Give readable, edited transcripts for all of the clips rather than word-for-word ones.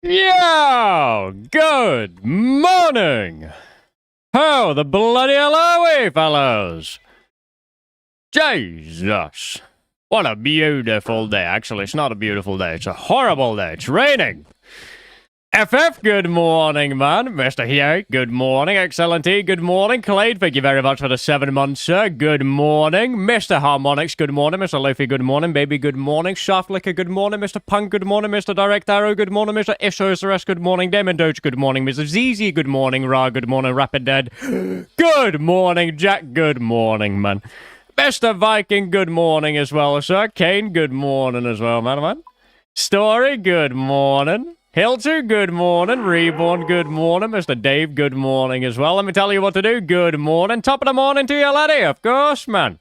Yo! Good morning! How the bloody hell are we, fellows? Jesus! What a beautiful day. Actually, it's not a beautiful day. It's a horrible day. It's raining. FF, good morning, man. Mr. Hugh, good morning. Excellent T, good morning. Clade, thank you very much for the 7 months, sir. Good morning. Mr. Harmonix, good morning. Mr. Lofi, good morning. Baby, good morning. Shaftlicker, good morning. Mr. Punk, good morning. Mr. Direct Arrow, good morning. Mr. Ishosaurus, good morning. Damon Doge, good morning. Mr. ZZ, good morning. Ra, good morning. Rapid Dead, good morning. Jack, good morning, man. Mr. Viking, good morning as well, sir. Kane, good morning as well, man. Story, good morning. Hiltu, good morning. Reborn, good morning. Mr. Dave, good morning as well. Let me tell you what to do. Good morning. Top of the morning to you, laddie. Of course, man.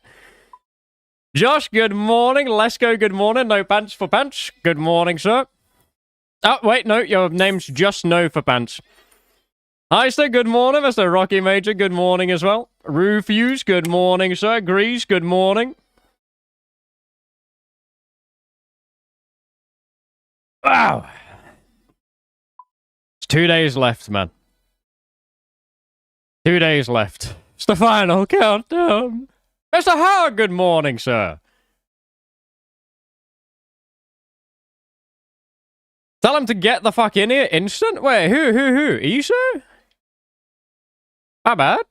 Josh, good morning. Let's go, good morning. No pants for pants. Good morning, sir. Oh, wait, no. Your name's just No for pants. Heister, good morning. Mr. Rocky Major, good morning as well. Rufuse, good morning, sir. Grease, good morning. Wow. It's 2 days left, man. 2 days left. It's the final countdown. Mr. Howard, good morning, sir. Tell him to get the fuck in here instant? Wait, who? Are you sure? How bad?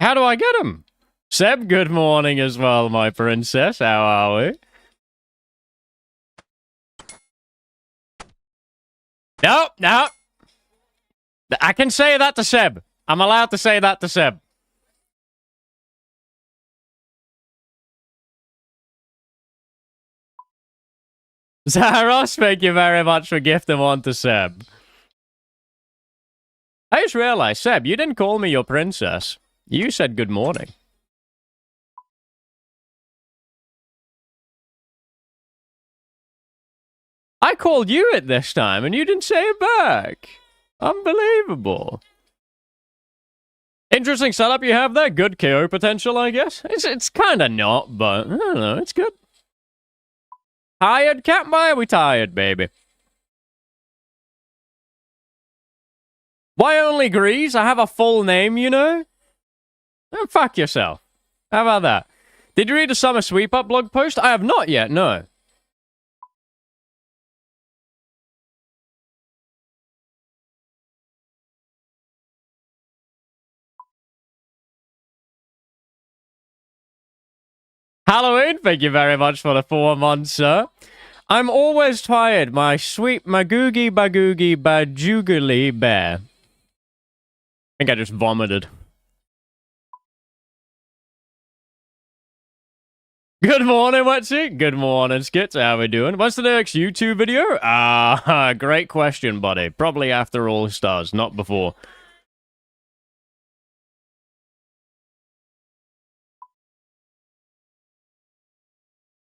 How do I get him? Seb, good morning as well, my princess. How are we? No. I can say that to Seb. I'm allowed to say that to Seb. Zaros, thank you very much for gifting one to Seb. I just realized, Seb, you didn't call me your princess. You said good morning. I called you it this time, and you didn't say it back. Unbelievable. Interesting setup you have there. Good KO potential, I guess. It's kind of not, but I don't know. It's good. Tired, cat? Why are we tired, baby? Why only Grease? I have a full name, you know? Oh, fuck yourself. How about that? Did you read the Summer Sweep Up blog post? I have not yet, no. Halloween, thank you very much for the 4 months, sir. I'm always tired, my sweet magoogie bagoogie bajoogly bear. I think I just vomited. Good morning, Wetsy. Good morning, Skits. How we doing? What's the next YouTube video? Great question, buddy. Probably after Allstars, not before.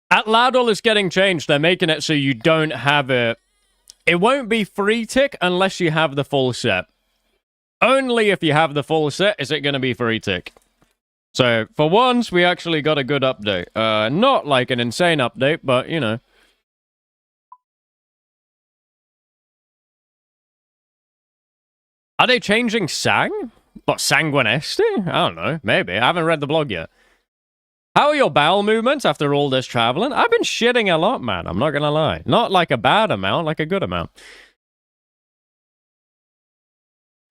At Ladle is getting changed. They're making it so you don't have it. It won't be free tick unless you have the full set. Only if you have the full set is it going to be free tick. So, for once, we actually got a good update. Not like an insane update, but, you know. Are they changing Sang? What, Sanguinesti? I don't know. Maybe. I haven't read the blog yet. How are your bowel movements after all this traveling? I've been shitting a lot, man. I'm not gonna lie. Not like a bad amount, like a good amount.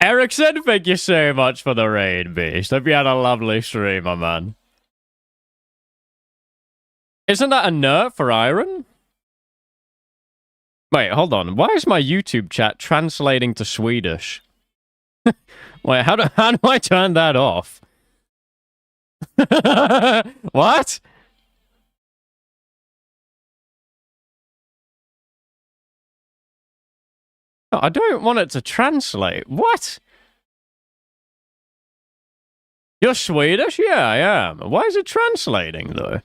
Erickson, thank you so much for the raid, Beast. Hope you had a lovely stream, my man. Isn't that a nerf for Iron? Wait, hold on. Why is my YouTube chat translating to Swedish? Wait, how do I turn that off? What? Oh, I don't want it to translate. What? You're Swedish? Yeah, I am. Why is it translating, though?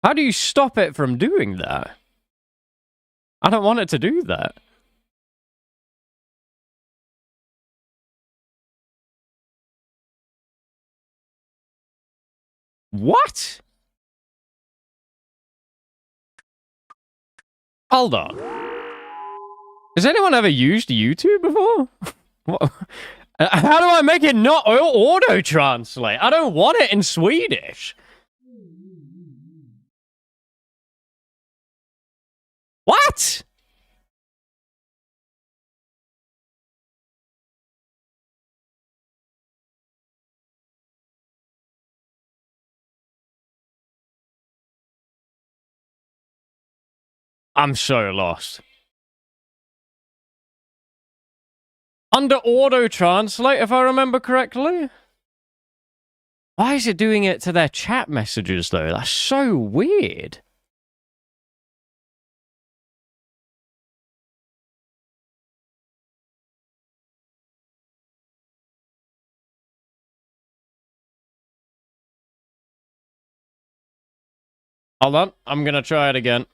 How do you stop it from doing that? I don't want it to do that. What? Hold on. Has anyone ever used YouTube before? What? How do I make it not auto-translate? I don't want it in Swedish. What? I'm so lost. Under auto-translate, if I remember correctly? Why is it doing it to their chat messages, though? That's so weird. Hold on, I'm gonna try it again.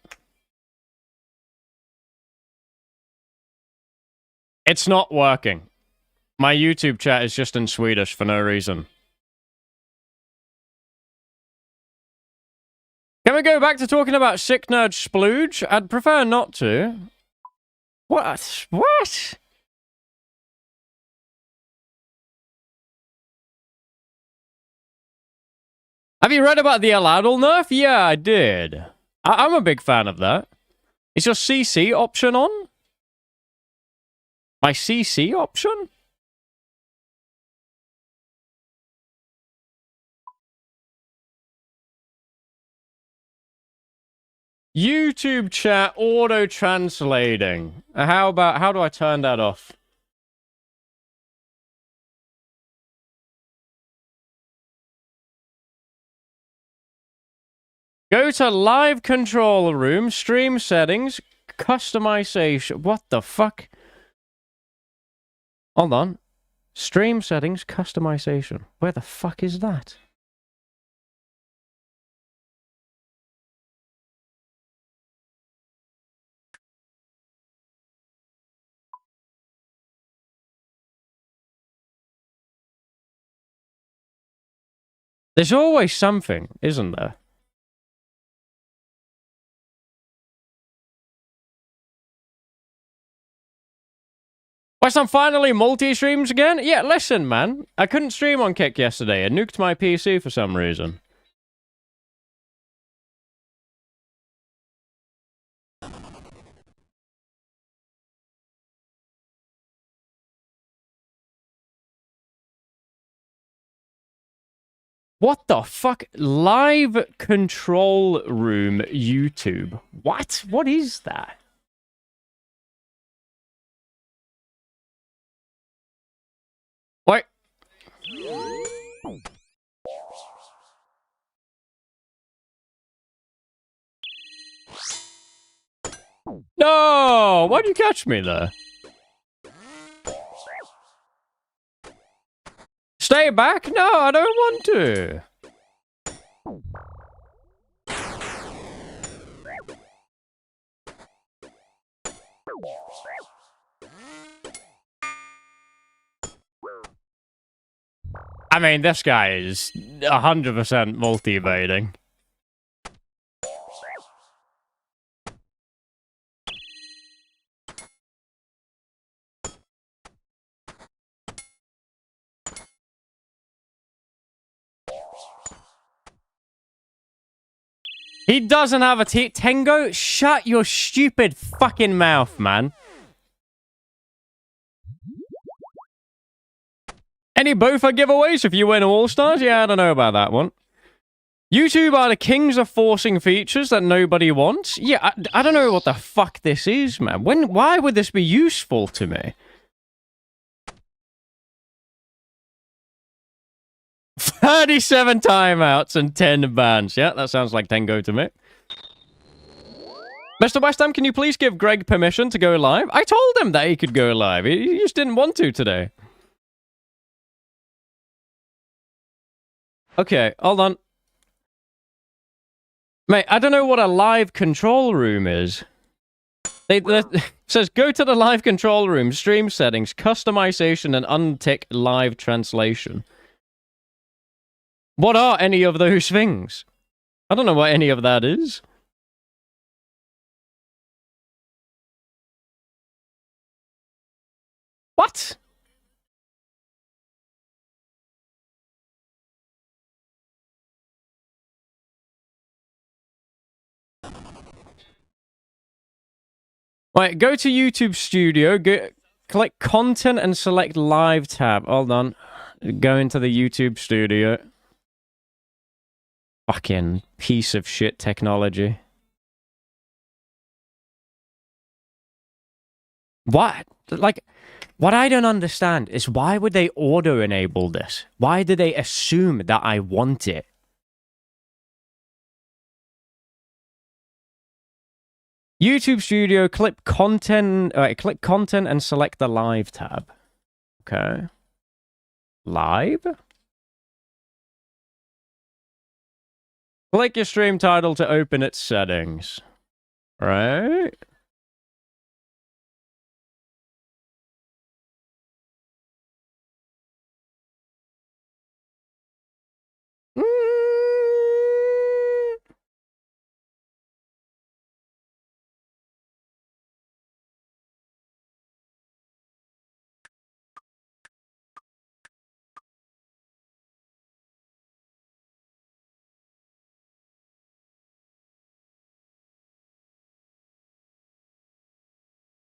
It's not working. My YouTube chat is just in Swedish for no reason. Can we go back to talking about Sick Nerd Splooge? I'd prefer not to. What? What? Have you read about the Aladal nerf? Yeah, I did. I'm a big fan of that. Is your CC option on? My CC option? YouTube chat auto-translating. How do I turn that off? Go to live control room, stream settings, customization. What the fuck? Hold on. Stream settings, customization. Where the fuck is that? There's always something, isn't there? Westham finally multi-streams again? Yeah, listen, man. I couldn't stream on Kick yesterday. It nuked my PC for some reason. What the fuck? Live control room YouTube. What? What is that? Wait. No! Why'd you catch me there? Stay back? No, I don't want to. I mean, this guy is 100% multi-baiting. He doesn't have a Tengo? Shut your stupid fucking mouth, man. Any Bofa giveaways if you win Allstars? Yeah, I don't know about that one. YouTube are the kings of forcing features that nobody wants? Yeah, I don't know what the fuck this is, man. Why would this be useful to me? 37 timeouts and 10 bans. Yeah, that sounds like Tengo to me. Mr. Westham, can you please give Greg permission to go live? I told him that he could go live. He just didn't want to today. Okay, hold on. Mate, I don't know what a live control room is. It says, go to the live control room, stream settings, customization, and untick live translation. What are any of those things? I don't know what any of that is. What? Wait, go to YouTube Studio, click Content and select Live tab. Hold on. Go into the YouTube Studio. Fucking piece of shit technology. What? Like, what I don't understand is why would they auto-enable this? Why do they assume that I want it? YouTube Studio, click content and select the live tab. Okay. Live? Click your stream title to open its settings. Right?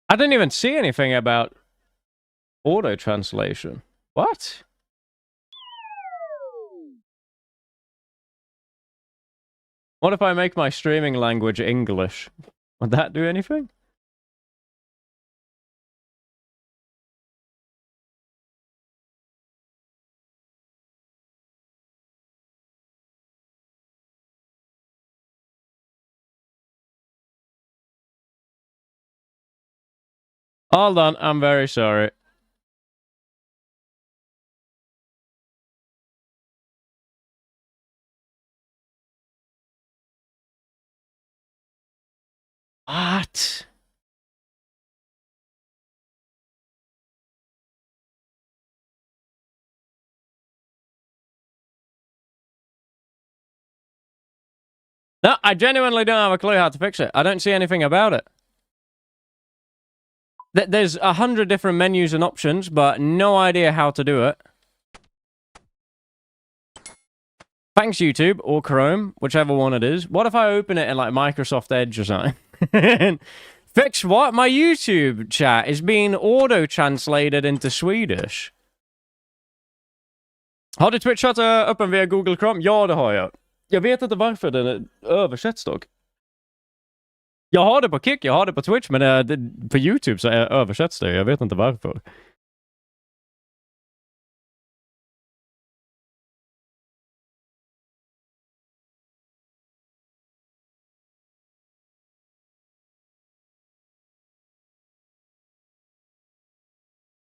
I didn't even see anything about auto translation. What? What if I make my streaming language English? Would that do anything? Hold on, I'm very sorry. What? No, I genuinely don't have a clue how to fix it. I don't see anything about it. There's 100 different menus and options, but no idea how to do it. Thanks, YouTube, or Chrome, whichever one it is. What if I open it in, like, Microsoft Edge or something? Fix what? My YouTube chat is being auto-translated into Swedish. Har du Twitch-chat öppen via Google Chrome? Ja, det har jag. Jag vet inte varför den översätts dock. Jag har det på Kick, jag har det på Twitch, men på YouTube så översätts det. Jag vet inte varför.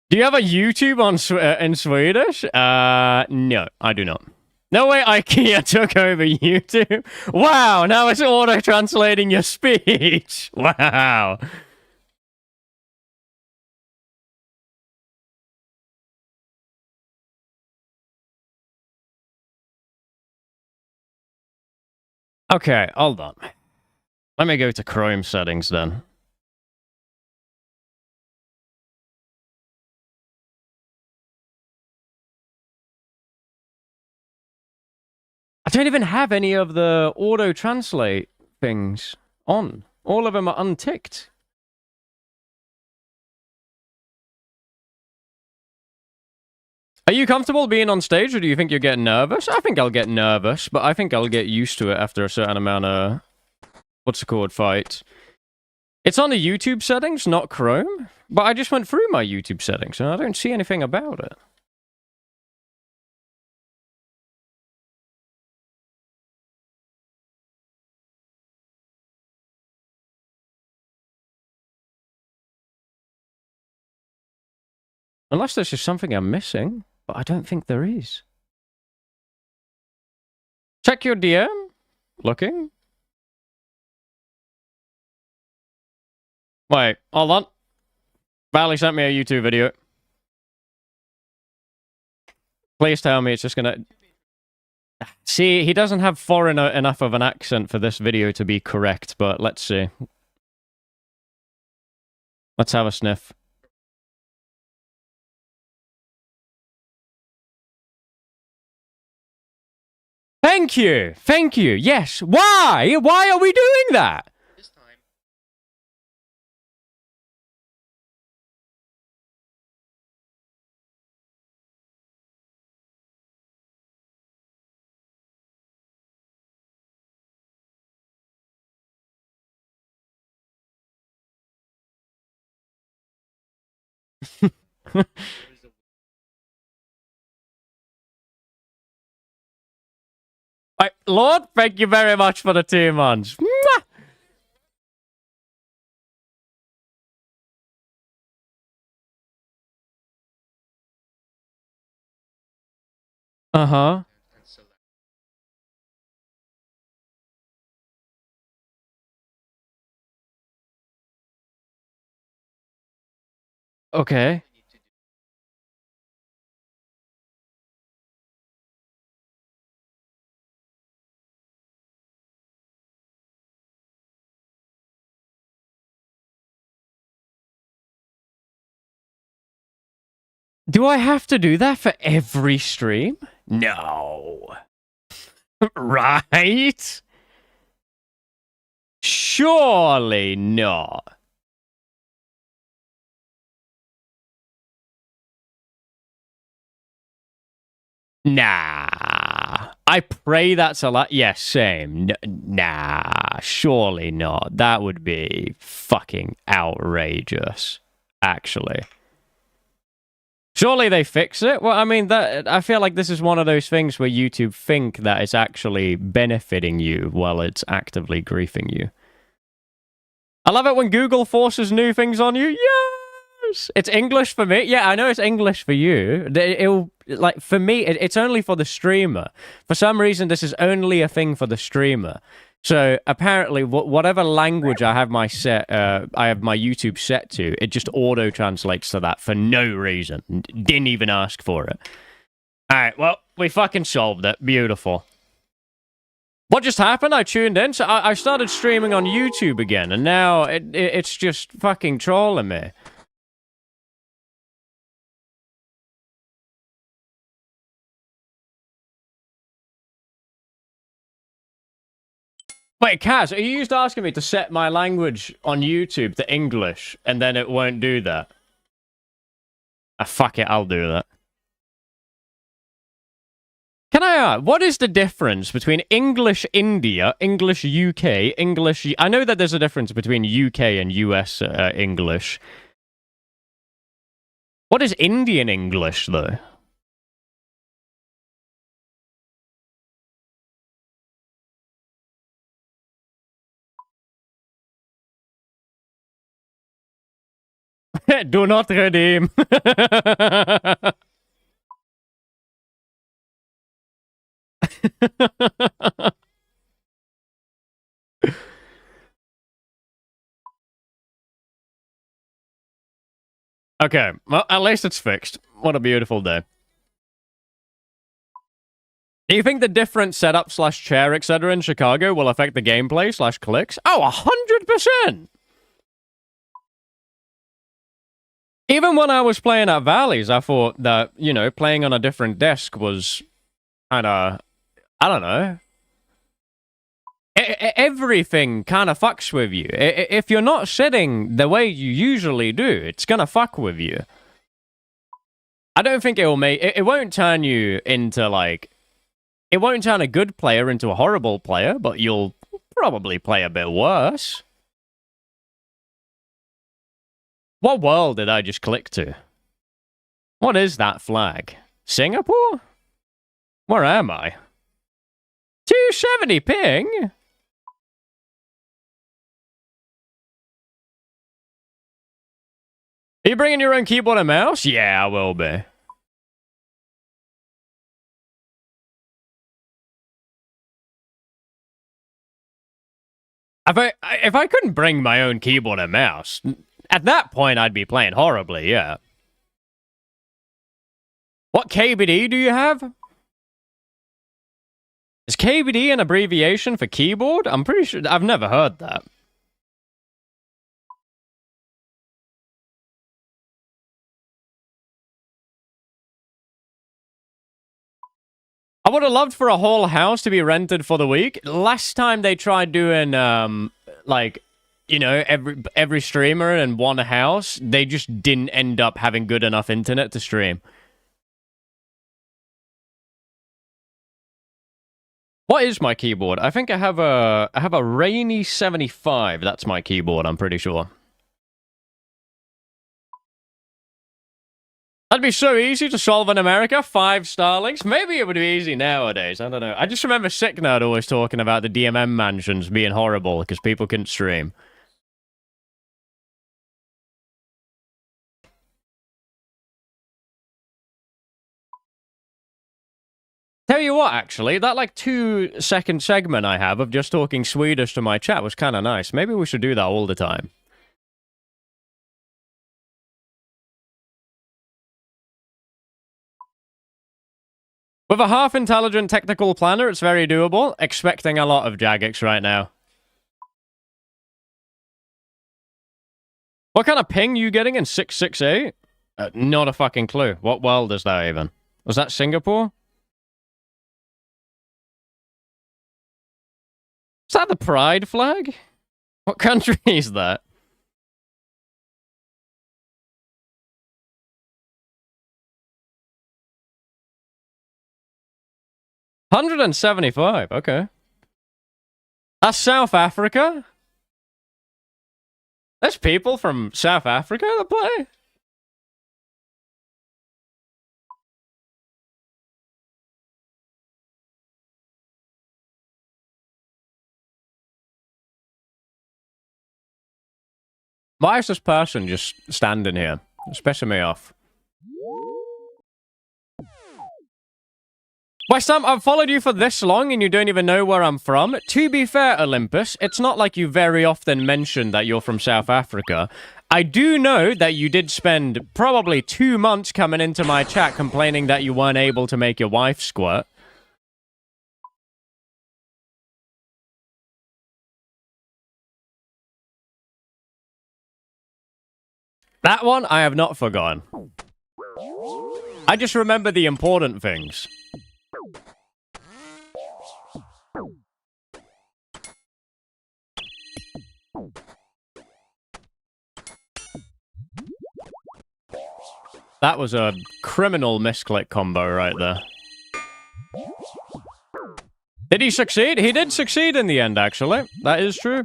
Do you have a YouTube in Swedish? No, I do not. No way IKEA took over YouTube. Wow, now it's auto-translating your speech. Wow. Okay, hold on. Let me go to Chrome settings then. I don't even have any of the auto-translate things on. All of them are unticked. Are you comfortable being on stage, or do you think you're getting nervous? I think I'll get nervous, but I think I'll get used to it after a certain amount of... what's it called? Fight. It's on the YouTube settings, not Chrome. But I just went through my YouTube settings, and I don't see anything about it. Unless there's just something I'm missing, but I don't think there is. Check your DM. Looking. Wait, hold on. Valley sent me a YouTube video. Please tell me it's just gonna... See, he doesn't have foreign enough of an accent for this video to be correct, but let's see. Let's have a sniff. Thank you. Thank you. Yes. Why? Why are we doing that? This time. Right, Lord, thank you very much for the 2 months. Mwah! Uh-huh. Okay. Do I have to do that for every stream? No. Right? Surely not. Nah. I pray that's a lot. Yeah, same. Nah, surely not. That would be fucking outrageous, actually. Surely they fix it? Well, I mean, that I feel like this is one of those things where YouTube think that it's actually benefiting you while it's actively griefing you. I love it when Google forces new things on you. Yes! It's English for me. Yeah, I know it's English for you. It'll, like, for me, it's only for the streamer. For some reason, this is only a thing for the streamer. So apparently, whatever language I have my YouTube set to, it just auto translates to that for no reason. Didn't even ask for it. All right, well, we fucking solved it. Beautiful. What just happened? I tuned in, so I started streaming on YouTube again, and now it's just fucking trolling me. Wait, Kaz, are you just asking me to set my language on YouTube to English, and then it won't do that? Ah, fuck it, I'll do that. Can I ask, what is the difference between English India, English UK, English... I know that there's a difference between UK and US English. What is Indian English, though? Do not redeem. Okay, well, at least it's fixed. What a beautiful day. Do you think the different setup slash chair, etc. in Chicago will affect the gameplay slash clicks? Oh, 100%! Even when I was playing at Valleys, I thought that, you know, playing on a different desk was kind of, I don't know. Everything kind of fucks with you. If you're not sitting the way you usually do, it's gonna fuck with you. I don't think it will make... It won't turn you into, like... It won't turn a good player into a horrible player, but you'll probably play a bit worse. What world did I just click to? What is that flag? Singapore? Where am I? 270 ping? Are you bringing your own keyboard and mouse? Yeah, I will be. If I couldn't bring my own keyboard and mouse, at that point I'd be playing horribly, yeah. What KBD do you have? Is KBD an abbreviation for keyboard? I'm pretty sure... I've never heard that. I would have loved for a whole house to be rented for the week. Last time they tried doing, like, you know, every streamer in one house, they just didn't end up having good enough internet to stream. What is my keyboard? I think I have a Rainy 75. That's my keyboard, I'm pretty sure. That'd be so easy to solve in America. 5 Starlinks. Maybe it would be easy nowadays. I don't know. I just remember Sick Nerd always talking about the DMM mansions being horrible because people couldn't stream. Tell you what, actually, that like 2-second segment I have of just talking Swedish to my chat was kind of nice. Maybe we should do that all the time. With a half-intelligent technical planner, it's very doable. Expecting a lot of Jagex right now. What kind of ping you getting in 668? Not a fucking clue. What world is that even? Was that Singapore? Is that the pride flag? What country is that? $175, okay. That's South Africa? There's people from South Africa that play? Why is this person just standing here? It's pissing me off. Westham, I've followed you for this long and you don't even know where I'm from. To be fair, Olympus, it's not like you very often mention that you're from South Africa. I do know that you did spend probably 2 months coming into my chat complaining that you weren't able to make your wife squirt. That one, I have not forgotten. I just remember the important things. That was a criminal misclick combo right there. Did he succeed? He did succeed in the end, actually. That is true.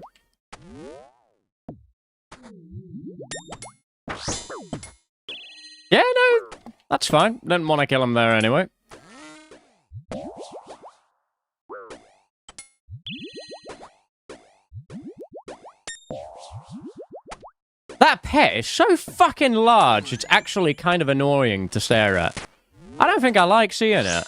Yeah, no, that's fine. Didn't want to kill him there anyway. That pet is so fucking large, it's actually kind of annoying to stare at. I don't think I like seeing it.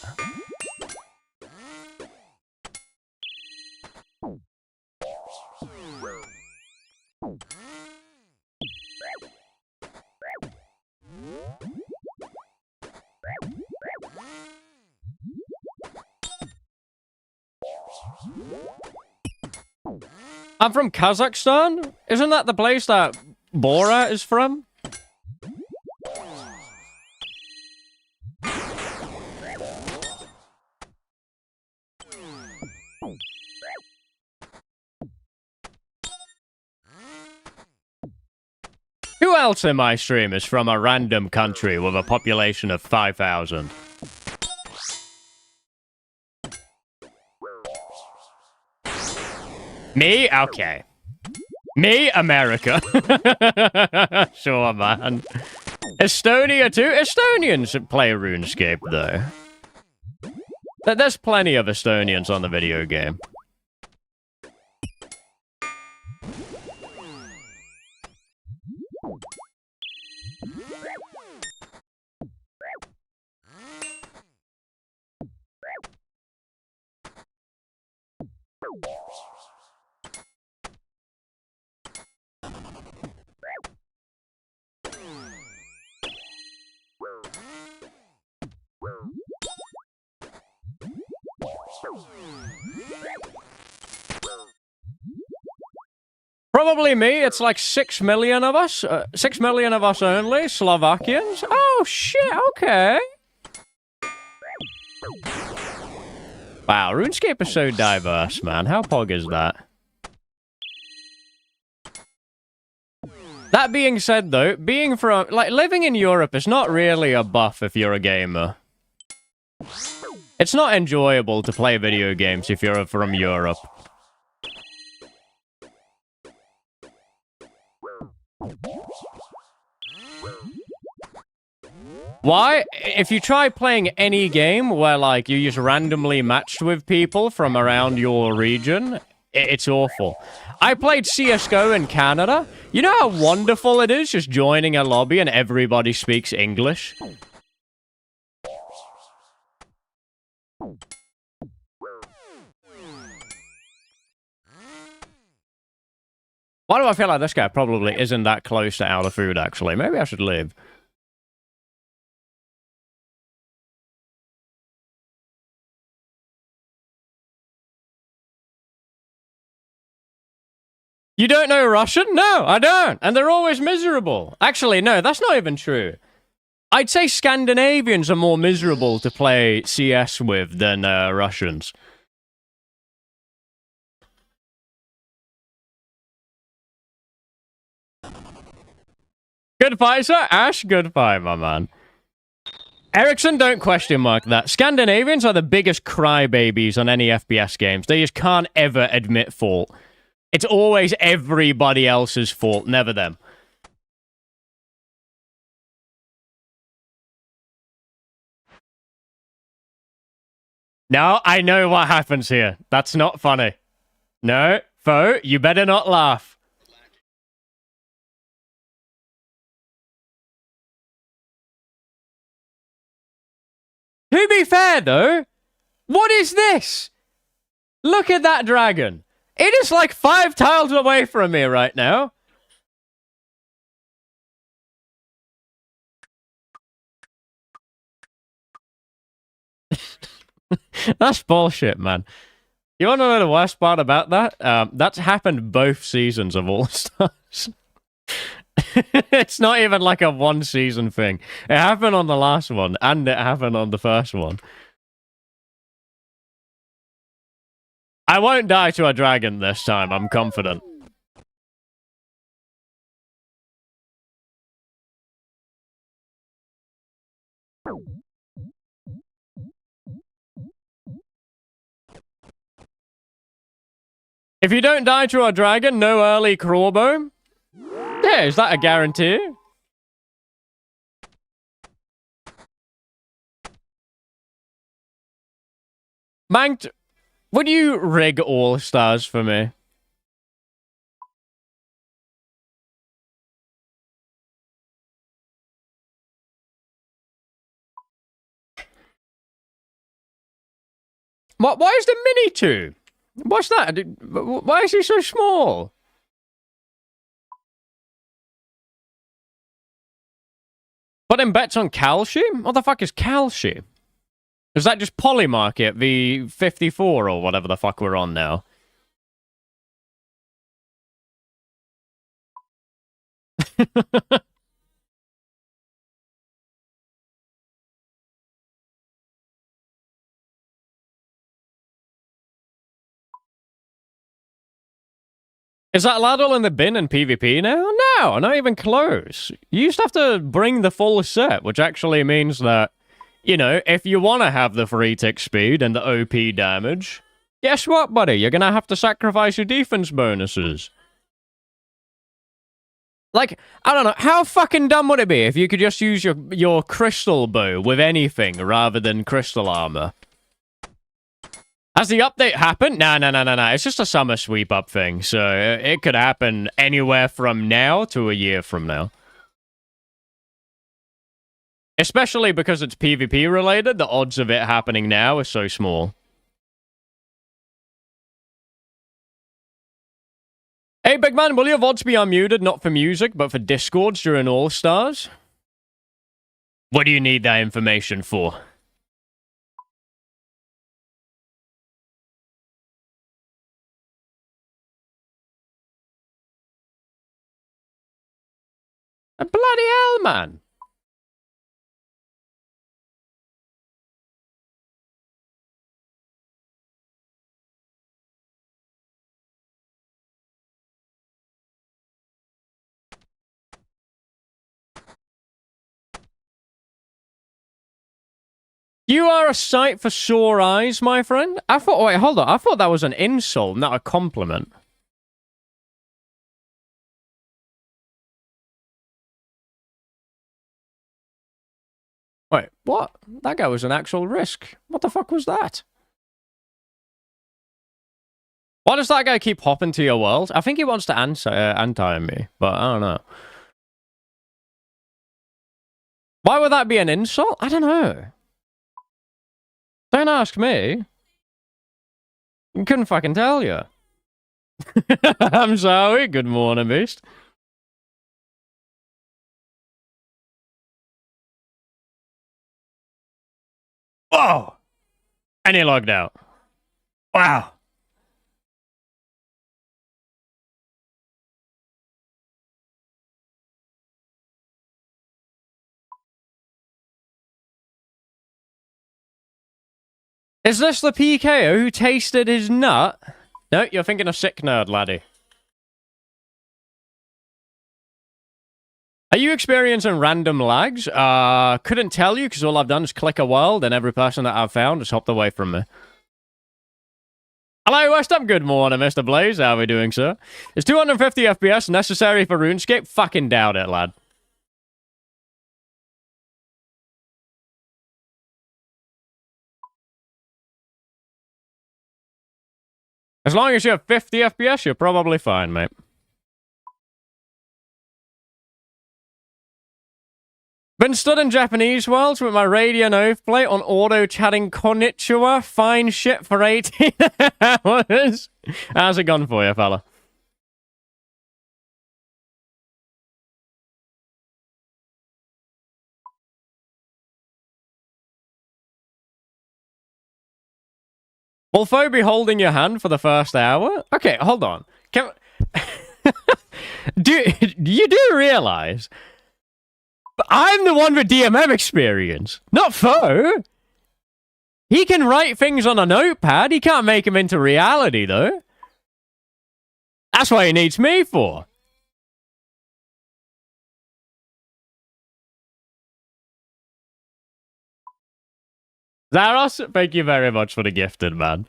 I'm from Kazakhstan? Isn't that the place that Bora is from? Who else in my stream is from a random country with a population of 5,000? Me? Okay. Me? America. Sure, man. Estonia too? Estonians play RuneScape, though. There's plenty of Estonians on the video game. Probably me. It's like 6 million of us. 6 million of us only. Slovakians. Oh, shit. Okay. Wow, RuneScape is so diverse, man. How pog is that? That being said, though, being from... Like, living in Europe is not really a buff if you're a gamer. It's not enjoyable to play video games if you're from Europe. Why? If you try playing any game where, like, you just randomly matched with people from around your region, it's awful. I played CSGO in Canada. You know how wonderful it is just joining a lobby and everybody speaks English? Why do I feel like this guy probably isn't that close to out of food, actually? Maybe I should leave. You don't know Russian? No, I don't. And they're always miserable. Actually, no, that's not even true. I'd say Scandinavians are more miserable to play CS with than Russians. Goodbye, sir. Ash, goodbye, my man. Ericsson, don't question mark that. Scandinavians are the biggest crybabies on any FPS games. They just can't ever admit fault. It's always everybody else's fault, never them. No, I know what happens here. That's not funny. No, Fo, you better not laugh. To be fair, though, what is this? Look at that dragon. It is like 5 tiles away from me right now. That's bullshit, man. You want to know the worst part about that? That's happened both seasons of All-Stars. It's not even like a one-season thing. It happened on the last one, and it happened on the first one. I won't die to a dragon this time, I'm confident. If you don't die to a dragon, no early crawbo? Yeah, is that a guarantee? Manked, would you rig All-Stars for me? What? Why is the Mini 2? What's that? Why is he so small? Putting bets on Kalshi? What the fuck is Kalshi? Is that just Polymarket V54 or whatever the fuck we're on now? Is that ladle in the bin in PvP now? No, not even close. You just have to bring the full set, which actually means that, you know, if you want to have the free tick speed and the OP damage, guess what, buddy? You're gonna have to sacrifice your defense bonuses. Like, I don't know, how fucking dumb would it be if you could just use your crystal bow with anything rather than crystal armor? Has the update happened? No. It's just a summer sweep up thing, so it could happen anywhere from now to a year from now. Especially because it's PvP related, the odds of it happening now are so small. Hey, big man, will your VODs be unmuted, not for music, but for Discords during All-Stars? What do you need that information for? Bloody hell, man. You are a sight for sore eyes, my friend. I thought, wait, hold on. I thought that was an insult, not a compliment. Wait, what? That guy was an actual risk. What the fuck was that? Why does that guy keep hopping to your world? I think he wants to anti me, but I don't know. Why would that be an insult? I don't know. Don't ask me. I couldn't fucking tell you. I'm sorry. Good morning, Beast. Whoa! And he logged out. Wow. Is this the PKO who tasted his nut? No, you're thinking of Sick Nerd, laddie. Are you experiencing random lags? Couldn't tell you because all I've done is click a world and every person that I've found has hopped away from me. Hello, Westham. Good morning, Mr. Blaze. How are we doing, sir? Is 250 FPS necessary for RuneScape? Fucking doubt it, lad. As long as you have 50 FPS, you're probably fine, mate. Been stood in Japanese worlds with my radio nose plate on auto chatting konnichiwa. Fine shit for 18 hours. How's it gone for you, fella? Will Foe be holding your hand for the first hour? Okay, hold on. You do realize I'm the one with DMM experience, not Foe. He can write things on a notepad. He can't make them into reality, though. That's what he needs me for. Zaros, thank you very much for the gifted, man.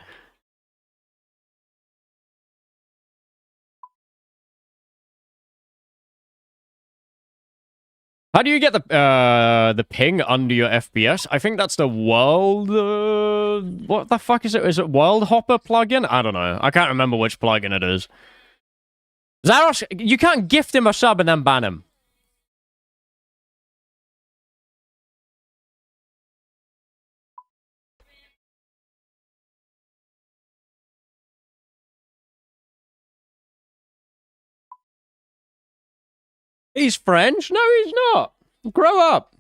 How do you get the ping under your FPS? I think that's the world... what the fuck is it? Is it World Hopper plugin? I don't know. I can't remember which plugin it is. Zaros, you can't gift him a sub and then ban him. He's French? No, he's not. Grow up.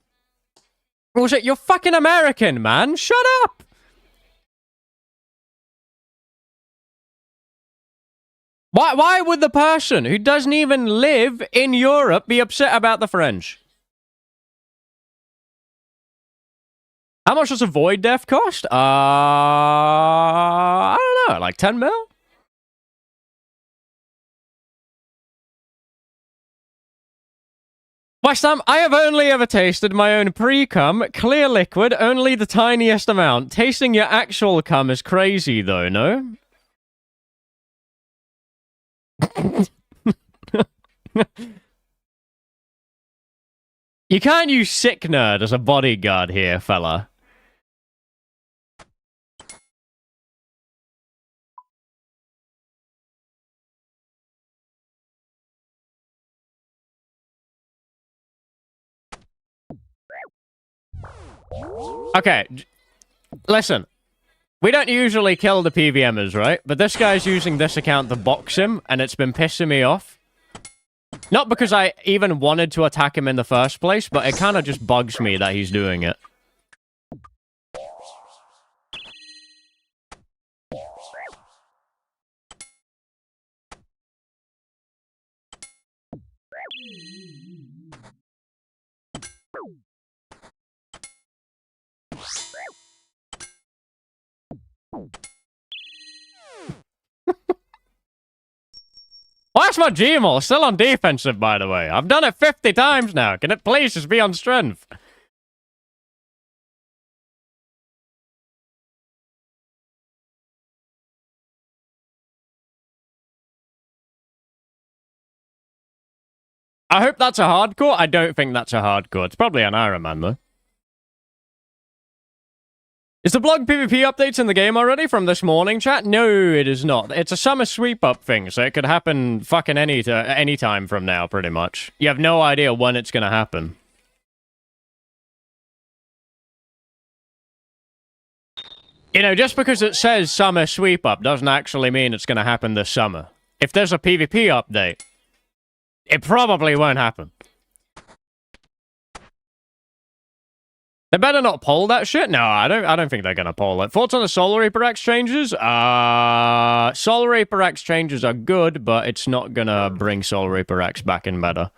Was it? You're fucking American, man. Shut up. Why would the person who doesn't even live in Europe be upset about the French? How much does a void death cost? I don't know, like 10 mil? Westham, I have only ever tasted my own pre-cum, clear liquid, only the tiniest amount. Tasting your actual cum is crazy, though, no? You can't use Sick Nerd as a bodyguard here, fella. Okay, listen. We don't usually kill the PVMers, right? But this guy's using this account to box him, and it's been pissing me off. Not because I even wanted to attack him in the first place, but it kind of just bugs me that he's doing it. Why's my Gmail still on defensive, by the way? I've done it 50 times now. Can it please just be on strength? I hope that's a hardcore. I don't think that's a hardcore. It's probably an Iron Man, though. Is the blog PvP updates in the game already from this morning, chat? No, it is not. It's a summer sweep-up thing, so it could happen fucking any time from now, pretty much. You have no idea when it's gonna happen. You know, just because it says summer sweep-up doesn't actually mean it's gonna happen this summer. If there's a PvP update, it probably won't happen. They better not poll that shit. No, I don't think they're gonna poll it. Thoughts on the Solar Reaper X changes? Solar Reaper X changes are good, but it's not gonna bring Solar Reaper X back in meta.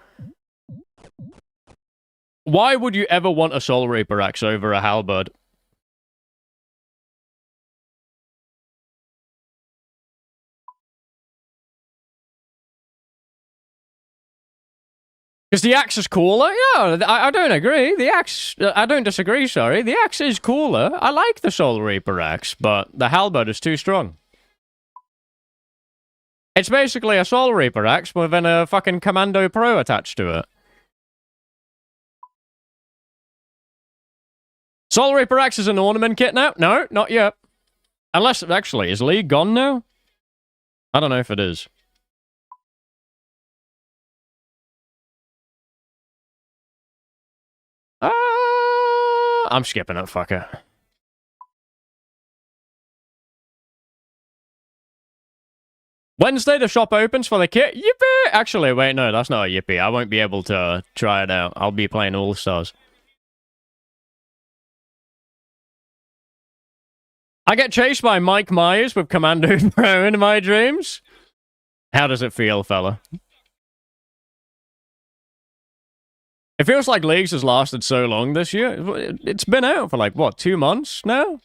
Why would you ever want a Solar Reaper X over a Halberd? Because the axe is cooler? Yeah, I don't agree. The axe... I don't disagree, sorry. The axe is cooler. I like the Solar Reaper axe, but the halberd is too strong. It's basically a Solar Reaper axe within a fucking Commando Pro attached to it. Solar Reaper axe is an ornament kit now? No, not yet. Unless, actually, is League gone now? I don't know if it is. I'm skipping it, fucker. Wednesday, the shop opens for the kit. Yippee! Actually, wait, no, that's not a yippee. I won't be able to try it out. I'll be playing Allstars. I get chased by Mike Myers with Commando Pro in my dreams. How does it feel, fella? It feels like Leagues has lasted so long this year. It's been out for like, what, 2 months now?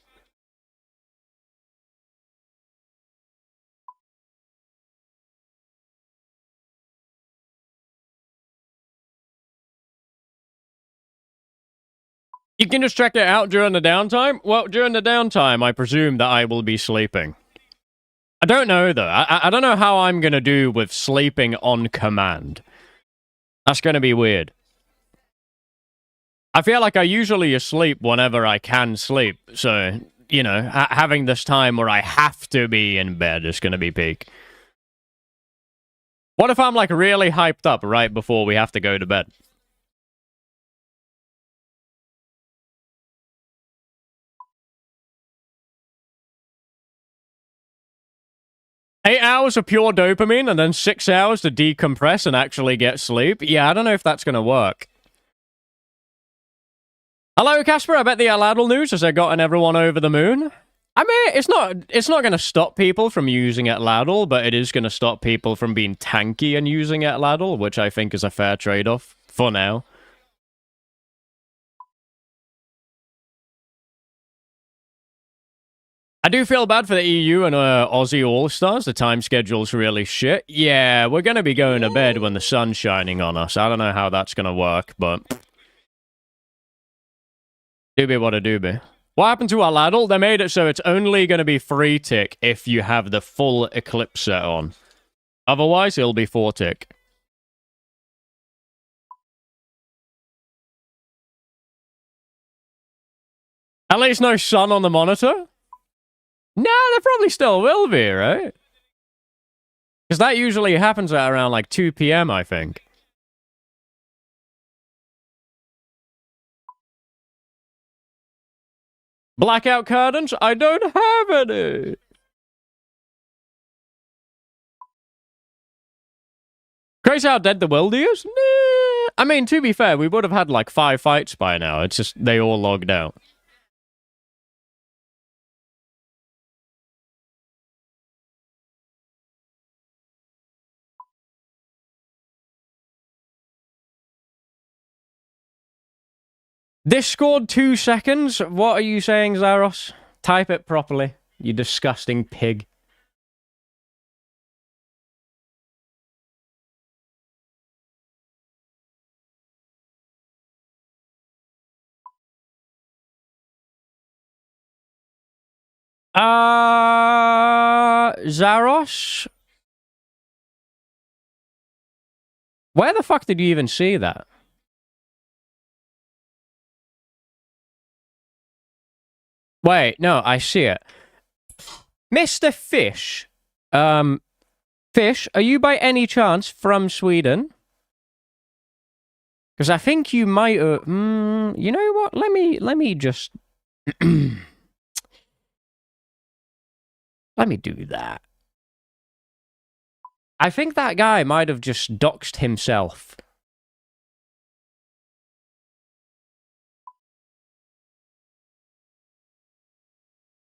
You can just check it out during the downtime? Well, during the downtime, I presume that I will be sleeping. I don't know, though. I don't know how I'm going to do with sleeping on command. That's going to be weird. I feel like I usually asleep whenever I can sleep, so, you know, having this time where I have to be in bed is going to be peak. What if I'm, like, really hyped up right before we have to go to bed? Eight hours of pure dopamine and then 6 hours to decompress and actually get sleep? Yeah, I don't know if that's going to work. Hello, Casper. I bet the Aladdin news has gotten everyone over the moon. I mean, it's not going to stop people from using Atladl, but it is going to stop people from being tanky and using Atladl, which I think is a fair trade-off for now. I do feel bad for the EU and Aussie All-Stars. The time schedule's really shit. Yeah, we're going to be going to bed when the sun's shining on us. I don't know how that's going to work, but... Doobie what a doobie. What happened to Aladdin? They made it so it's only going to be 3 tick if you have the full Eclipse set on. Otherwise, it'll be 4 tick. At least no sun on the monitor? No, there probably still will be, right? Because that usually happens at around like 2 PM, I think. Blackout curtains? I don't have any. Crazy how dead the world is? Nah. I mean, to be fair, we would have had like 5 fights by now. It's just they all logged out. Discord 2 seconds? What are you saying, Zaros? Type it properly, you disgusting pig. Zaros? Where the fuck did you even see that? Wait, no, I see it. Mr. Fish. Fish, are you by any chance from Sweden? Because I think you might. You know what? Let me just. Let me do that. I think that guy might have just doxed himself.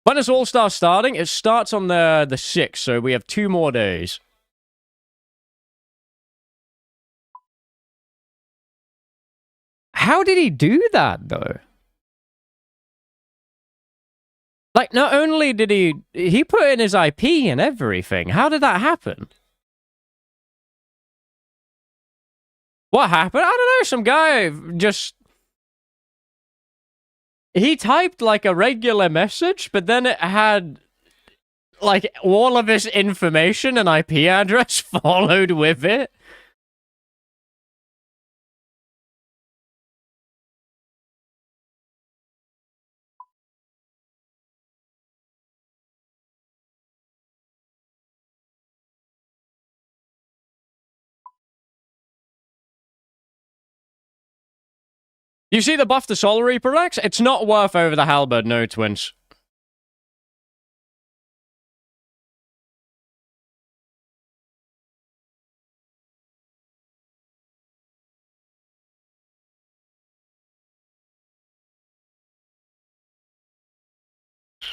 When is Allstars starting? It starts on the 6th, so we have 2 more days. How did he do that, though? Like, not only did he put in his IP and everything. How did that happen? What happened? I don't know, some guy just... He typed, like, a regular message, but then it had, like, all of his information and IP address followed with it. You see the buff the Solar Reaper Rex? It's not worth over the Halberd, no, twins. I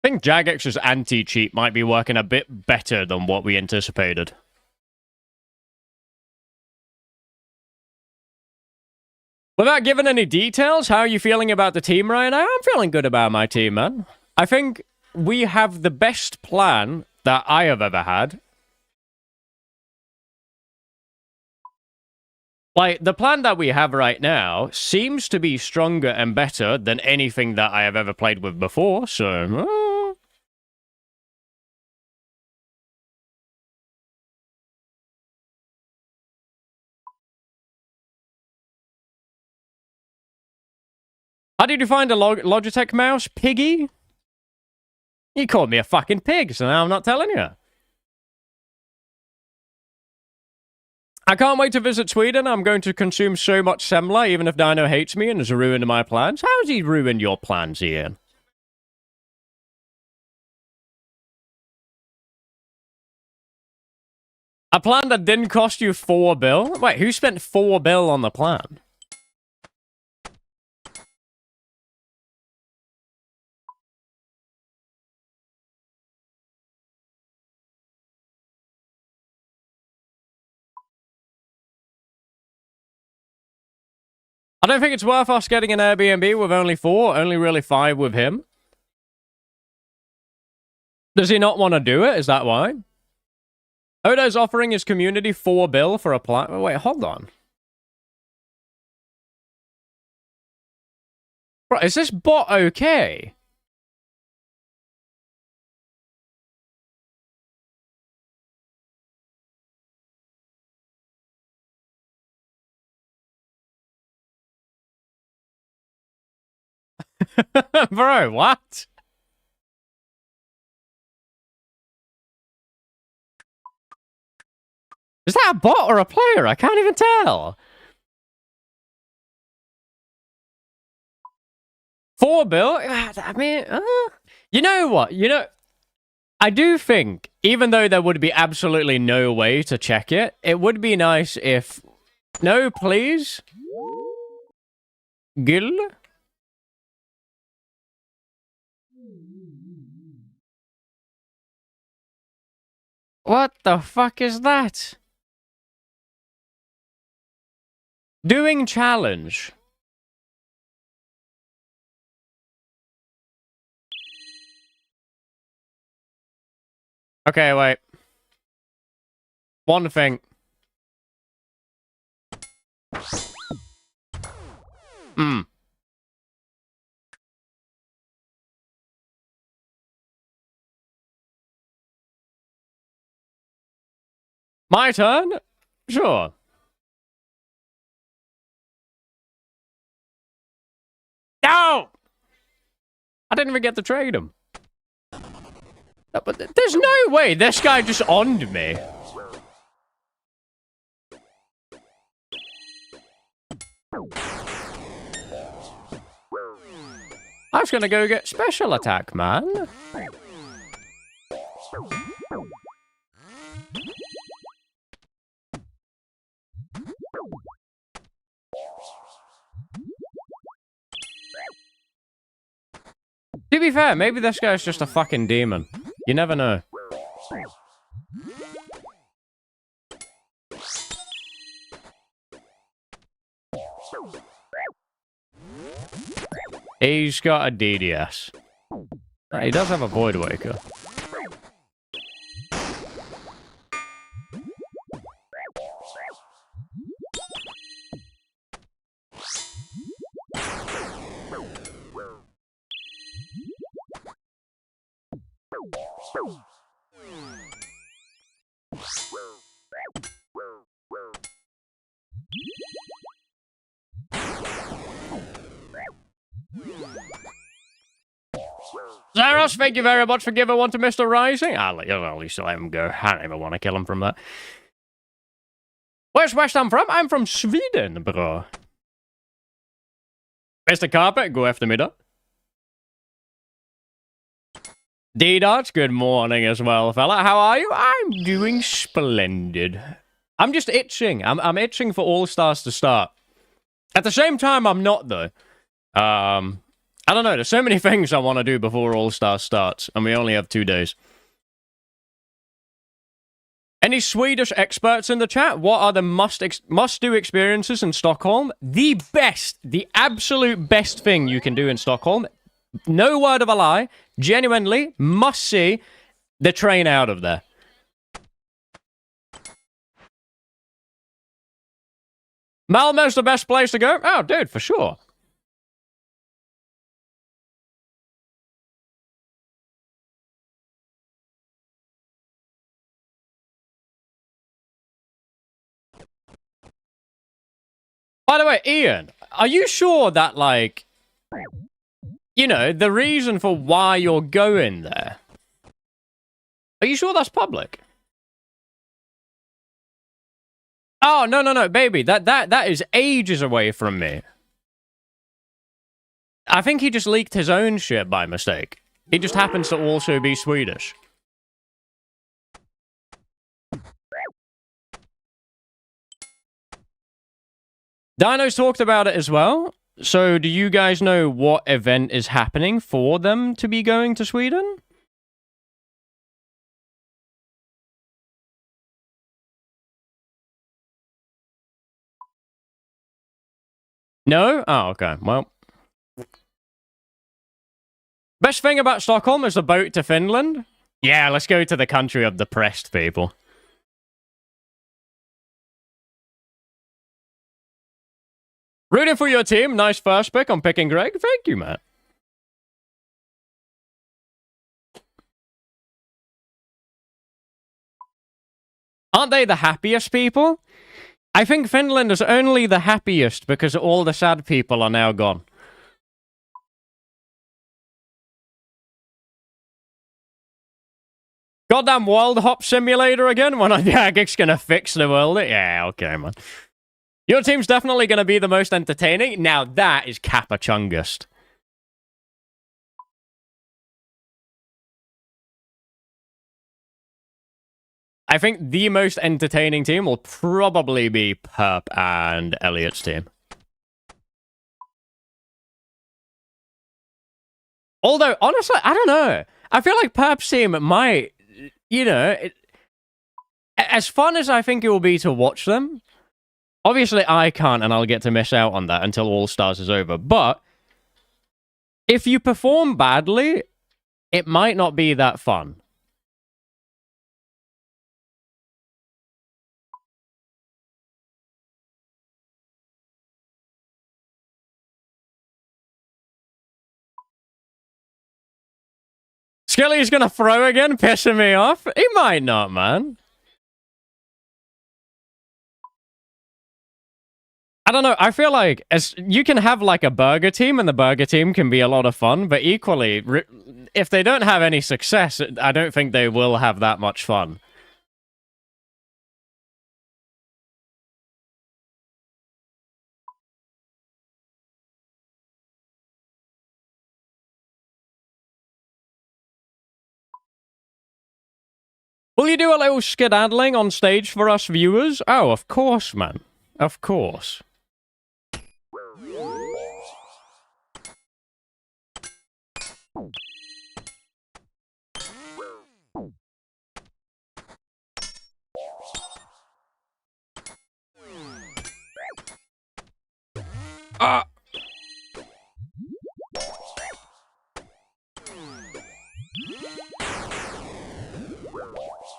think Jagex's anti-cheat might be working a bit better than what we anticipated. Without giving any details, how are you feeling about the team right now? I'm feeling good about my team, man. I think we have the best plan that I have ever had. Like, the plan that we have right now seems to be stronger and better than anything that I have ever played with before, so... How did you find a Logitech mouse, piggy? You called me a fucking pig, so now I'm not telling you. I can't wait to visit Sweden. I'm going to consume so much Semla, even if Dino hates me and has ruined my plans. How has he ruined your plans, Ian? A plan that didn't cost you 4 bill? Wait, who spent 4 bill on the plan? I don't think it's worth us getting an Airbnb with only 4, only really 5 with him. Does he not want to do it? Is that why? Odo's offering his community 4 bill for a plan. Wait, hold on. Bro, is this bot okay? Bro, what? Is that a bot or a player? I can't even tell. 4 bill? I mean, you know what? I do think, even though there would be absolutely no way to check it, it would be nice if... No, please? Gil? What the fuck is that? Doing challenge. Okay, wait. One thing. My turn? Sure. No! I didn't even get to trade him. But there's no way this guy just owned me. I was gonna go get special attack, man. To be fair, maybe this guy's just a fucking demon. You never know. He's got a DDS. He does have a Void Waker. Zaros, thank you very much for giving one to Mr. Rising. I'll at least let him go. I don't even want to kill him from that. Where's Westham from? I'm from Sweden, bro. Mr. Carpet, go after me, though. D-Dots, good morning as well, fella. How are you? I'm doing splendid. I'm just itching. I'm itching for All-Stars to start. At the same time, I'm not, though. I don't know. There's so many things I want to do before All-Stars starts, and we only have 2 days. Any Swedish experts in the chat? What are the must-do experiences in Stockholm? The best, the absolute best thing you can do in Stockholm. No word of a lie. Genuinely, must see the train out of there. Malmö's the best place to go? Oh, dude, for sure. By the way, Ian, are you sure that, like, you know, the reason for why you're going there, are you sure that's public? Oh, no, baby, that is ages away from me. I think he just leaked his own shit by mistake. He just happens to also be Swedish. Dino's talked about it as well. So, do you guys know what event is happening for them to be going to Sweden? No? Oh, okay. Well. Best thing about Stockholm is the boat to Finland. Yeah, let's go to the country of depressed people. Rooting for your team. Nice first pick. I'm picking Greg. Thank you, Matt. Aren't they the happiest people? I think Finland is only the happiest because all the sad people are now gone. Goddamn Wild Hop Simulator again? When Agic's gonna fix the world? Yeah, okay, man. Your team's definitely gonna be the most entertaining. Now that is Capachungust. I think the most entertaining team will probably be Perp and Elliot's team. Although, honestly, I don't know. I feel like Perp's team might, you know, as fun as I think it will be to watch them, obviously I can't and I'll get to miss out on that until All-Stars is over. But if you perform badly, it might not be that fun. Skilly's gonna throw again, pissing me off. He might not, man. I don't know. I feel like you can have like a burger team, and the burger team can be a lot of fun. But equally, if they don't have any success, I don't think they will have that much fun. Will you do a little skedaddling on stage for us viewers? Oh, of course, man. Of course.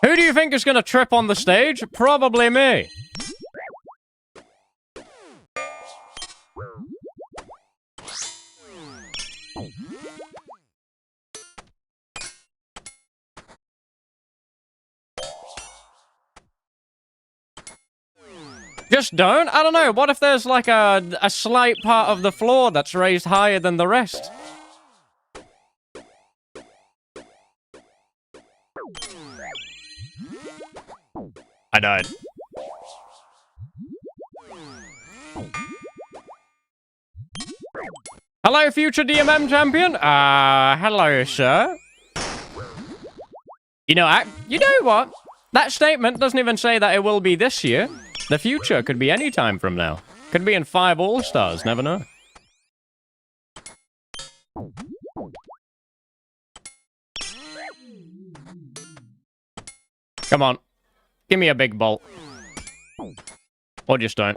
Who do you think is going to trip on the stage? Probably me. Just don't? I don't know. What if there's like a slight part of the floor that's raised higher than the rest? I died. Hello, future DMM champion. Hello, sir. You know what? That statement doesn't even say that it will be this year. The future could be any time from now. Could be in 5 All-Stars, never know. Come on. Give me a big bolt. Or just don't.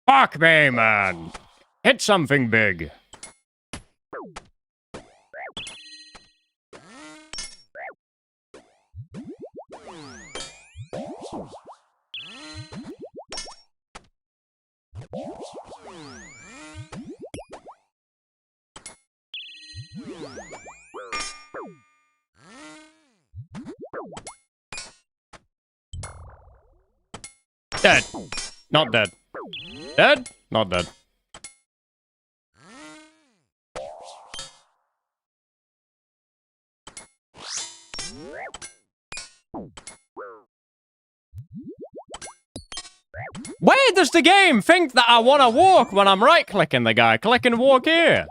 Fuck me, man. Hit something big. Dead. Not dead. Dead? Not dead. Where does the game think that I want to walk when I'm right-clicking the guy? Click and walk here.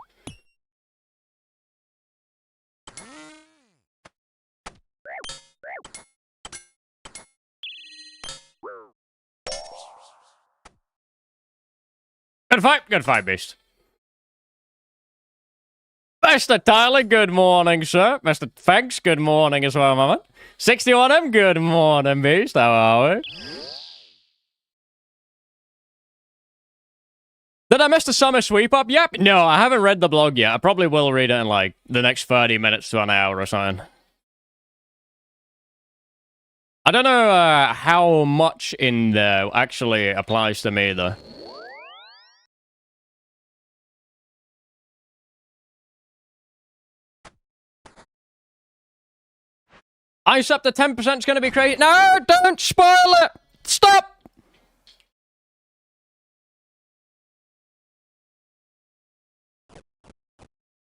Good fight, beast. Mr. Tyler, good morning, sir. Mr. Fags, good morning as well, mama. 61M, good morning, beast. How are we? Did I miss the summer sweep-up? Yep. No, I haven't read the blog yet. I probably will read it in, like, the next 30 minutes to an hour or something. I don't know how much in there actually applies to me, though. Ice up to 10% is going to be crazy. No, don't spoil it. Stop.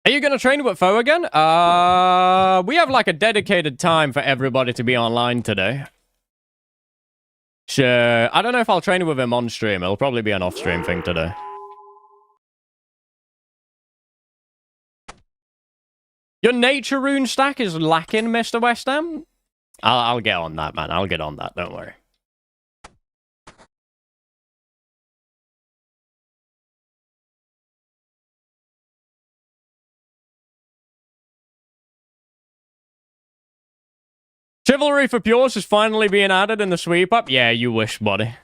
Are you going to train with Foe again? We have like a dedicated time for everybody to be online today. So, I don't know if I'll train with him on stream. It'll probably be an off-stream thing today. Your nature rune stack is lacking, Mr. Westham? I'll get on that, man. I'll get on that. Don't worry. Chivalry for Pures is finally being added in the sweep-up. Yeah, you wish, buddy.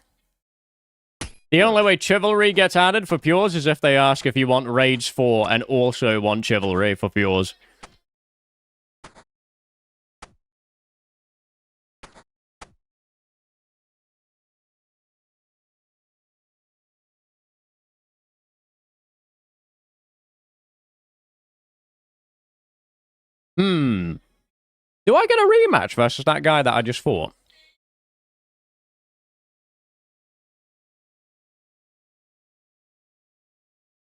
The only way Chivalry gets added for Pures is if they ask if you want Raids 4 and also want Chivalry for Pures. Do I get a rematch versus that guy that I just fought?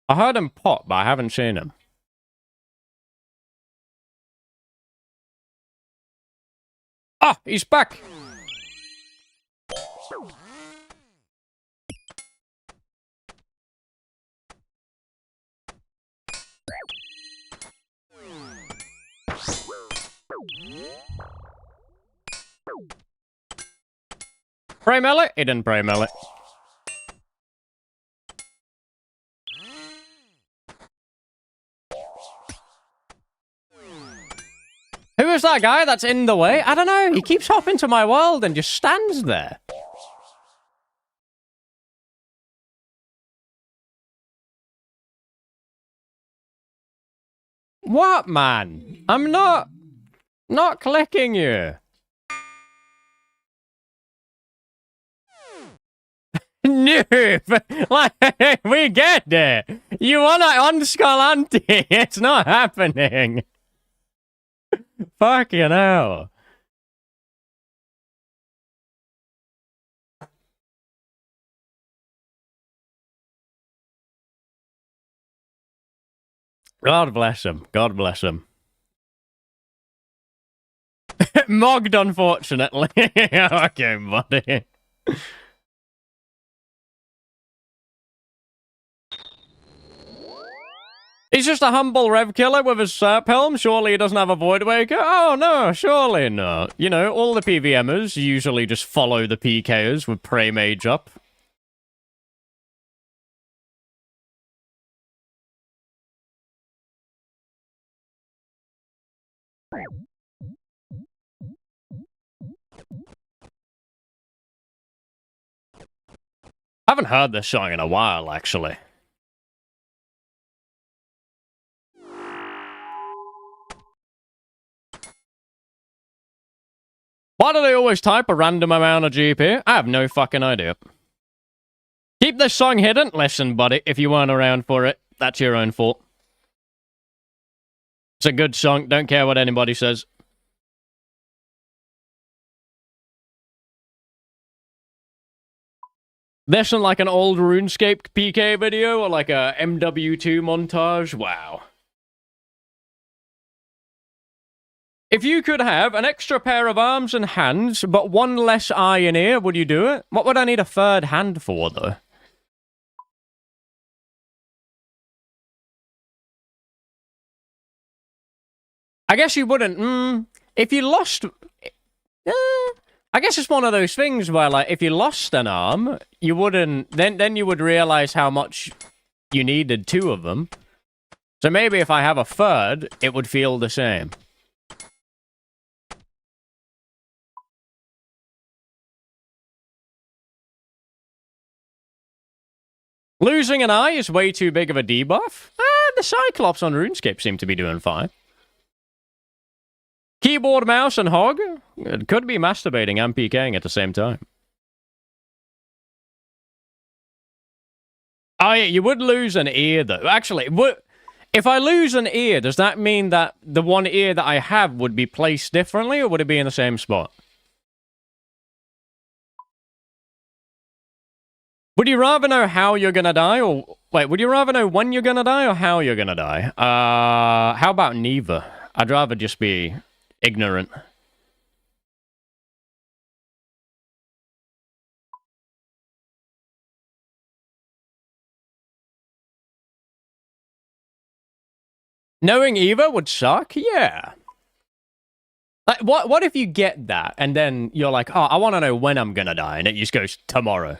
I heard him pop, but I haven't seen him. Ah, he's back! Pray melee? He didn't pray melee. Who is that guy that's in the way? I don't know. He keeps hopping to my world and just stands there. What, man? I'm not clicking you. Noob! Like, we get it. You wanna unscalante? It's not happening. Fucking hell. God bless him. God bless him. Mogged, unfortunately. Okay, buddy. He's just a humble rev killer with his Serp helm. Surely he doesn't have a Void Waker? Oh, no, surely not. You know, all the PVMers usually just follow the PKers with Prey Mage up. I haven't heard this song in a while, actually. Why do they always type a random amount of GP? I have no fucking idea. Keep this song hidden? Listen, buddy, if you weren't around for it, that's your own fault. It's a good song, don't care what anybody says. This and like an old RuneScape PK video or like a MW2 montage? Wow. If you could have an extra pair of arms and hands, but one less eye and ear, would you do it? What would I need a third hand for, though? I guess you wouldn't. If you lost... I guess it's one of those things where, like, if you lost an arm, you wouldn't... Then you would realize how much you needed two of them. So maybe if I have a third, it would feel the same. Losing an eye is way too big of a debuff. The Cyclops on RuneScape seem to be doing fine. Keyboard, mouse, and hog? It could be masturbating and PKing at the same time. Oh yeah, you would lose an ear though. Actually, if I lose an ear, does that mean that the one ear that I have would be placed differently, or would it be in the same spot? Would you rather know how you're gonna die, or... Wait, would you rather know when you're gonna die, or how you're gonna die? How about neither? I'd rather just be ignorant. Knowing either would suck? Yeah. Like, what if you get that, and then you're like, oh, I want to know when I'm gonna die, and it just goes tomorrow?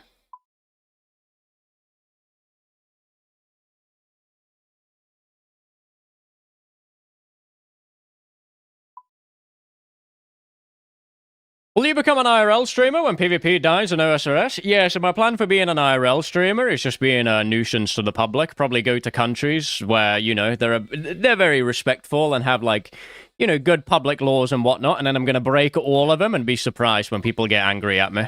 Will you become an IRL streamer when PvP dies in OSRS? Yeah, so my plan for being an IRL streamer is just being a nuisance to the public. Probably go to countries where, you know, they're very respectful and have, like, you know, good public laws and whatnot, and then I'm going to break all of them and be surprised when people get angry at me.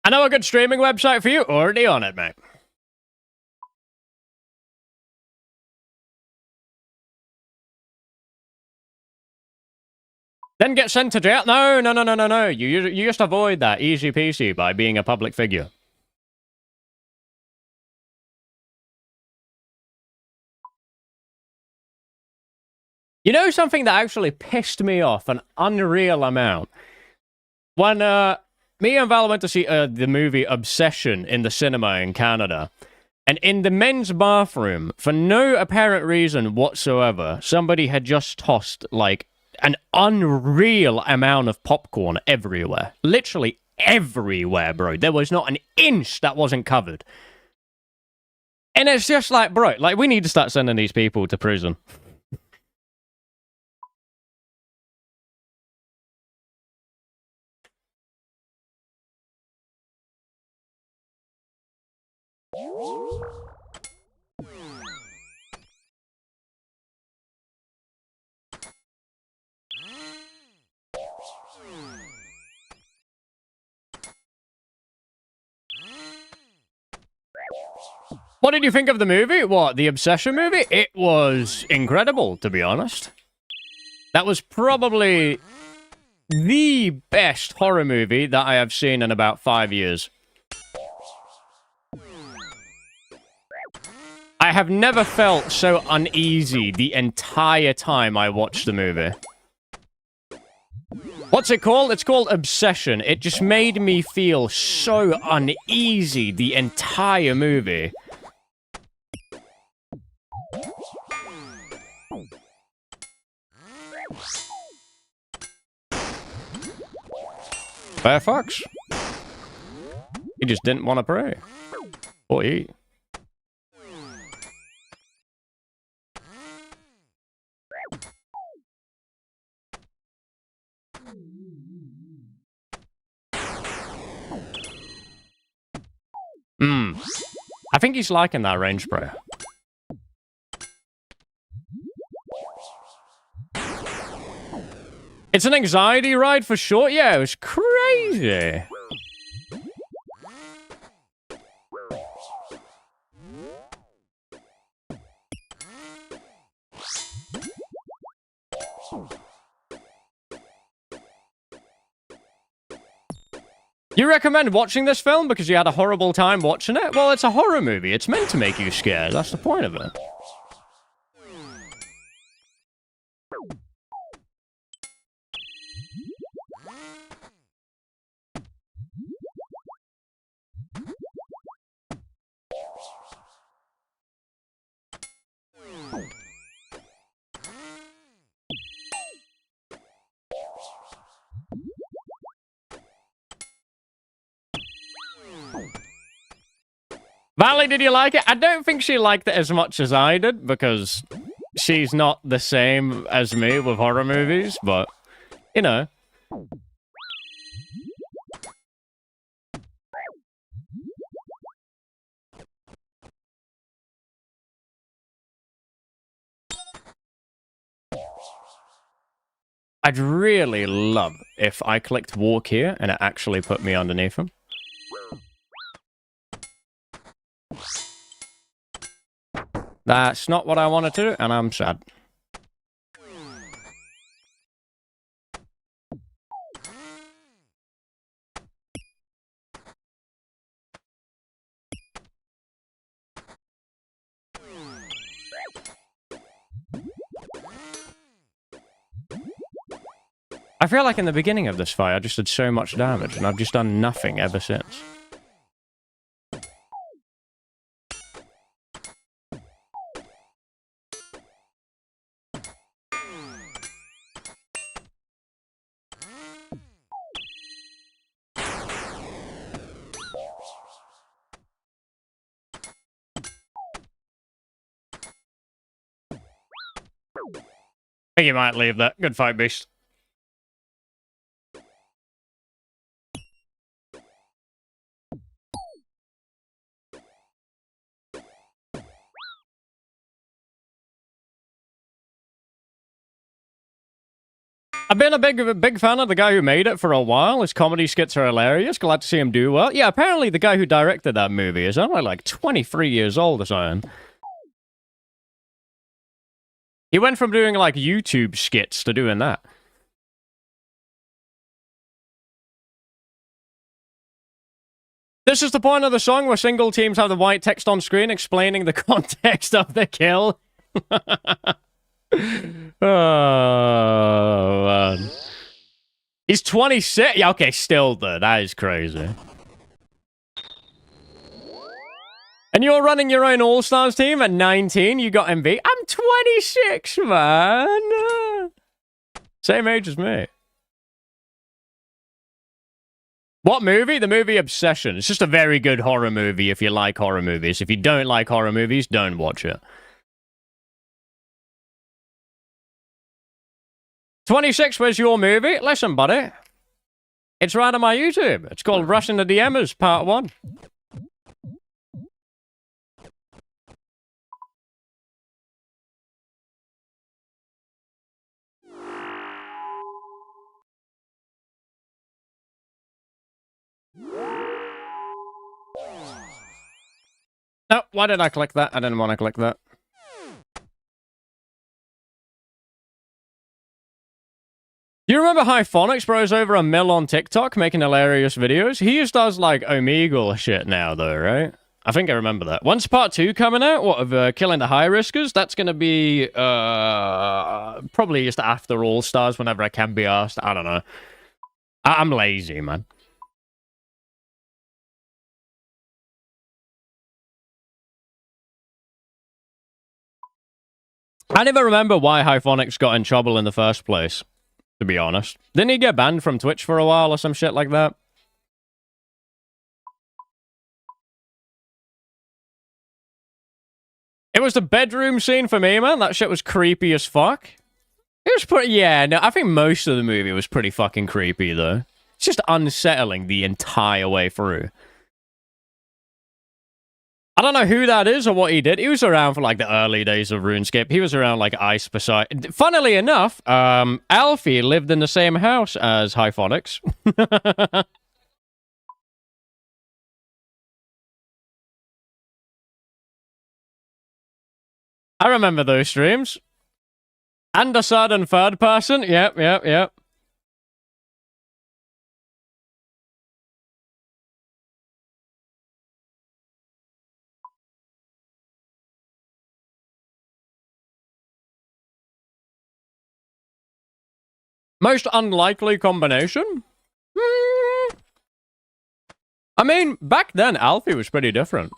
I know a good streaming website for you. Already on it, mate. Then get sent to jail? No. You just avoid that easy peasy by being a public figure. You know something that actually pissed me off an unreal amount? When me and Val went to see the movie Obsession in the cinema in Canada, and in the men's bathroom, for no apparent reason whatsoever, somebody had just tossed, like, an unreal amount of popcorn everywhere. Literally everywhere, bro. There was not an inch that wasn't covered. And it's just like, bro, like, we need to start sending these people to prison. What did you think of the movie? What, the Obsession movie? It was incredible, to be honest. That was probably the best horror movie that I have seen in about 5 years. I have never felt so uneasy the entire time I watched the movie. What's it called? It's called Obsession. It just made me feel so uneasy the entire movie. Fair fox. He just didn't want to pray. Or eat. I think he's liking that range sprayer. It's an anxiety ride for sure. Yeah, it was crazy. You recommend watching this film because you had a horrible time watching it? Well, it's a horror movie. It's meant to make you scared. That's the point of it. Valley, did you like it? I don't think she liked it as much as I did, because she's not the same as me with horror movies, but, you know. I'd really love if I clicked walk here and it actually put me underneath him. That's not what I wanted to do, and I'm sad. I feel like in the beginning of this fight, I just did so much damage, and I've just done nothing ever since. I think you might leave that. Good fight, Beast. I've been a big fan of the guy who made it for a while. His comedy skits are hilarious. Glad to see him do well. Yeah, apparently the guy who directed that movie is only like 23 years old or something. He went from doing like YouTube skits to doing that. This is the point of the song where single teams have the white text on screen explaining the context of the kill. Oh, man. He's 26. Yeah, okay, still though. That is crazy. And you're running your own All-Stars team at 19. You got MV. I'm 26, man. Same age as me. What movie? The movie Obsession. It's just a very good horror movie if you like horror movies. If you don't like horror movies, don't watch it. 26 was your movie? Listen, buddy. It's right on my YouTube. It's called Rushing the DMers, Part 1. No, why did I click that? I didn't want to click that. Do you remember Hyphonics bros over a mil on TikTok making hilarious videos? He just does like Omegle shit now though, right? I think I remember that. When's part 2 coming out? What, of killing the high riskers? That's gonna be probably just after All-Stars whenever I can be asked. I don't know. I'm lazy, man. I never remember why Hyphonics got in trouble in the first place, to be honest. Didn't he get banned from Twitch for a while or some shit like that? It was the bedroom scene for me, man. That shit was creepy as fuck. It was pretty... Yeah, no, I think most of the movie was pretty fucking creepy, though. It's just unsettling the entire way through. I don't know who that is or what he did. He was around for, like, the early days of RuneScape. He was around, like, Ice Beside... Funnily enough, Alfie lived in the same house as Hyphonics. I remember those streams. And a sudden third person. Yep. Most unlikely combination? I mean, back then, Alfie was pretty different.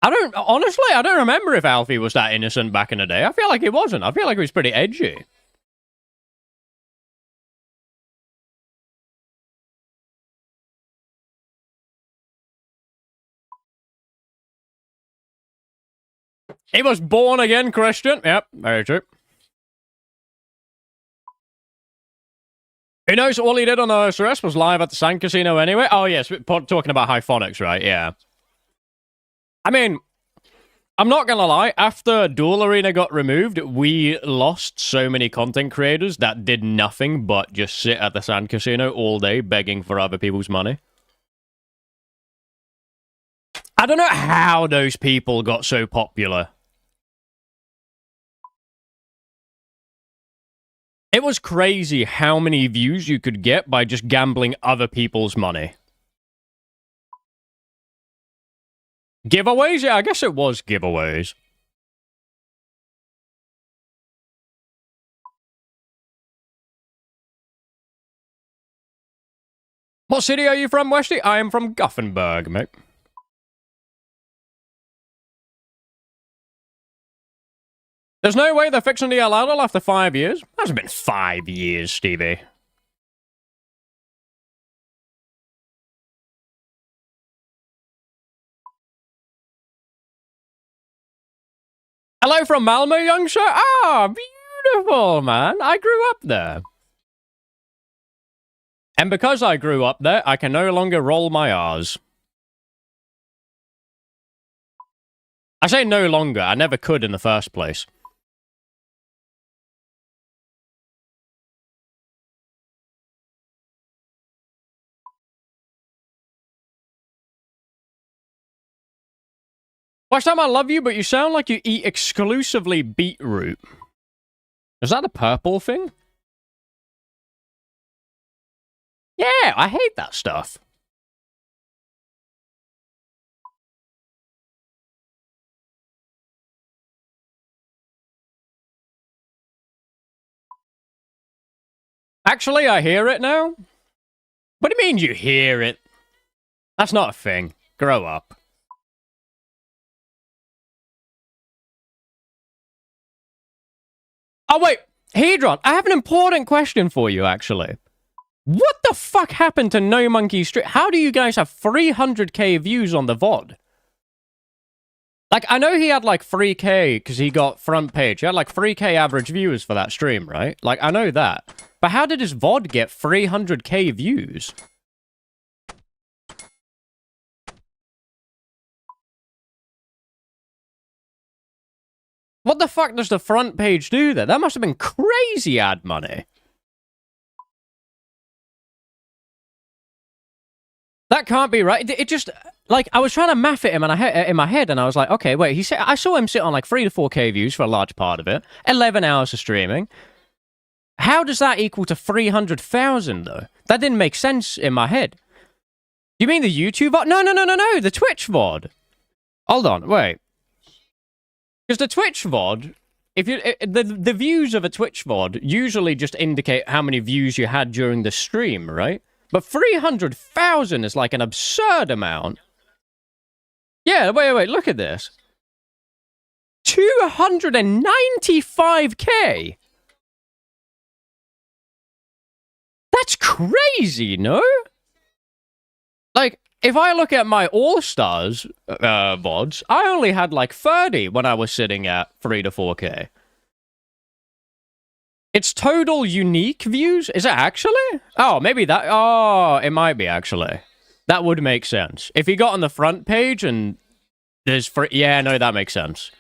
Honestly, I don't remember if Alfie was that innocent back in the day. I feel like he wasn't. I feel like he was pretty edgy. He was born again Christian. Yep, very true. Who knows all he did on the OSRS was live at the Sand Casino anyway? Oh, yes, talking about Hyphonics, right? Yeah. I mean, I'm not gonna lie, after Duel Arena got removed, we lost so many content creators that did nothing but just sit at the Sand Casino all day begging for other people's money. I don't know how those people got so popular. It was crazy how many views you could get by just gambling other people's money. Giveaways? Yeah, I guess it was giveaways. What city are you from, Westy? I am from Gothenburg, mate. There's no way they're fixing the Allstars after 5 years? That's been 5 years, Stevie. Hello from Malmo, young sir. Ah, beautiful, man. I grew up there. And because I grew up there, I can no longer roll my R's. I say no longer. I never could in the first place. Westham, I love you, but you sound like you eat exclusively beetroot. Is that a purple thing? Yeah, I hate that stuff. Actually, I hear it now. What do you mean you hear it? That's not a thing. Grow up. Oh, wait. Hedron, I have an important question for you, actually. What the fuck happened to No Monkey Street? How do you guys have 300k views on the VOD? Like, I know he had like 3k because he got front page. He had like 3k average viewers for that stream, right? Like, I know that. But how did his VOD get 300k views? What the fuck does the front page do there? That must have been crazy ad money. That can't be right. It just, like, I was trying to math it in my head, and I was like, okay, wait, I saw him sit on like 3 to 4k views for a large part of it. 11 hours of streaming. How does that equal to 300,000, though? That didn't make sense in my head. You mean the YouTube VOD? No, the Twitch VOD. Hold on, wait. Because the Twitch VOD, if you the views of a Twitch VOD usually just indicate how many views you had during the stream, right? But 300,000 is like an absurd amount. Yeah, wait, look at this. 295k. That's crazy, no? Like, if I look at my Allstars VODs, I only had like 30 when I was sitting at 3 to 4k. It's total unique views? Is it actually? Oh, maybe that... Oh, it might be, actually. That would make sense. If he got on the front page and there's... Yeah, no, that makes sense.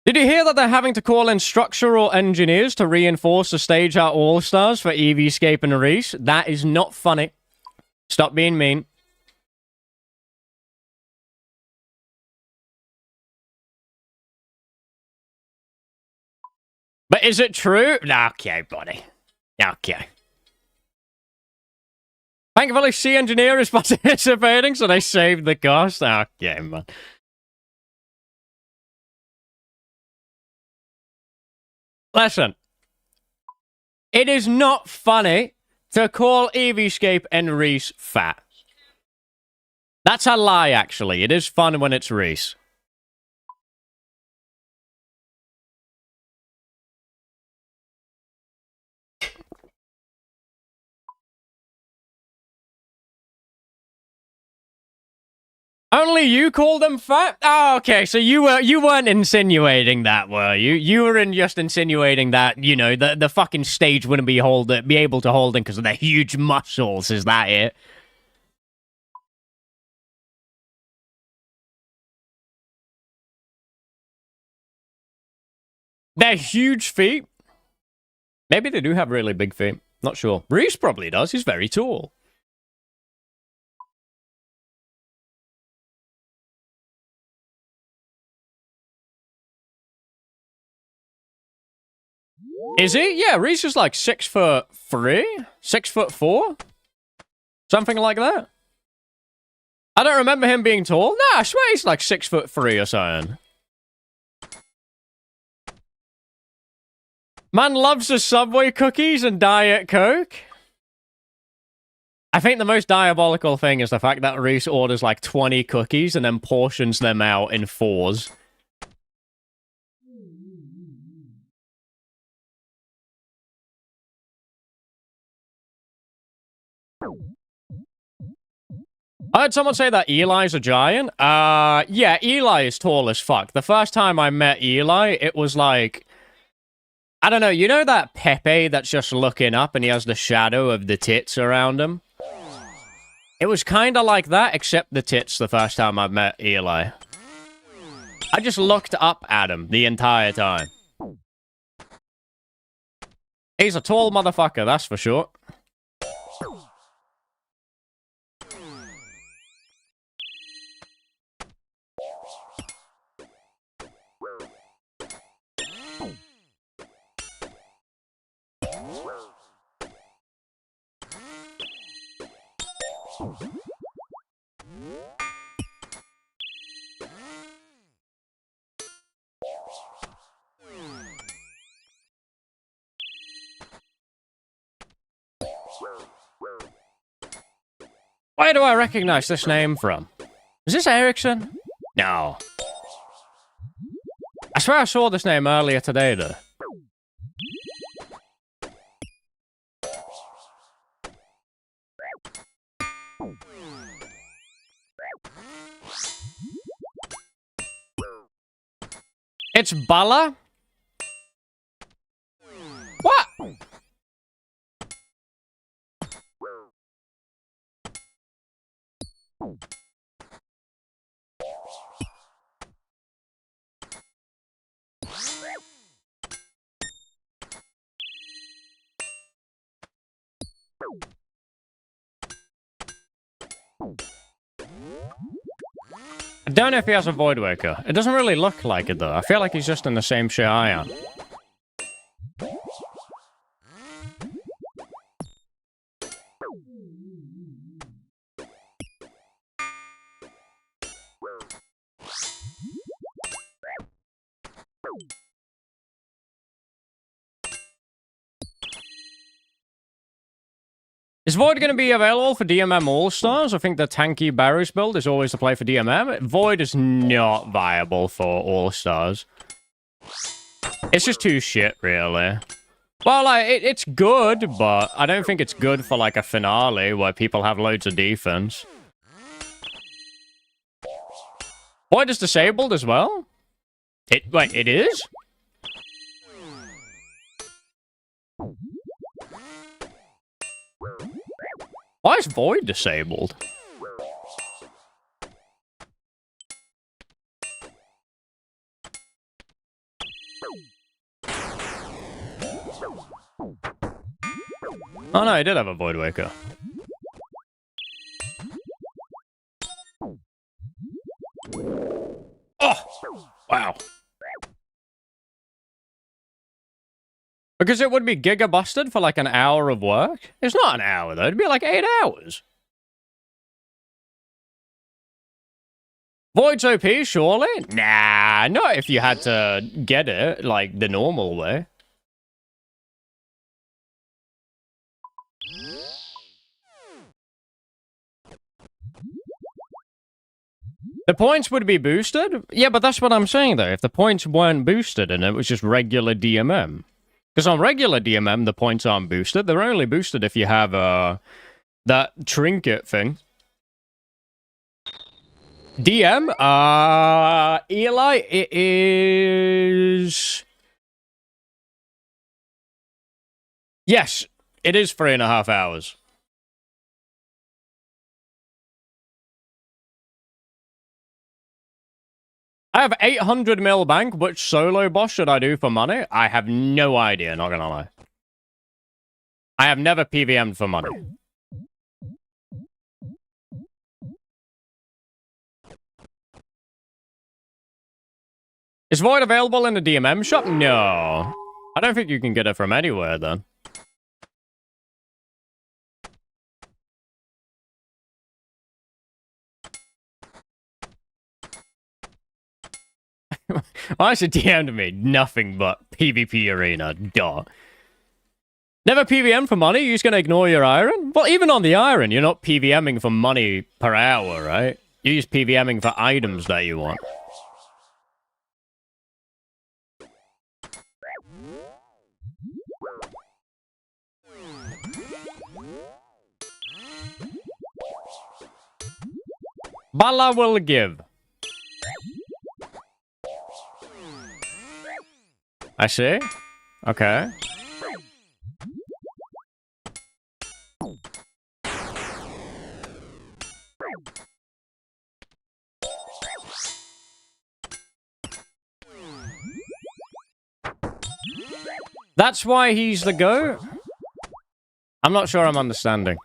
Did you hear that they're having to call in structural engineers to reinforce the stage at All-Stars for EVscape and Reese? That is not funny. Stop being mean. But is it true? Okay, buddy. Okay. Thankfully, C Engineer is participating, so they saved the cost. Okay, man. Listen. It is not funny to call EVscape and Reese fat. That's a lie, actually. It is fun when it's Reese. Only you call them fat? Oh, okay. So you weren't insinuating that, were you? You were just insinuating that, you know, the fucking stage wouldn't be able to hold them because of their huge muscles. Is that it? Their huge feet? Maybe they do have really big feet. Not sure. Reese probably does. He's very tall. Is he? Yeah, Reese is like 6'3", 6'4", something like that. I don't remember him being tall. Nah, I swear he's like 6'3" or something. Man loves the Subway cookies and Diet Coke. I think the most diabolical thing is the fact that Reese orders like 20 cookies and then portions them out in 4s. I heard someone say that Eli's a giant. Yeah, Eli is tall as fuck. The first time I met Eli, it was like... I don't know, you know that Pepe that's just looking up and he has the shadow of the tits around him? It was kind of like that, except the tits the first time I met Eli. I just looked up at him the entire time. He's a tall motherfucker, that's for sure. Where do I recognize this name from? Is this Erickson? No. I swear I saw this name earlier today, though. It's Bala? What? I don't know if he has a Void Waker. It doesn't really look like it, though. I feel like he's just in the same shit I am. Is Void going to be available for DMM All-Stars? I think the tanky Barrows build is always the play for DMM. Void is not viable for All-Stars. It's just too shit, really. Well, like, it's good, but I don't think it's good for, like, a finale where people have loads of defense. Void is disabled as well? Wait, it is? Why is Void disabled? Oh no, I did have a Void Waker. Oh! Wow. Because it would be giga busted for like an hour of work? It's not an hour though, it'd be like 8 hours. Void's OP, surely? Nah, not if you had to get it, like, the normal way. The points would be boosted? Yeah, but that's what I'm saying, though. If the points weren't boosted and it was just regular DMM. Because on regular DMM, the points aren't boosted. They're only boosted if you have that trinket thing. DM? Eli, it is... Yes, it is 3.5 hours. I have 800 mil bank. Which solo boss should I do for money? I have no idea, not gonna lie. I have never PVM'd for money. Is Void available in the DMM shop? No. I don't think you can get it from anywhere, then. Why is it DM'd me? Nothing but PvP arena. Duh. Never PVM for money? You're just gonna ignore your iron? Well, even on the iron, you're not PVMing for money per hour, right? You're just PVMing for items that you want. Bala will give. I see. Okay. That's why he's the goat? I'm not sure I'm understanding.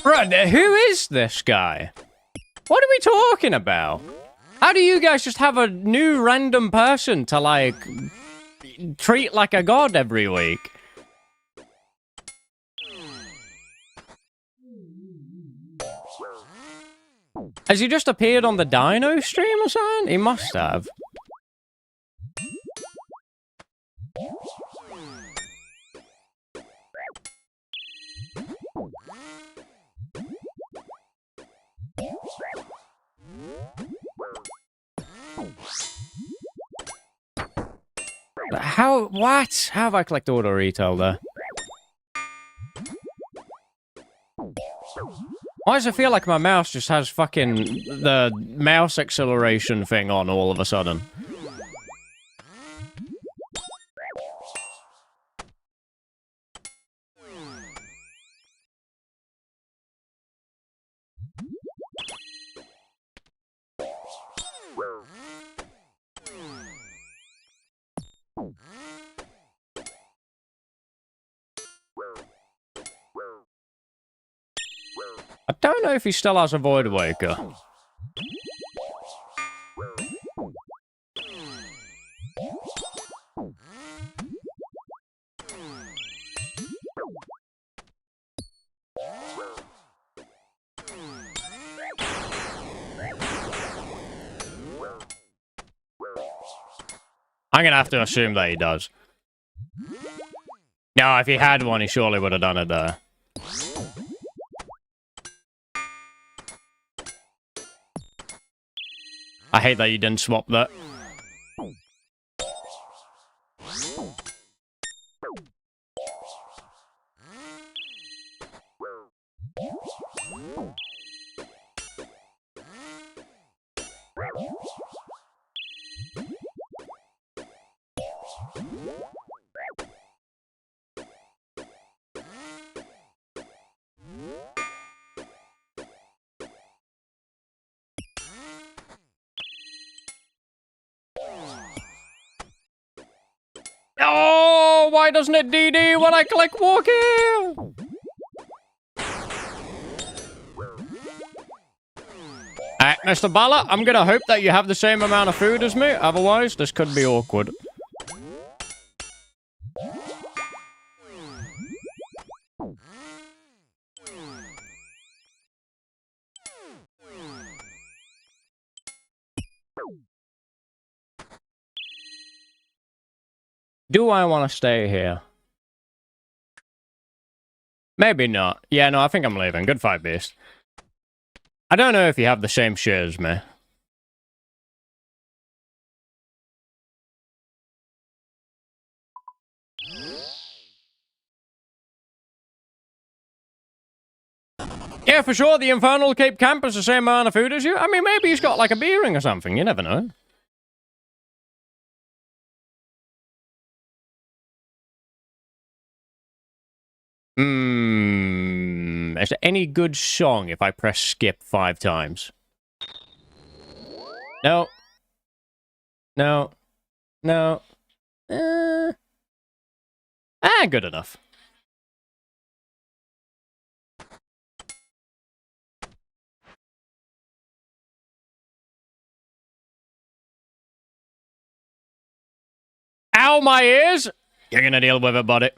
Right, who is this guy? What are we talking about? How do you guys just have a new random person to, like, treat like a god every week? Has he just appeared on the Dino stream or something? He must have. How? What? How have I collected auto retail there? Why does it feel like my mouse just has fucking the mouse acceleration thing on all of a sudden? I don't know if he still has a Void Waker. I'm gonna have to assume that he does. No, if he had one, he surely would have done it there. I hate that you didn't swap that. Oh, why doesn't it DD when I click walking? Alright, Mr. Bala, I'm gonna hope that you have the same amount of food as me, otherwise this could be awkward. Do I want to stay here? Maybe not. Yeah, no, I think I'm leaving. Good fight, Beast. I don't know if you have the same share as me. Yeah, for sure, the Infernal Cape Camp has the same amount of food as you. I mean, maybe he's got like a bee ring or something. You never know. Is there any good song if I press skip 5 times? No. No. No. Good enough. Ow, my ears! You're gonna deal with it, buddy.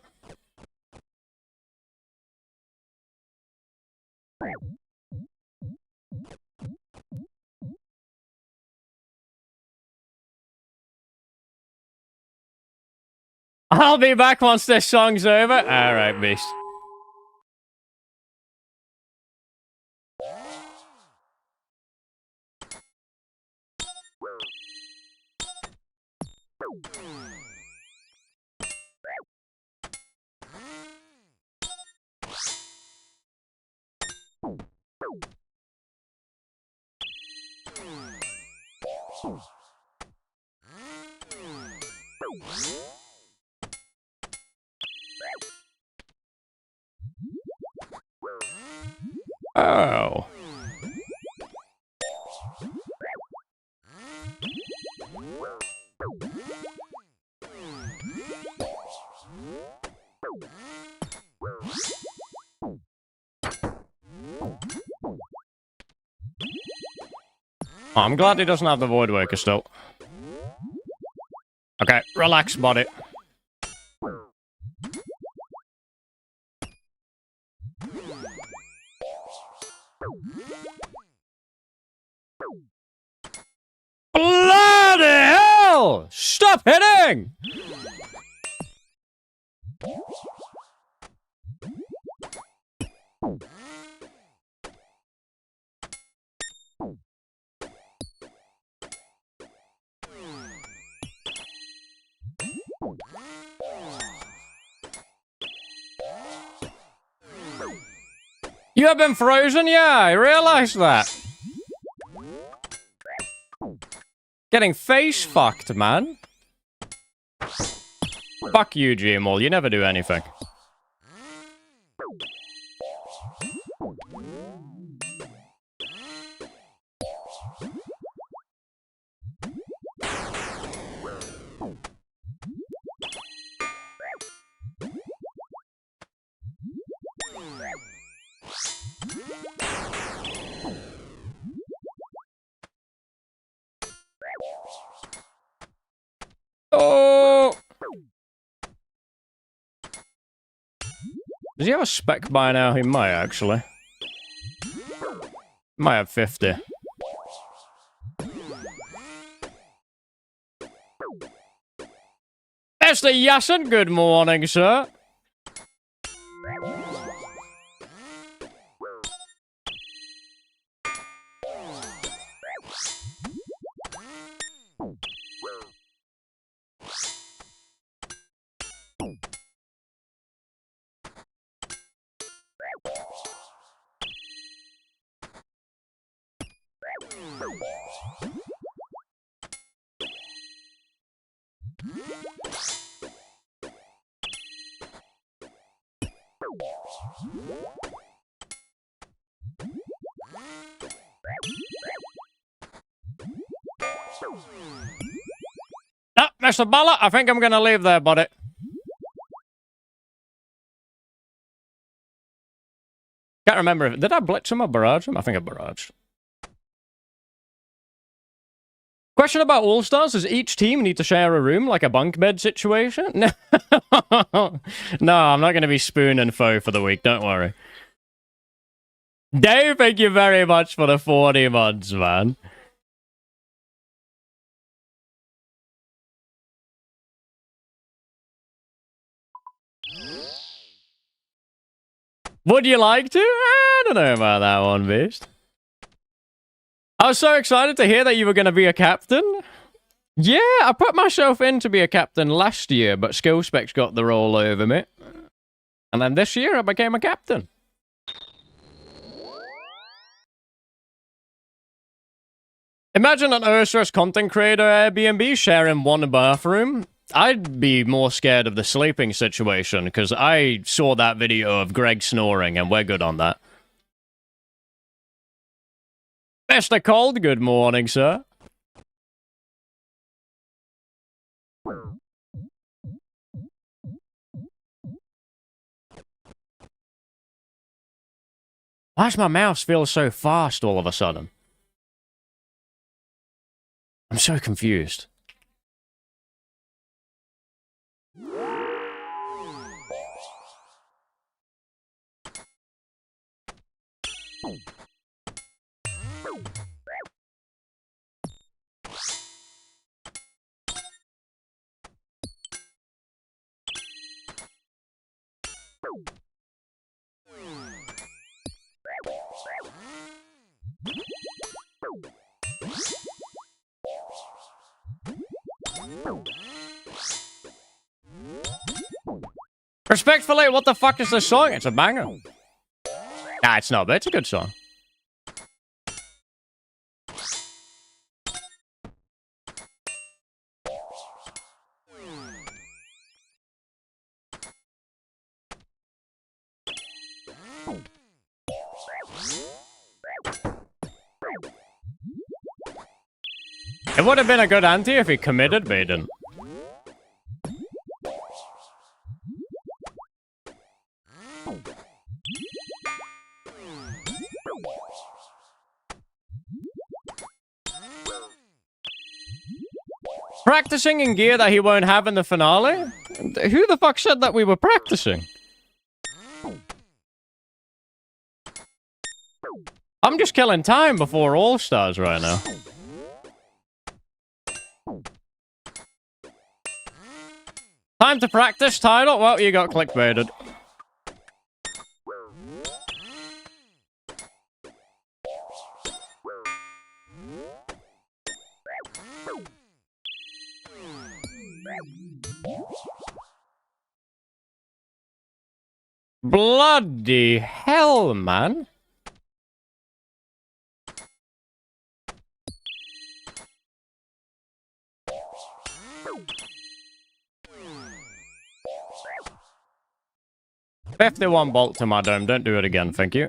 I'll be back once this song's over. Alright, beast. Oh. Oh, I'm glad he doesn't have the Void Waker still. Okay, relax, buddy. Bloody hell! Stop hitting! You have been frozen? Yeah, I realized that. Getting face fucked, man. Fuck you, Gmall. You never do anything. Oh! Does he have a spec by now? He might, actually. Might have 50. Mr. Yassen, good morning, sir. No, Mr. Ballot, I think I'm gonna leave there, buddy. Can't remember if... Did I blitz him or barrage him? I think I barraged. Question about Allstars. Does each team need to share a room, like a bunk bed situation? No, no, I'm not going to be spoon and foe for the week, don't worry. Dave, thank you very much for the 40 months, man. Would you like to? I don't know about that one, Beast. I was so excited to hear that you were going to be a captain. Yeah, I put myself in to be a captain last year, but Skill Specs got the roll over me. And then this year, I became a captain. Imagine an Ursus content creator Airbnb sharing one bathroom. I'd be more scared of the sleeping situation, because I saw that video of Greg snoring, and we're good on that. Mr. Cold, good morning, sir. Why does my mouse feel so fast all of a sudden? I'm so confused. Respectfully, what the fuck is this song? It's a banger. Nah, it's not, but it's a good song. It would have been a good ante if he committed, but he didn't. Practicing in gear that he won't have in the finale? Who the fuck said that we were practicing? I'm just killing time before All-Stars right now. Time to practice, title? Well, you got clickbaited. Bloody hell, man. $51 bolt to my dome. Don't do it again, thank you.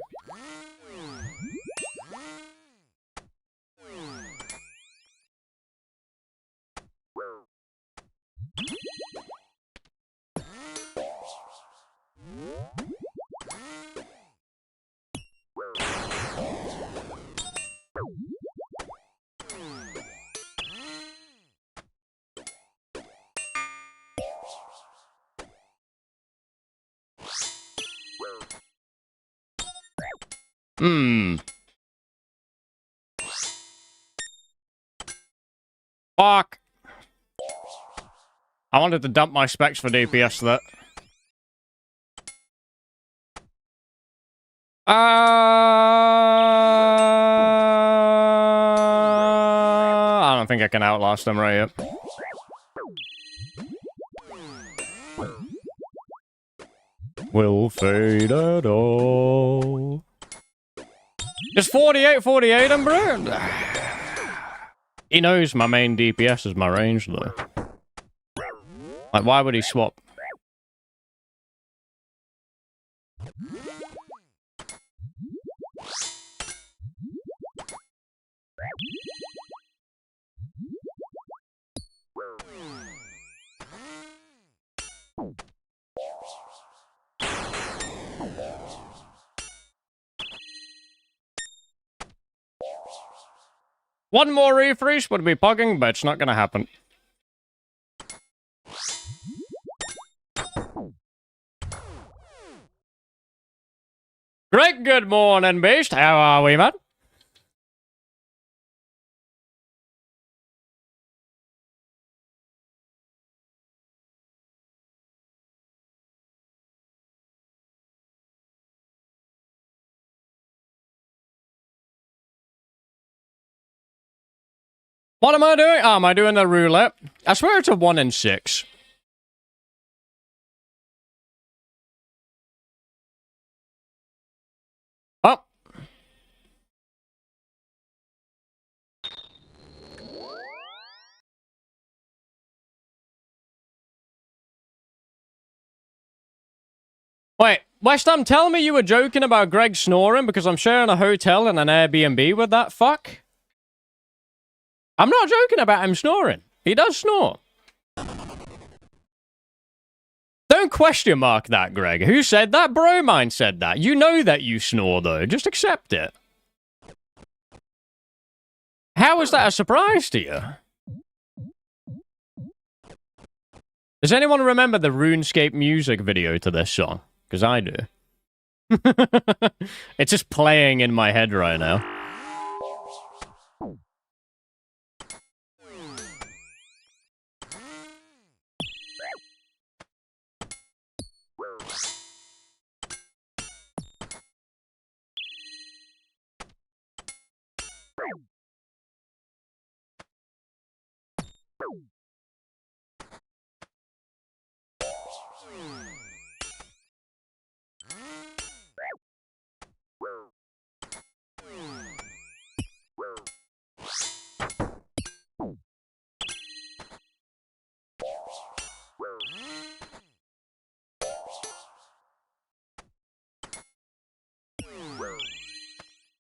Fuck. I wanted to dump my specs for DPS that. I don't think I can outlast them right yet. Will fade at all. Just 48 him, bro. He knows my main DPS is my range, though. Like, why would he swap? One more refresh would be pugging, but it's not gonna happen. Great, good morning, Beast. How are we, man? What am I doing? Oh, am I doing the roulette? I swear it's a 1 in 6. Oh. Wait, Westham, tell me you were joking about Greg snoring because I'm sharing a hotel and an Airbnb with that fuck? I'm not joking about him snoring. He does snore. Don't question mark that, Greg. Who said that? Bromine said that. You know that you snore, though. Just accept it. How is that a surprise to you? Does anyone remember the RuneScape music video to this song? Because I do. It's just playing in my head right now.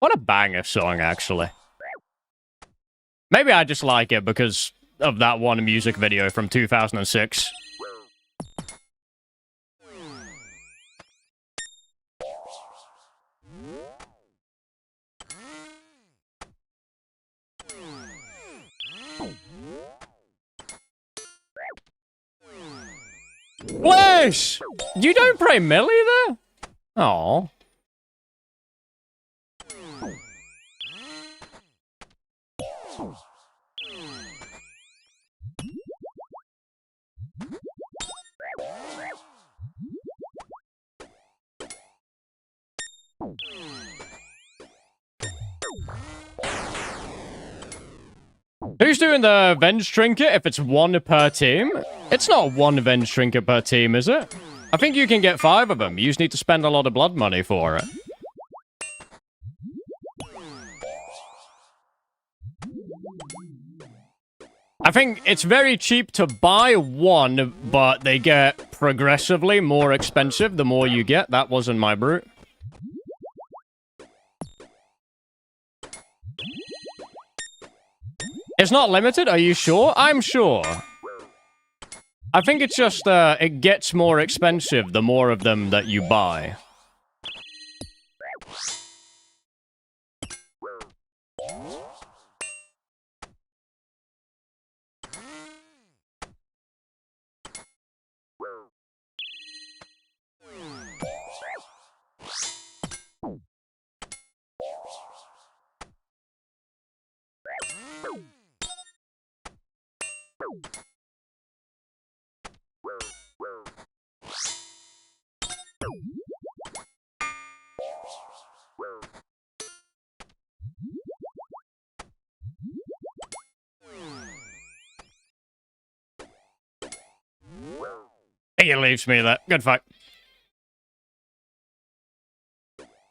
What a banger song, actually. Maybe I just like it because of that one music video from 2006. Flash! You don't pray Millie there? Aww. Who's doing the Venge Trinket if it's one per team? It's not one Venge Trinket per team, is it? I think you can get 5 of them. You just need to spend a lot of blood money for it. I think it's very cheap to buy one, but they get progressively more expensive the more you get. That wasn't my brute. It's not limited? Are you sure? I'm sure. I think it's just, it gets more expensive the more of them that you buy. He leaves me there. Good fight.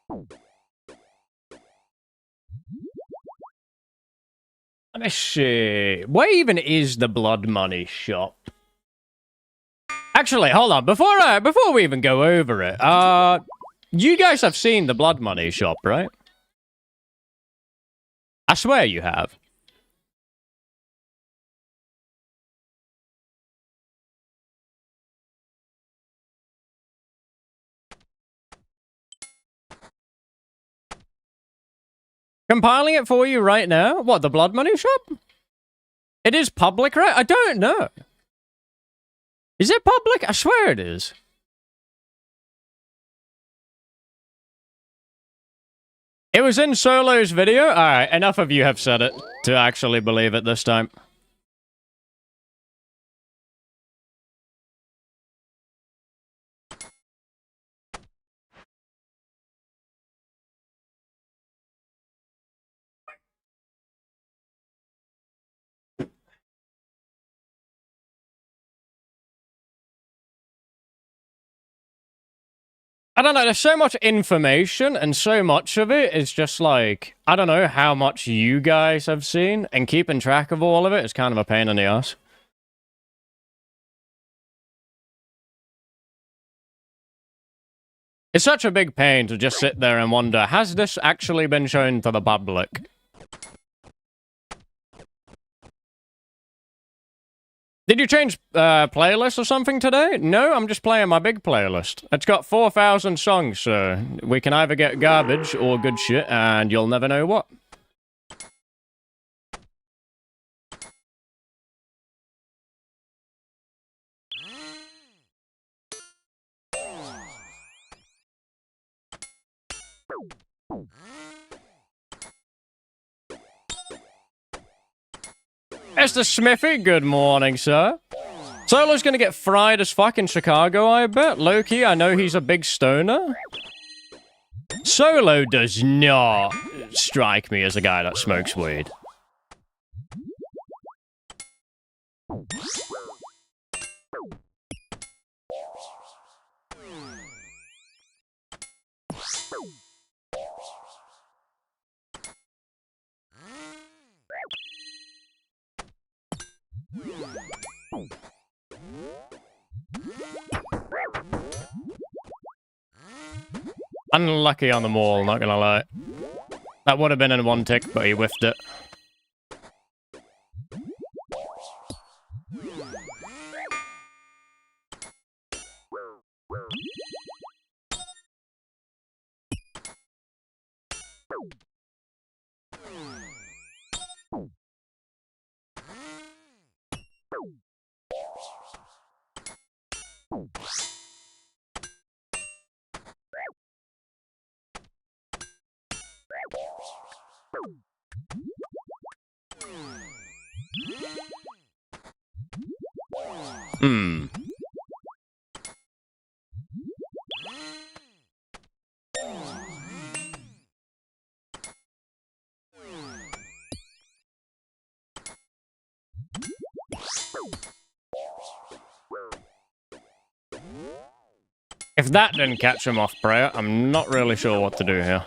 Let me see. Where even is the blood money shop? Actually, hold on. Before we even go over it, you guys have seen the blood money shop, right? I swear you have. Compiling it for you right now? What, the blood money shop? It is public, right? I don't know. Is it public? I swear it is. It was in Solo's video? Alright, enough of you have said it to actually believe it this time. I don't know, there's so much information, and so much of it is just like, I don't know how much you guys have seen, and keeping track of all of it is kind of a pain in the ass. It's such a big pain to just sit there and wonder, has this actually been shown to the public? Did you change playlist or something today? No, I'm just playing my big playlist. It's got 4,000 songs, so we can either get garbage or good shit, and you'll never know what. Mr. Smithy, good morning, sir. Solo's gonna get fried as fuck in Chicago, I bet. Loki, I know he's a big stoner. Solo does not strike me as a guy that smokes weed. Unlucky on the mall, not gonna lie. That would have been in one tick, but he whiffed it. Hmm. If that didn't catch him off prayer, I'm not really sure what to do here.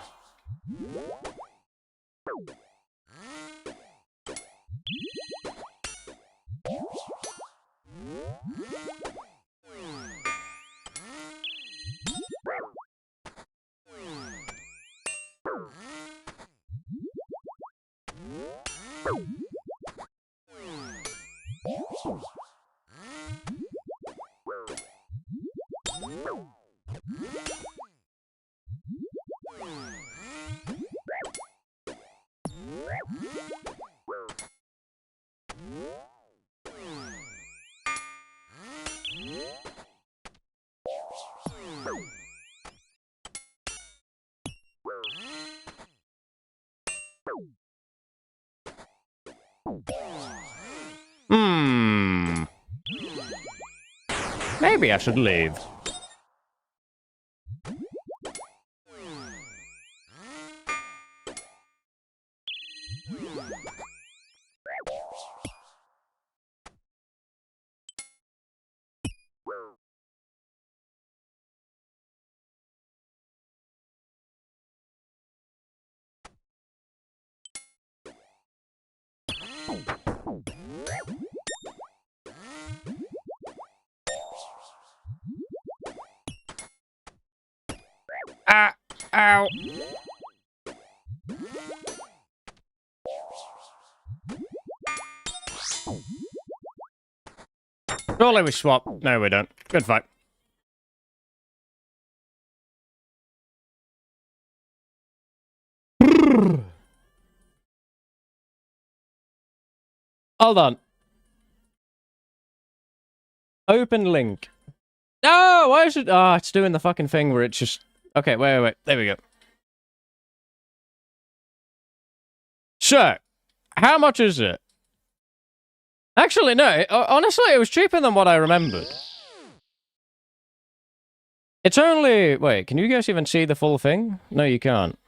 Hmm. Maybe I should leave. Ah, ow. Surely we swap. No, we don't. Good fight. Hold on. Open link. No, why is it? Oh, it's doing the fucking thing where it's just... Okay, wait. There we go. So, how much is it? Actually, no. Honestly, it was cheaper than what I remembered. It's only... Wait, can you guys even see the full thing? No, you can't.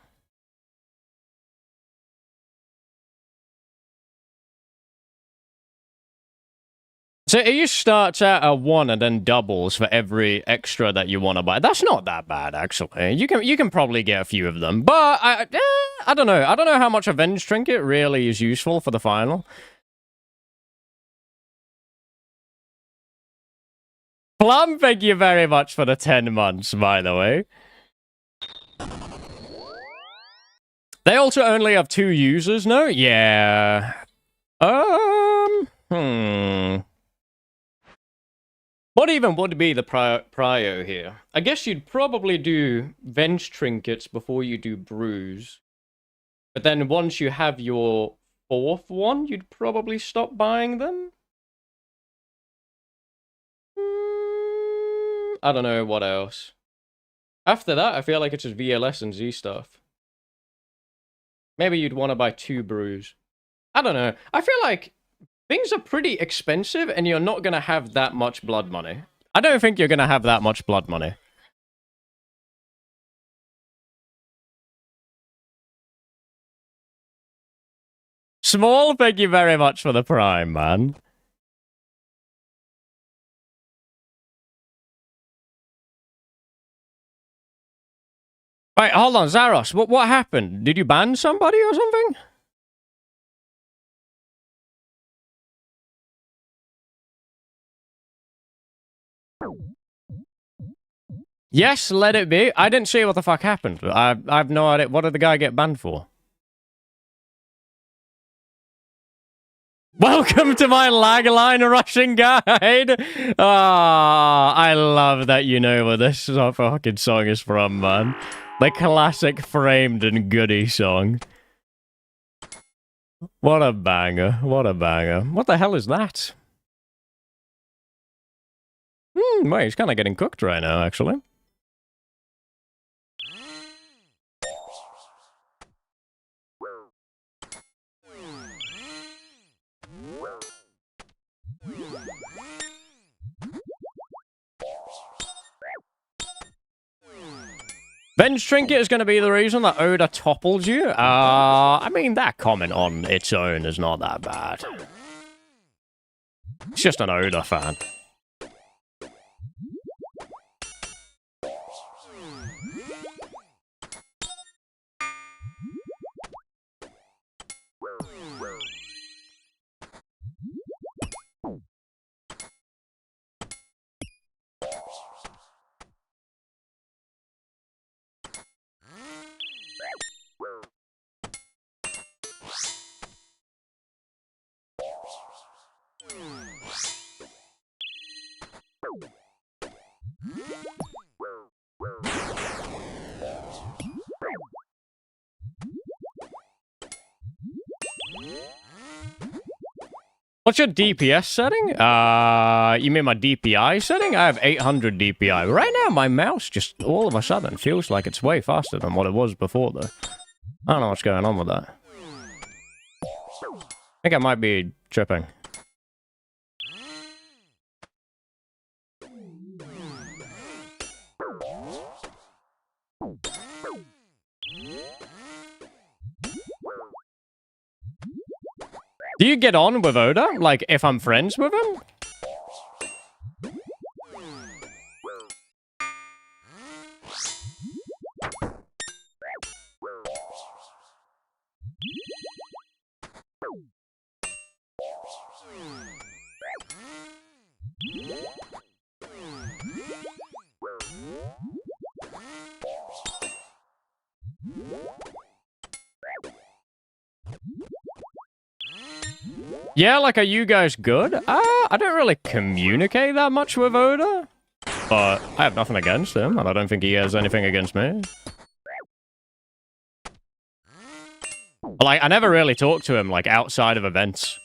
So it just starts out at 1 and then doubles for every extra that you want to buy. That's not that bad, actually. You can probably get a few of them. But I don't know. I don't know how much Avenge Trinket really is useful for the final. Plum, thank you very much for the 10 months, by the way. They also only have 2 users, no? Yeah. What even would be the prio here? I guess you'd probably do Venge Trinkets before you do Brews. But then once you have your 4th one, you'd probably stop buying them? I don't know what else. After that, I feel like it's just VLS and Z stuff. Maybe you'd want to buy 2 Brews. I don't know. I feel like things are pretty expensive and you're not going to have that much blood money. I don't think you're going to have that much blood money. Small, thank you very much for the prime, man. Wait, hold on, Zaros. What happened? Did you ban somebody or something? Yes, let it be. I didn't see what the fuck happened. I have no idea. What did the guy get banned for? Welcome to my lagline rushing guide. Ah, I love that you know where this fucking song is from, man. The classic Framed and Goody song. What a banger. What a banger. What the hell is that? Wait, he's kind of getting cooked right now, actually. Ben's trinket is going to be the reason that Oda toppled you? I mean, that comment on its own is not that bad. It's just an Oda fan. What's your DPS setting? You mean my DPI setting? I have 800 DPI. Right now, my mouse just all of a sudden feels like it's way faster than what it was before, though. I don't know what's going on with that. I think I might be tripping. Do you get on with Oda? Like, if I'm friends with him? Yeah, like, are you guys good? I don't really communicate that much with Oda, but I have nothing against him, and I don't think he has anything against me. Like, I never really talk to him, like, outside of events.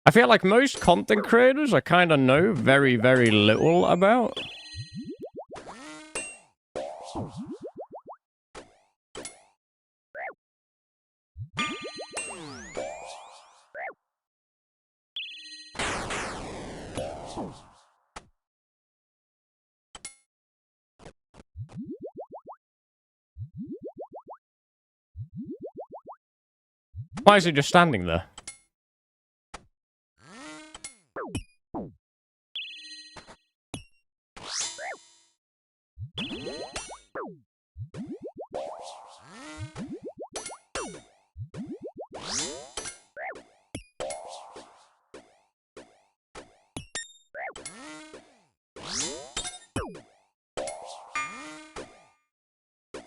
I feel like most content creators I kind of know very, very little about. Why is he just standing there?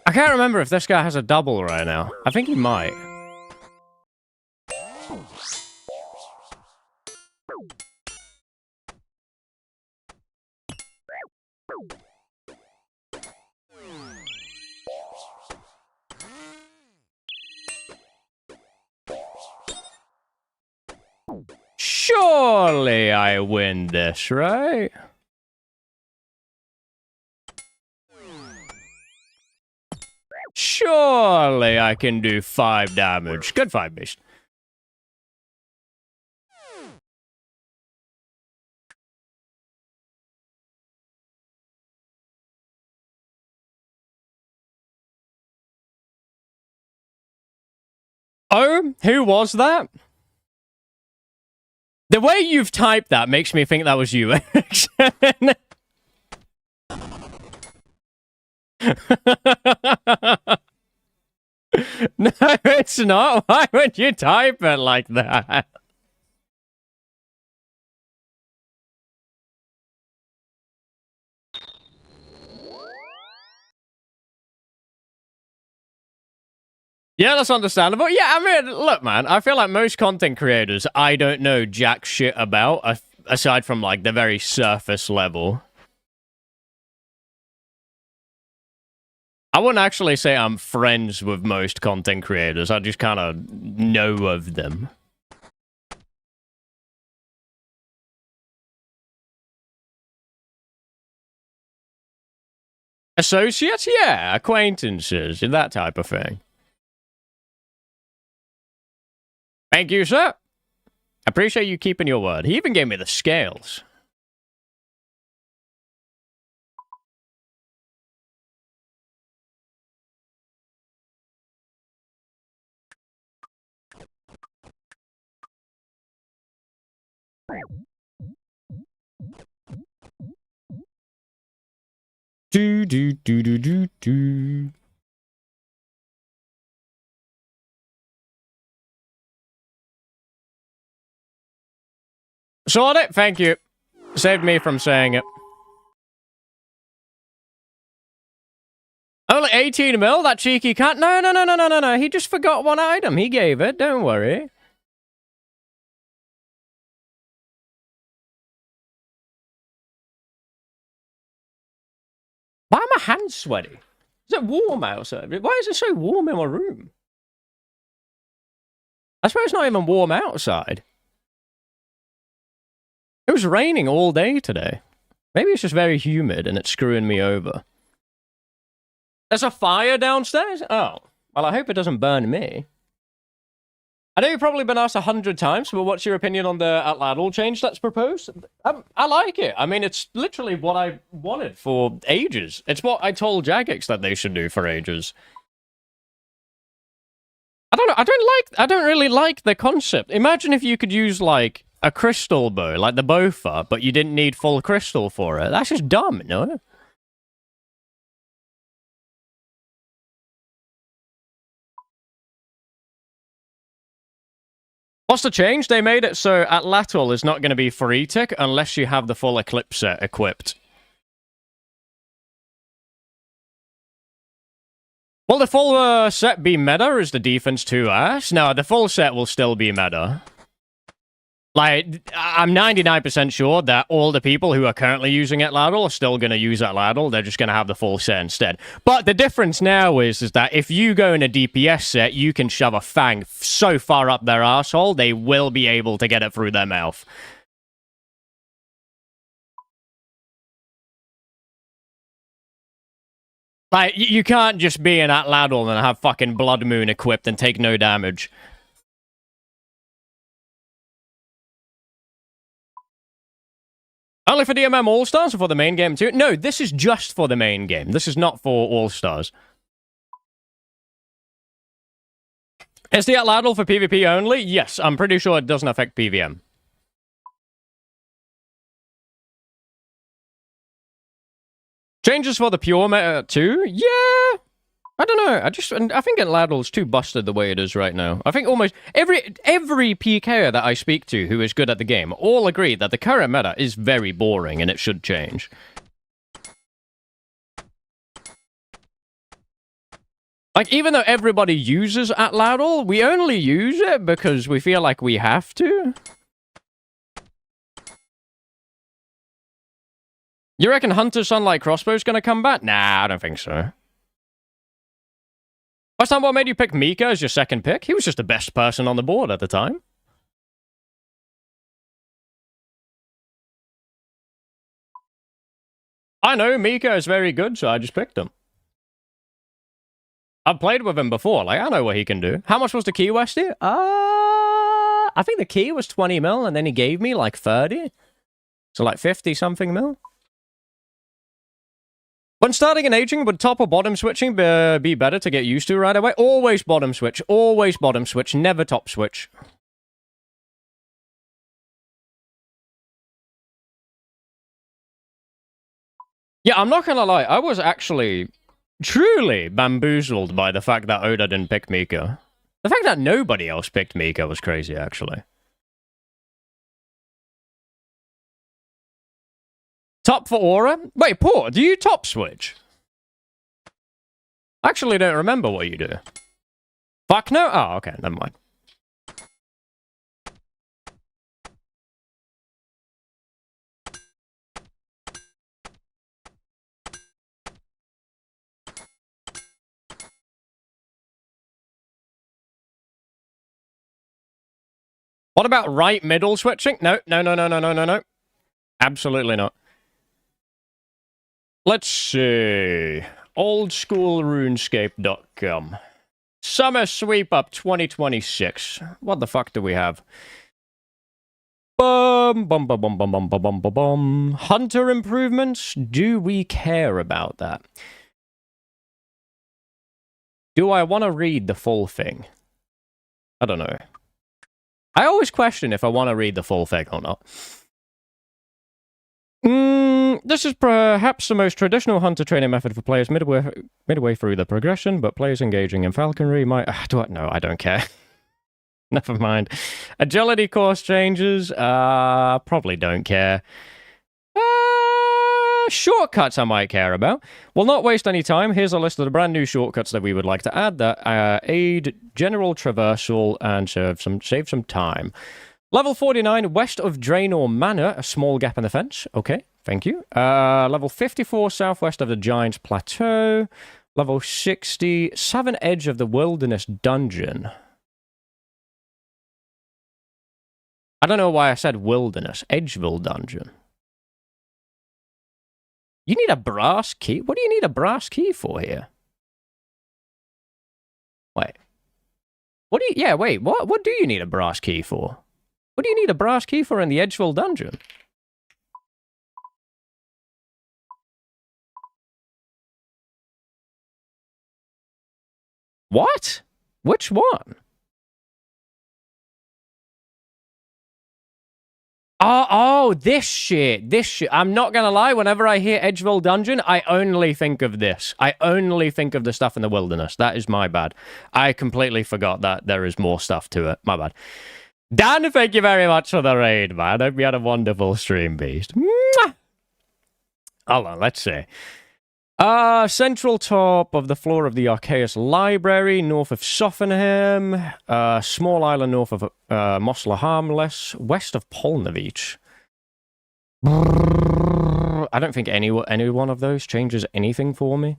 I can't remember if this guy has a double right now. I think he might. Surely I win this, right? Surely I can do 5 damage. Good fight, beast. Oh, who was that? The way you've typed that makes me think that was you, No, it's not. Why would you type it like that? Yeah, that's understandable. Yeah, I mean, look, man, I feel like most content creators I don't know jack shit about, aside from, like, the very surface level. I wouldn't actually say I'm friends with most content creators. I just kind of know of them. Associates? Yeah, acquaintances, that type of thing. Thank you, sir. Appreciate you keeping your word. He even gave me the scales. Do do do do do do. Sort it. Thank you. Saved me from saying it. Only 18 mil? That cheeky cunt? No. He just forgot one item. He gave it. Don't worry. Why are my hands sweaty? Is it warm outside? Why is it so warm in my room? I swear it's not even warm outside. It was raining all day today. Maybe it's just very humid and it's screwing me over. There's a fire downstairs? Oh. Well, I hope it doesn't burn me. I know you've probably been asked 100 times, but what's your opinion on the Atladal change that's proposed? I like it. I mean, it's literally what I wanted for ages. It's what I told Jagex that they should do for ages. I don't know. I don't really like the concept. Imagine if you could use, like, a crystal bow, like the Bofa, but you didn't need full crystal for it. That's just dumb, no? What's the change? They made it so Atlatl is not going to be free tick unless you have the full Eclipse set equipped. Will the full set be meta, or is the defense too ass? No, the full set will still be meta. Like, I'm 99% sure that all the people who are currently using Atladal are still going to use Atladal. They're just going to have the full set instead. But the difference now is that if you go in a DPS set, you can shove a fang so far up their arsehole, they will be able to get it through their mouth. Like, you can't just be an Atladal and have fucking Blood Moon equipped and take no damage. Only for DMM All-Stars or for the main game too? No, this is just for the main game. This is not for All-Stars. Is the Atladal for PvP only? Yes, I'm pretty sure it doesn't affect PVM. Changes for the pure meta too? Yeah! I don't know. I think Atladal's too busted the way it is right now. I think almost every PKer that I speak to who is good at the game all agree that the current meta is very boring and it should change. Like, even though everybody uses Atladal, we only use it because we feel like we have to. You reckon Hunter Sunlight Crossbow's gonna come back? Nah, I don't think so. Last time, what made you pick Mika as your second pick? He was just the best person on the board at the time. I know, Mika is very good, so I just picked him. I've played with him before, like, I know what he can do. How much was the key, Westy? I think the key was 20 mil, and then he gave me, like, 30. So, like, 50-something mil. When starting and aging, would top or bottom switching be better to get used to right away? Always bottom switch, never top switch. Yeah, I'm not gonna lie, I was actually truly bamboozled by the fact that Oda didn't pick Mika. The fact that nobody else picked Mika was crazy, actually. Top for Aura? Wait, Paul, do you top switch? I actually don't remember what you do. Fuck no? Oh, okay, never mind. What about right middle switching? No, no, no, no, no, no, no, no. Absolutely not. Let's see. Oldschoolrunescape.com. Summer Sweep Up 2026. What the fuck do we have? Bum, bum, bum, bum, bum, bum, bum, bum, bum. Hunter improvements? Do we care about that? Do I want to read the full thing? I don't know. I always question if I want to read the full thing or not. This is perhaps the most traditional hunter training method for players midway through the progression, but players engaging in falconry might... No, I don't care. Never mind. Agility course changes? Probably don't care. Shortcuts I might care about. We'll not waste any time. Here's a list of the brand new shortcuts that we would like to add that aid general traversal and save some time. Level 49, west of Draenor Manor, a small gap in the fence. Okay, thank you. Level 54, southwest of the Giant's Plateau. Level 60, southern edge of the Wilderness Dungeon. I don't know why I said Wilderness. Edgeville Dungeon. You need a brass key? What do you need a brass key for here? Wait. What do you... Yeah, wait. What do you need a brass key for? What do you need a brass key for in the Edgeville Dungeon? What? Which one? Oh, this shit. This shit. I'm not gonna lie, whenever I hear Edgeville Dungeon, I only think of this. I only think of the stuff in the wilderness. That is my bad. I completely forgot that there is more stuff to it. My bad. Dan, thank you very much for the raid, man. Hope you had a wonderful stream, Beast. Mwah! Hold on, let's see. Central top of the floor of the Archaeus Library, north of Sophenham, small island north of Mosler Harmless, west of Polnavich. I don't think any one of those changes anything for me.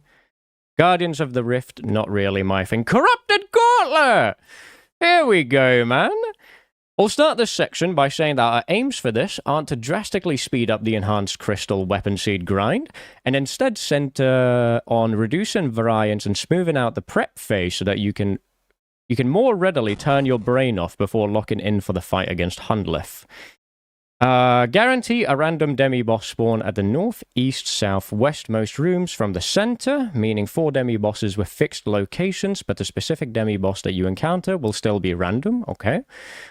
Guardians of the Rift, not really my thing. Corrupted Gauntlet! Here we go, man. We'll start this section by saying that our aims for this aren't to drastically speed up the enhanced crystal weapon seed grind, and instead center on reducing variance and smoothing out the prep phase so that you can more readily turn your brain off before locking in for the fight against Hundlith. Guarantee a random demi-boss spawn at the north, east, south, westmost rooms from the center, meaning 4 demi-bosses with fixed locations, but the specific demi-boss that you encounter will still be random, okay?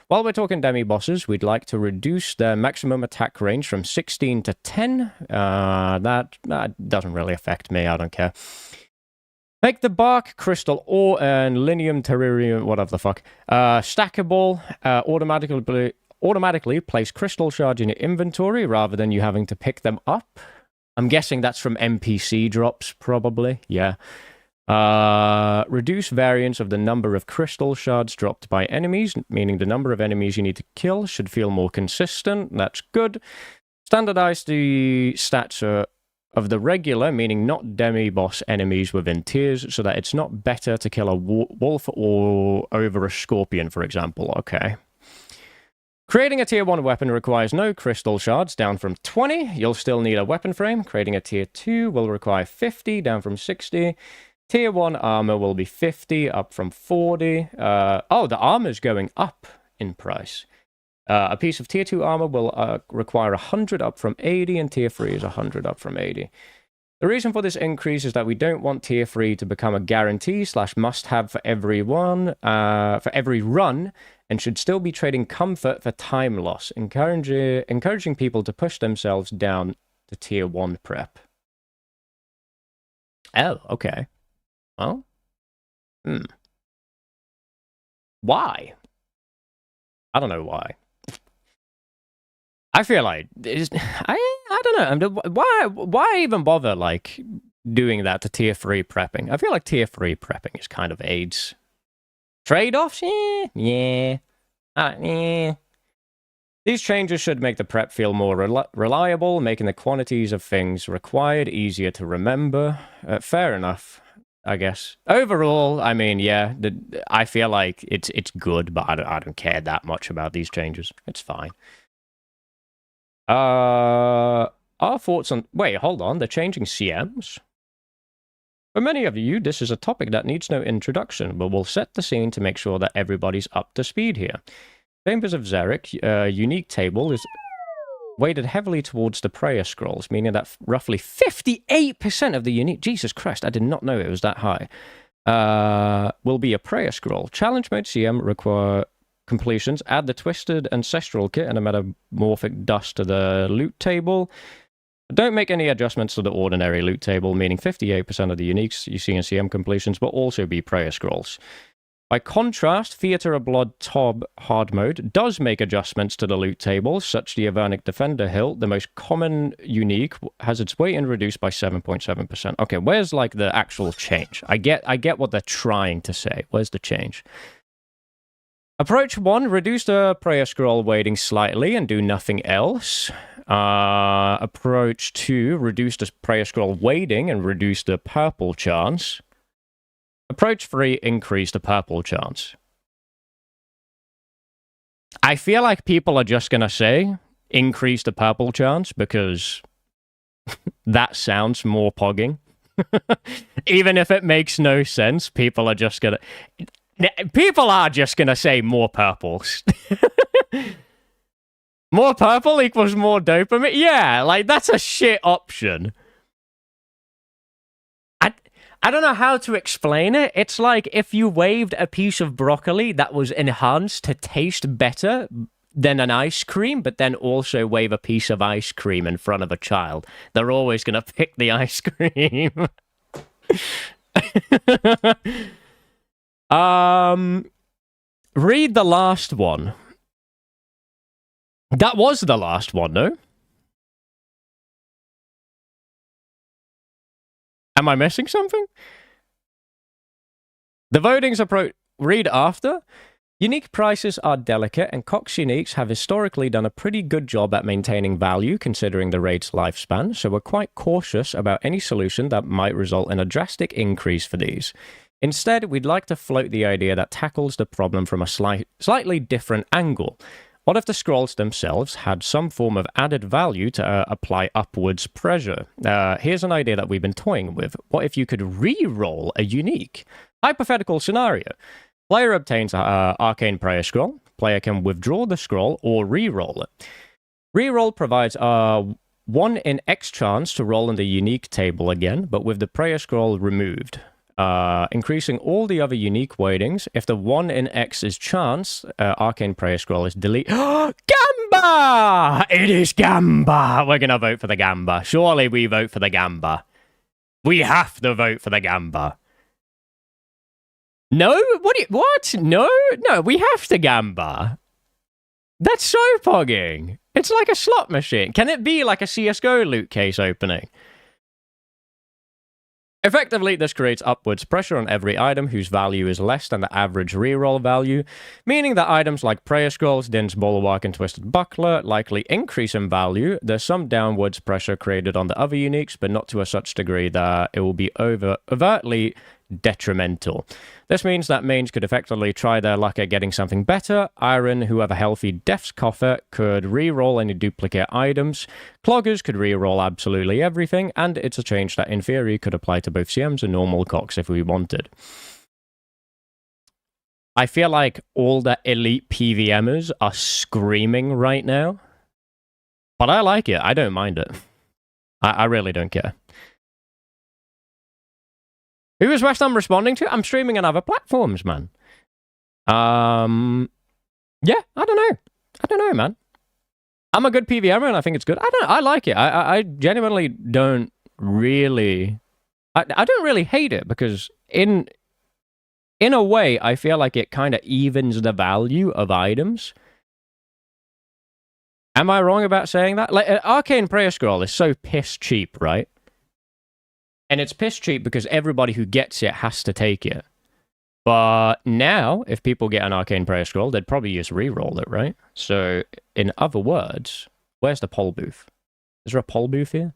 While we're talking demi-bosses, we'd like to reduce their maximum attack range from 16 to 10. That doesn't really affect me, I don't care. Make the bark, crystal ore, and linium, terrarium, whatever the fuck, stackable, automatically place crystal shards in your inventory rather than you having to pick them up. I'm guessing that's from NPC drops, probably. Yeah. Reduce variance of the number of crystal shards dropped by enemies, meaning the number of enemies you need to kill should feel more consistent. That's good. Standardize the stats of the regular, meaning not demi-boss enemies within tiers, so that it's not better to kill a wolf or over a scorpion, for example. Okay. Creating a tier 1 weapon requires no crystal shards, down from 20. You'll still need a weapon frame. Creating a tier 2 will require 50, down from 60. Tier 1 armor will be 50, up from 40. Oh, the armor's going up in price. A piece of tier 2 armor will require 100, up from 80, and tier 3 is 100, up from 80. The reason for this increase is that we don't want tier 3 to become a guarantee / must-have for every run, and should still be trading comfort for time loss, encouraging people to push themselves down to tier 1 prep. Oh, okay. Well, why? I don't know why. I feel like I don't know. Why even bother like doing that to tier 3 prepping? I feel like tier 3 prepping is kind of AIDS. Trade-offs? Yeah. Yeah. These changes should make the prep feel more reliable, making the quantities of things required easier to remember. Fair enough, I guess. Overall, I mean, yeah, I feel like it's good, but I don't care that much about these changes. It's fine. Our thoughts on... Wait, hold on. They're changing CMs? For many of you, this is a topic that needs no introduction, but we'll set the scene to make sure that everybody's up to speed here. Chambers of Xeric, unique table, is weighted heavily towards the prayer scrolls, meaning that roughly 58% of the unique... Jesus Christ, I did not know it was that high. Will be a prayer scroll. Challenge mode CM require completions. Add the Twisted Ancestral Kit and a Metamorphic Dust to the loot table. Don't make any adjustments to the ordinary loot table, meaning 58% of the uniques you see in CM completions will also be prayer scrolls. By contrast, Theatre of Blood Tob hard mode does make adjustments to the loot table, such the Avernic Defender hilt, the most common unique, has its weight reduced by 7.7%. Okay, where's like the actual change? I get what they're trying to say. Where's the change? Approach 1, reduce the prayer scroll weighting slightly and do nothing else. Approach 2, reduce the prayer scroll weighting and reduce the purple chance. Approach 3, increase the purple chance. I feel like people are just gonna say, increase the purple chance, because that sounds more pogging. Even if it makes no sense, people are just gonna say more purples. More purple equals more dopamine? Yeah, like, that's a shit option. I don't know how to explain it. It's like if you waved a piece of broccoli that was enhanced to taste better than an ice cream, but then also wave a piece of ice cream in front of a child. They're always going to pick the ice cream. Read the last one. That was the last one, no? Am I missing something? The votings approach... Read after. Unique prices are delicate, and Cox Uniques have historically done a pretty good job at maintaining value considering the raid's lifespan, so we're quite cautious about any solution that might result in a drastic increase for these. Instead, we'd like to float the idea that tackles the problem from a slightly different angle. What if the scrolls themselves had some form of added value to apply upwards pressure? Here's an idea that we've been toying with. What if you could re-roll a unique? Hypothetical scenario. Player obtains an Arcane Prayer Scroll. Player can withdraw the scroll or re-roll it. Re-roll provides a 1 in X chance to roll in the unique table again, but with the Prayer Scroll removed. Increasing all the other unique weightings. If the 1 in X is chance, Arcane Prayer Scroll is delete. Gamba! It is Gamba! We're gonna vote for the Gamba. Surely we vote for the Gamba. We have to vote for the Gamba. No? What? No, we have to Gamba. That's so pogging. It's like a slot machine. Can it be like a CSGO loot case opening? Effectively, this creates upwards pressure on every item whose value is less than the average reroll value, meaning that items like Prayer Scrolls, Din's Bulwark, and Twisted Buckler likely increase in value. There's some downwards pressure created on the other uniques, but not to a such degree that it will be overtly detrimental. This means that mains could effectively try their luck at getting something better. Iron, who have a healthy Death's Coffer, could re-roll any duplicate items. Cloggers could re-roll absolutely everything, and it's a change that in theory could apply to both CMs and normal Cox if we wanted. I feel like all the elite PVMers are screaming right now, but I like it. I don't mind it. I really don't care. Who is Westham responding to? I'm streaming on other platforms, man. Yeah, I don't know, man. I'm a good PVMer and I think it's good. I like it. I genuinely don't really... I don't really hate it because in a way, I feel like it kind of evens the value of items. Am I wrong about saying that? Like, Arcane Prayer Scroll is so piss cheap, right? And it's piss cheap because everybody who gets it has to take it. But now, if people get an Arcane Prayer Scroll, they'd probably just re-roll it, right? So, in other words, where's the poll booth? Is there a poll booth here?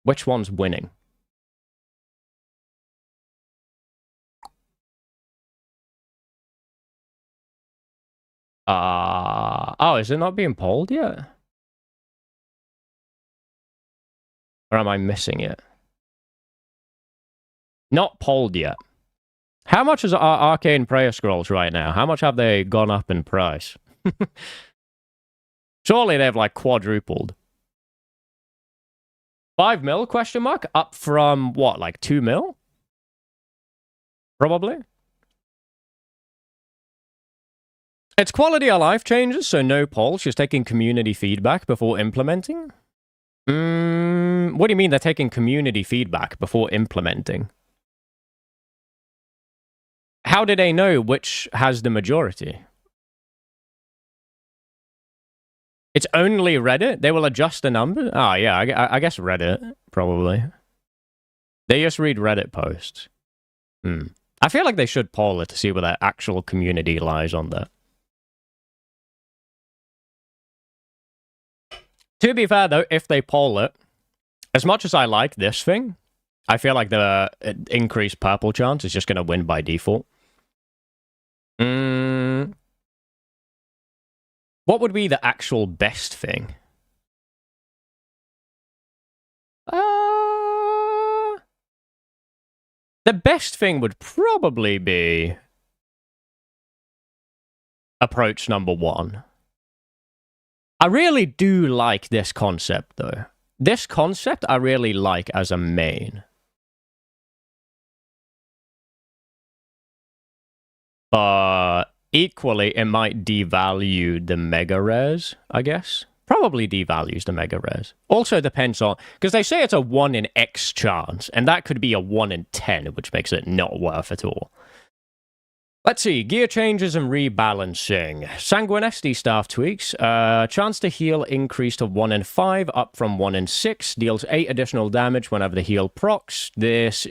Which one's winning? Oh, is it not being polled yet? Or am I missing it? Not polled yet. How much is our Arcane Prayer Scrolls right now? How much have they gone up in price? Surely they've like quadrupled. 5 mil, question mark? Up from what, like 2 mil? Probably. It's quality of life changes, so no polls, just taking community feedback before implementing? What do you mean they're taking community feedback before implementing? How do they know which has the majority? It's only Reddit? They will adjust the number? Oh, yeah, I guess Reddit, probably. They just read Reddit posts. I feel like they should poll it to see where the actual community lies on that. To be fair, though, if they poll it, as much as I like this thing, I feel like the increased purple chance is just going to win by default. What would be the actual best thing? The best thing would probably be approach number 1. I really do like this concept, though. This concept I really like as a main. But equally, it might devalue the mega rares, I guess. Probably devalues the mega rares. Also depends on... Because they say it's a 1 in X chance, and that could be a 1 in 10, which makes it not worth at all. Let's see, gear changes and rebalancing. Sanguinesti staff tweaks. Chance to heal increased to 1 in 5, up from 1 in 6. Deals 8 additional damage whenever the heal procs. This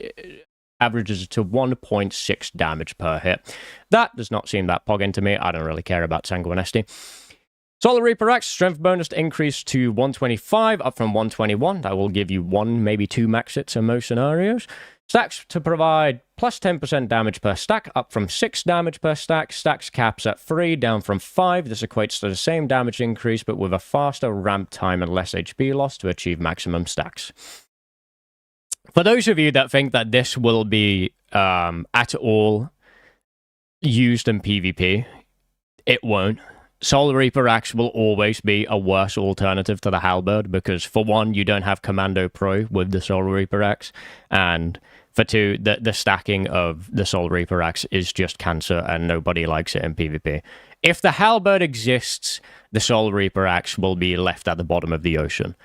averages to 1.6 damage per hit. That does not seem that pogging to me. I don't really care about Sanguinesti. Solar Reaper X, strength bonus to increase to 125, up from 121. That will give you 1, maybe 2 max hits in most scenarios. Stacks to provide plus 10% damage per stack, up from 6 damage per stack. Stacks caps at 3, down from 5. This equates to the same damage increase, but with a faster ramp time and less HP loss to achieve maximum stacks. For those of you that think that this will be at all used in PvP, it won't. Soul Reaper Axe will always be a worse alternative to the Halberd, because for one, you don't have Commando Pro with the Soul Reaper Axe, and for two, the stacking of the Soul Reaper Axe is just cancer, and nobody likes it in PvP. If the Halberd exists, the Soul Reaper Axe will be left at the bottom of the ocean.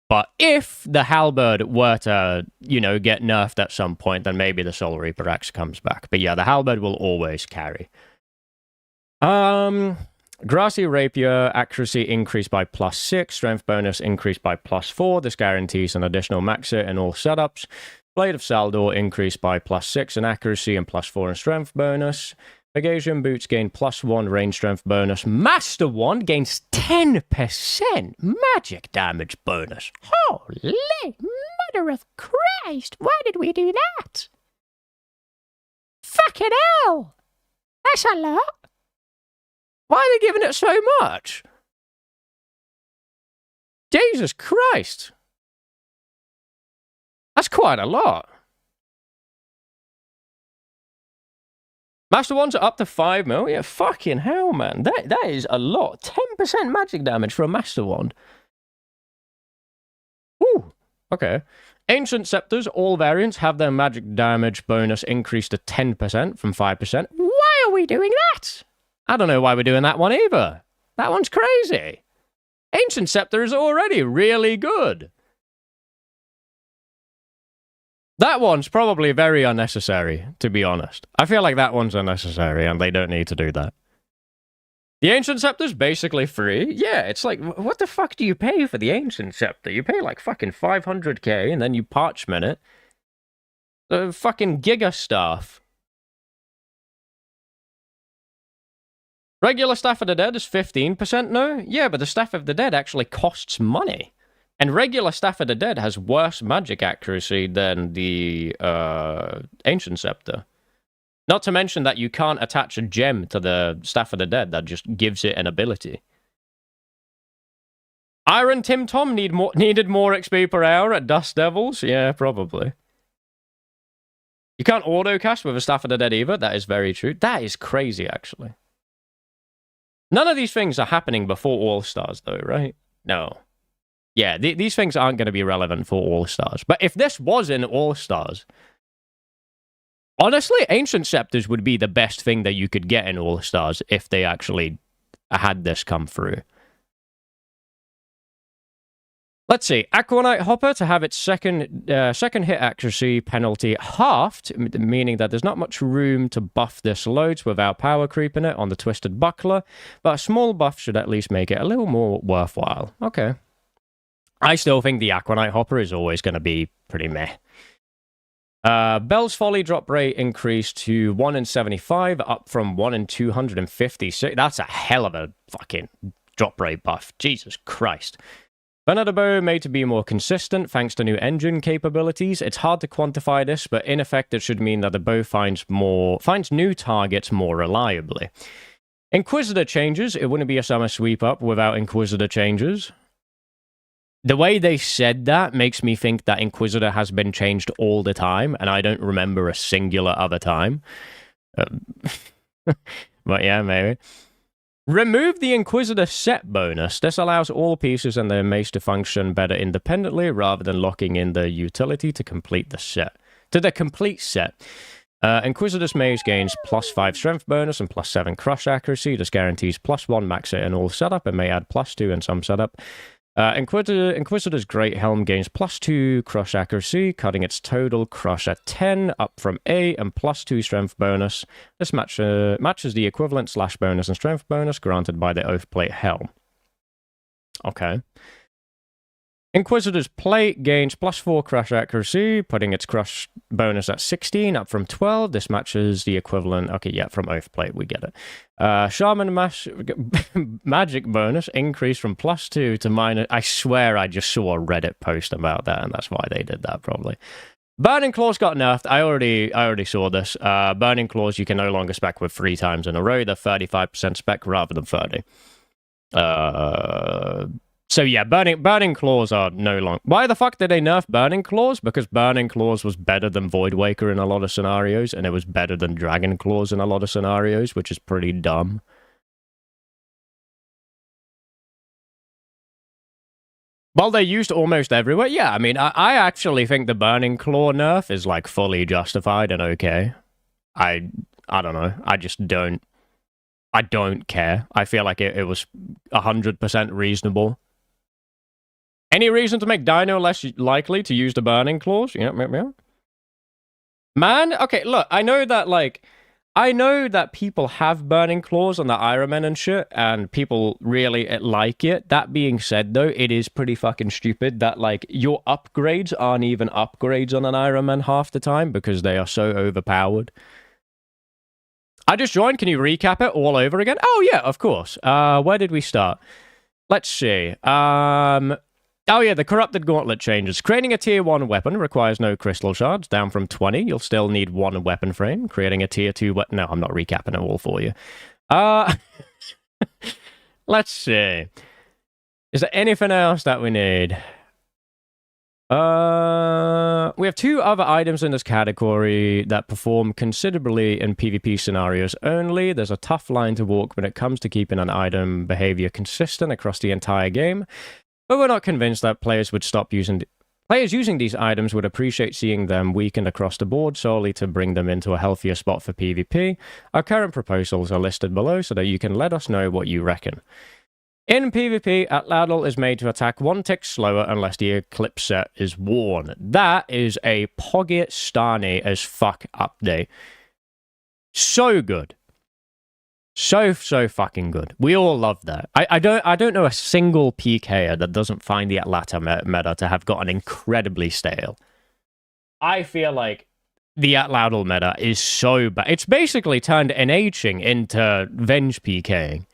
But if the Halberd were to, you know, get nerfed at some point, then maybe the Soul Reaper Axe comes back. But yeah, the Halberd will always carry. Grassy Rapier, accuracy increased by +6, strength bonus increased by +4. This guarantees an additional max hit in all setups. Blade of Saldor increased by +6 in accuracy and +4 in strength bonus. Megasian Boots gain +1 range strength bonus. Master Wand gains 10% magic damage bonus. Holy mother of Christ, why did we do that? Fucking hell! That's a lot. Why are they giving it so much? Jesus Christ. That's quite a lot. Master Wands are up to 5 mil? Yeah, fucking hell, man. That is a lot. 10% magic damage for a Master Wand. Ooh, okay. Ancient Scepters, all variants, have their magic damage bonus increased to 10% from 5%. Why are we doing that? I don't know why we're doing that one either. That one's crazy. Ancient Scepter is already really good. That one's probably very unnecessary, to be honest. I feel like that one's unnecessary, and they don't need to do that. The Ancient Scepter's basically free. Yeah, it's like, what the fuck do you pay for the Ancient Scepter? You pay like fucking 500k, and then you parchment it. The fucking Giga Staff. Regular Staff of the Dead is 15% no? Yeah, but the Staff of the Dead actually costs money. And regular Staff of the Dead has worse magic accuracy than the Ancient Scepter. Not to mention that you can't attach a gem to the Staff of the Dead that just gives it an ability. Iron Tim Tom needed more XP per hour at Dust Devils? Yeah, probably. You can't auto-cast with a Staff of the Dead either. That is very true. That is crazy, actually. None of these things are happening before All-Stars, though, right? No. Yeah, these things aren't going to be relevant for All-Stars. But if this was in All-Stars, honestly, Ancient Scepters would be the best thing that you could get in All-Stars if they actually had this come through. Let's see. Aquanite Hopper to have its second hit accuracy penalty halved, meaning that there's not much room to buff this loads without power creeping it on the Twisted Buckler, but a small buff should at least make it a little more worthwhile. Okay. I still think the Aquanite Hopper is always going to be pretty meh. Bell's Folly drop rate increased to 1 in 75, up from 1 in 256. That's a hell of a fucking drop rate buff. Jesus Christ. Banana Bow made to be more consistent thanks to new engine capabilities. It's hard to quantify this, but in effect it should mean that the bow finds new targets more reliably. Inquisitor changes. It wouldn't be a summer sweep up without Inquisitor changes. The way they said that makes me think that Inquisitor has been changed all the time, and I don't remember a singular other time. But yeah, maybe. Remove the Inquisitor set bonus. This allows all pieces and their mace to function better independently rather than locking in the utility to complete the set. To the complete set. Inquisitor's mace gains +5 strength bonus and +7 crush accuracy. This guarantees +1 max hit in all setup and may add +2 in some setup. Inquisitor's Great Helm gains +2 crush accuracy, cutting its total crush at 10, up from 8, and +2 strength bonus. This matches the equivalent slash bonus and strength bonus granted by the Oathplate Helm. Okay. Inquisitor's Plate gains +4 crush accuracy, putting its crush bonus at 16, up from 12. This matches the equivalent... Okay, yeah, from Oathplate, we get it. Shaman magic bonus increased from +2 to -... I swear I just saw a Reddit post about that, and that's why they did that, probably. Burning Claws got nerfed. I already saw this. Burning Claws you can no longer spec with 3 times in a row. They're 35% spec rather than 30. So yeah, Burning Claws are no longer... Why the fuck did they nerf Burning Claws? Because Burning Claws was better than Void Waker in a lot of scenarios, and it was better than Dragon Claws in a lot of scenarios, which is pretty dumb. Well, they're used almost everywhere. Yeah, I mean, I actually think the Burning Claw nerf is, like, fully justified and okay. I don't know. I just don't... I don't care. I feel like it was 100% reasonable. Any reason to make Dino less likely to use the Burning Claws? Yeah. Man, okay, look, I know that people have Burning Claws on the Iron Man and shit, and people really like it. That being said, though, it is pretty fucking stupid that, like, your upgrades aren't even upgrades on an Iron Man half the time because they are so overpowered. I just joined. Can you recap it all over again? Oh, yeah, of course. Where did we start? Let's see. Oh, yeah, the Corrupted Gauntlet changes. Creating a Tier 1 weapon requires no crystal shards, down from 20. You'll still need 1 weapon frame. Creating a Tier 2 weapon... No, I'm not recapping it all for you. Let's see. Is there anything else that we need? We have 2 other items in this category that perform considerably in PvP scenarios only. There's a tough line to walk when it comes to keeping an item behavior consistent across the entire game. But we're not convinced that players would stop using... Players using these items would appreciate seeing them weakened across the board solely to bring them into a healthier spot for PvP. Our current proposals are listed below so that you can let us know what you reckon. In PvP, Atladal is made to attack 1 tick slower unless the Eclipse set is worn. That is a Pogistani as fuck update. So good. So fucking good. We all love that. I don't know a single PKer that doesn't find the Atlata meta to have gotten incredibly stale. I feel like The Atlaudal meta is so bad. It's basically turned NHing into Venge PKing.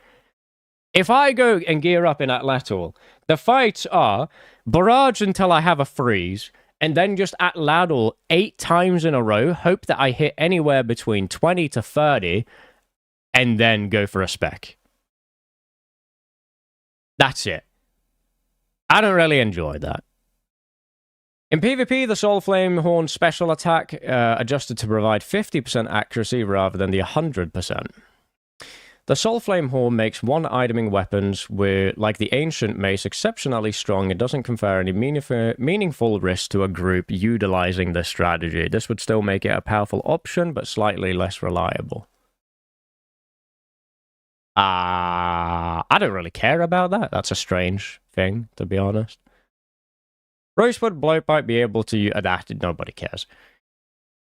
If I go and gear up in Atlatal, the fights are barrage until I have a freeze, and then just Atlaudal 8 times in a row, hope that I hit anywhere between 20 to 30, and then go for a spec. That's it. I don't really enjoy that. In PvP, the Soul Flame Horn special attack adjusted to provide 50% accuracy rather than the 100%. The Soul Flame Horn makes one-iteming weapons like the Ancient Mace exceptionally strong and doesn't confer any meaningful risk to a group utilizing this strategy. This would still make it a powerful option, but slightly less reliable. I don't really care about that. That's a strange thing, to be honest. Rosewood Blowpipe be able to adapt. Nobody cares.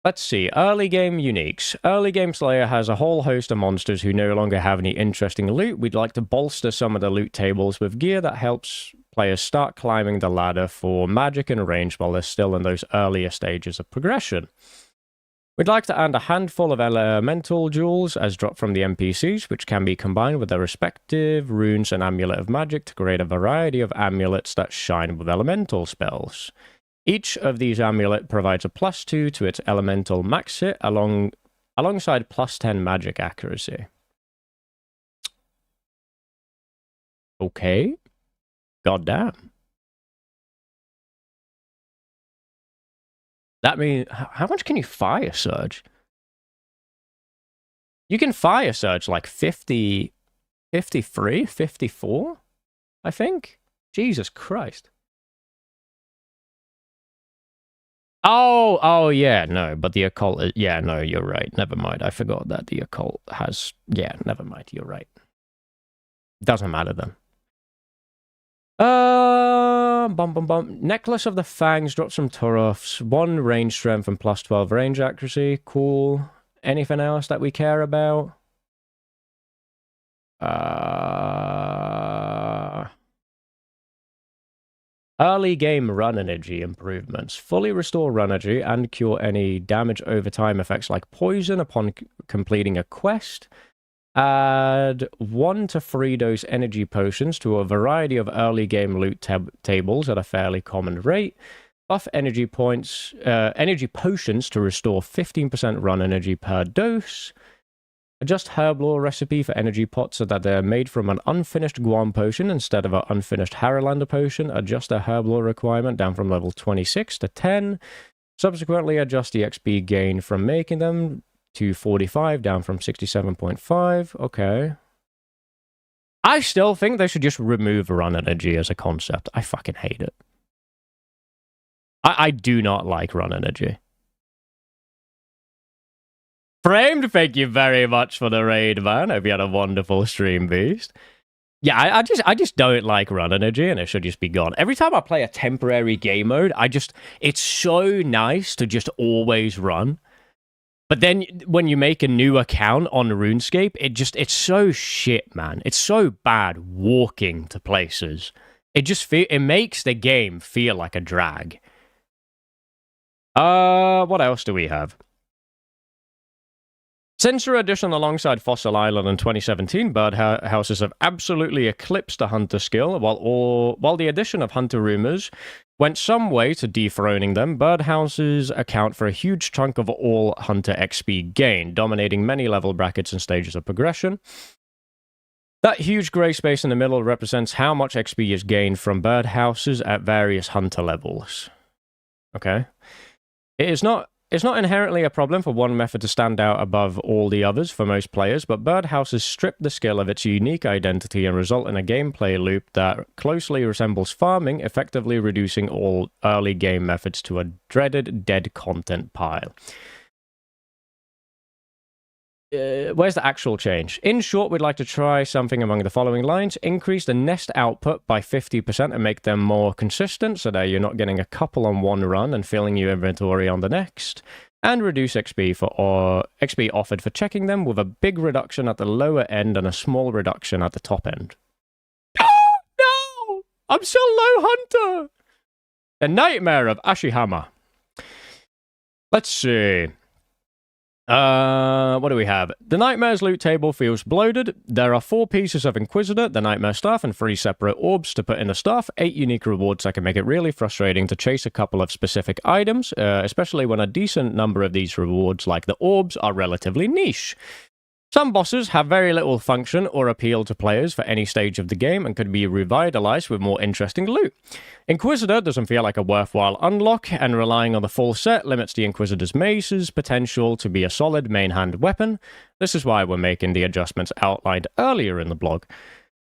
Let's see. Early game uniques. Early game Slayer has a whole host of monsters who no longer have any interesting loot. We'd like to bolster some of the loot tables with gear that helps players start climbing the ladder for magic and range while they're still in those earlier stages of progression. We'd like to add a handful of elemental jewels as dropped from the NPCs, which can be combined with their respective runes and amulet of magic to create a variety of amulets that shine with elemental spells. Each of these amulets provides a +2 to its elemental max hit alongside +10 magic accuracy. Okay. Goddamn. That means, how much can you fire surge? You can fire surge like 50, 53, 54, I think. Jesus Christ. Oh, yeah, no, but the occult, yeah, no, you're right. Never mind. I forgot that the occult has, yeah, never mind. You're right. Doesn't matter then. Necklace of the Fangs drops from Turoffs. 1 range strength and +12 range accuracy. Cool. Anything else that we care about? Early game run energy improvements. Fully restore run energy and cure any damage over time effects like poison upon completing a quest. Add 1 to 3 dose energy potions to a variety of early game loot tables at a fairly common rate. Buff energy potions to restore 15% run energy per dose. Adjust Herblore recipe for energy pots so that they're made from an unfinished Guam potion instead of an unfinished Haralander potion. Adjust the Herblore requirement down from level 26 to 10. Subsequently, adjust the XP gain from making them to 45, down from 67.5. Okay. I still think they should just remove run energy as a concept. I fucking hate it. I do not like run energy. Framed, thank you very much for the raid, man. Hope you had a wonderful stream, Beast. Yeah, I just don't like run energy, and it should just be gone. Every time I play a temporary game mode, it's so nice to just always run. But then when you make a new account on RuneScape, it's so shit, man. It's so bad walking to places. It makes the game feel like a drag. What else do we have? Censor Edition alongside Fossil Island in 2017, birdhouses have absolutely eclipsed the Hunter skill, while the addition of Hunter Rumors went some way to dethroning them. Birdhouses account for a huge chunk of all Hunter XP gain, dominating many level brackets and stages of progression. That huge grey space in the middle represents how much XP is gained from birdhouses at various Hunter levels. Okay. It's not inherently a problem for one method to stand out above all the others for most players, but birdhouses strip the skill of its unique identity and result in a gameplay loop that closely resembles farming, effectively reducing all early game methods to a dreaded dead content pile. Where's the actual change? In short, we'd like to try something among the following lines. Increase the nest output by 50% and make them more consistent so that you're not getting a couple on one run and filling your inventory on the next. And reduce XP offered for checking them with a big reduction at the lower end and a small reduction at the top end. Oh, no! I'm so low, Hunter! The Nightmare of Ashihama. Let's see. What do we have? The Nightmare's loot table feels bloated. There are 4 pieces of Inquisitor, the Nightmare Staff, and 3 separate orbs to put in the staff. 8 unique rewards that can make it really frustrating to chase a couple of specific items, especially when a decent number of these rewards, like the orbs, are relatively niche. Some bosses have very little function or appeal to players for any stage of the game and could be revitalized with more interesting loot. Inquisitor doesn't feel like a worthwhile unlock, and relying on the full set limits the Inquisitor's mace's potential to be a solid main hand weapon. This is why we're making the adjustments outlined earlier in the blog.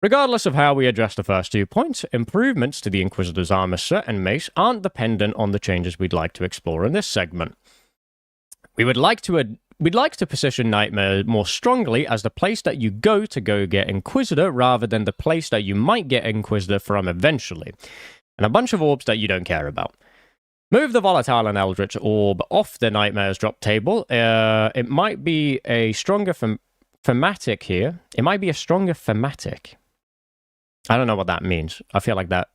Regardless of how we address the first 2 points, improvements to the Inquisitor's armor set and mace aren't dependent on the changes we'd like to explore in this segment. We'd like to position Nightmare more strongly as the place that you go get Inquisitor rather than the place that you might get Inquisitor from eventually. And a bunch of orbs that you don't care about. Move the Volatile and Eldritch Orb off the Nightmare's drop table. It might be a stronger thematic here. It might be a stronger thematic. I don't know what that means. I feel like that...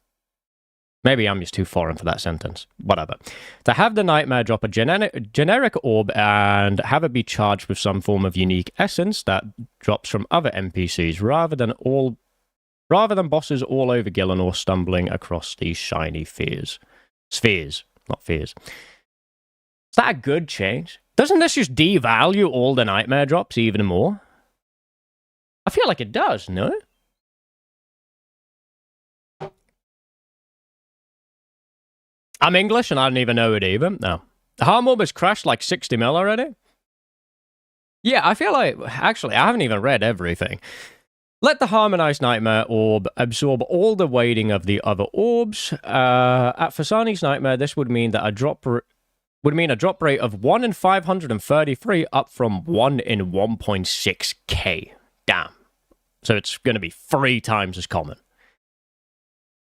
Maybe I'm just too foreign for that sentence. Whatever. To have the Nightmare drop a generic orb and have it be charged with some form of unique essence that drops from other NPCs rather than bosses all over Gielinor stumbling across these shiny spheres, not fears. Is that a good change? Doesn't this just devalue all the Nightmare drops even more? I feel like it does, no? I'm English and I don't even know it even. No. The Harm Orb has crashed like 60 mil already. Yeah, I feel like... Actually, I haven't even read everything. Let the Harmonized Nightmare Orb absorb all the weighting of the other orbs. At Fasani's Nightmare, this would mean that a drop rate of 1 in 533 up from 1 in 1.6k. Damn. So it's going to be 3 times as common.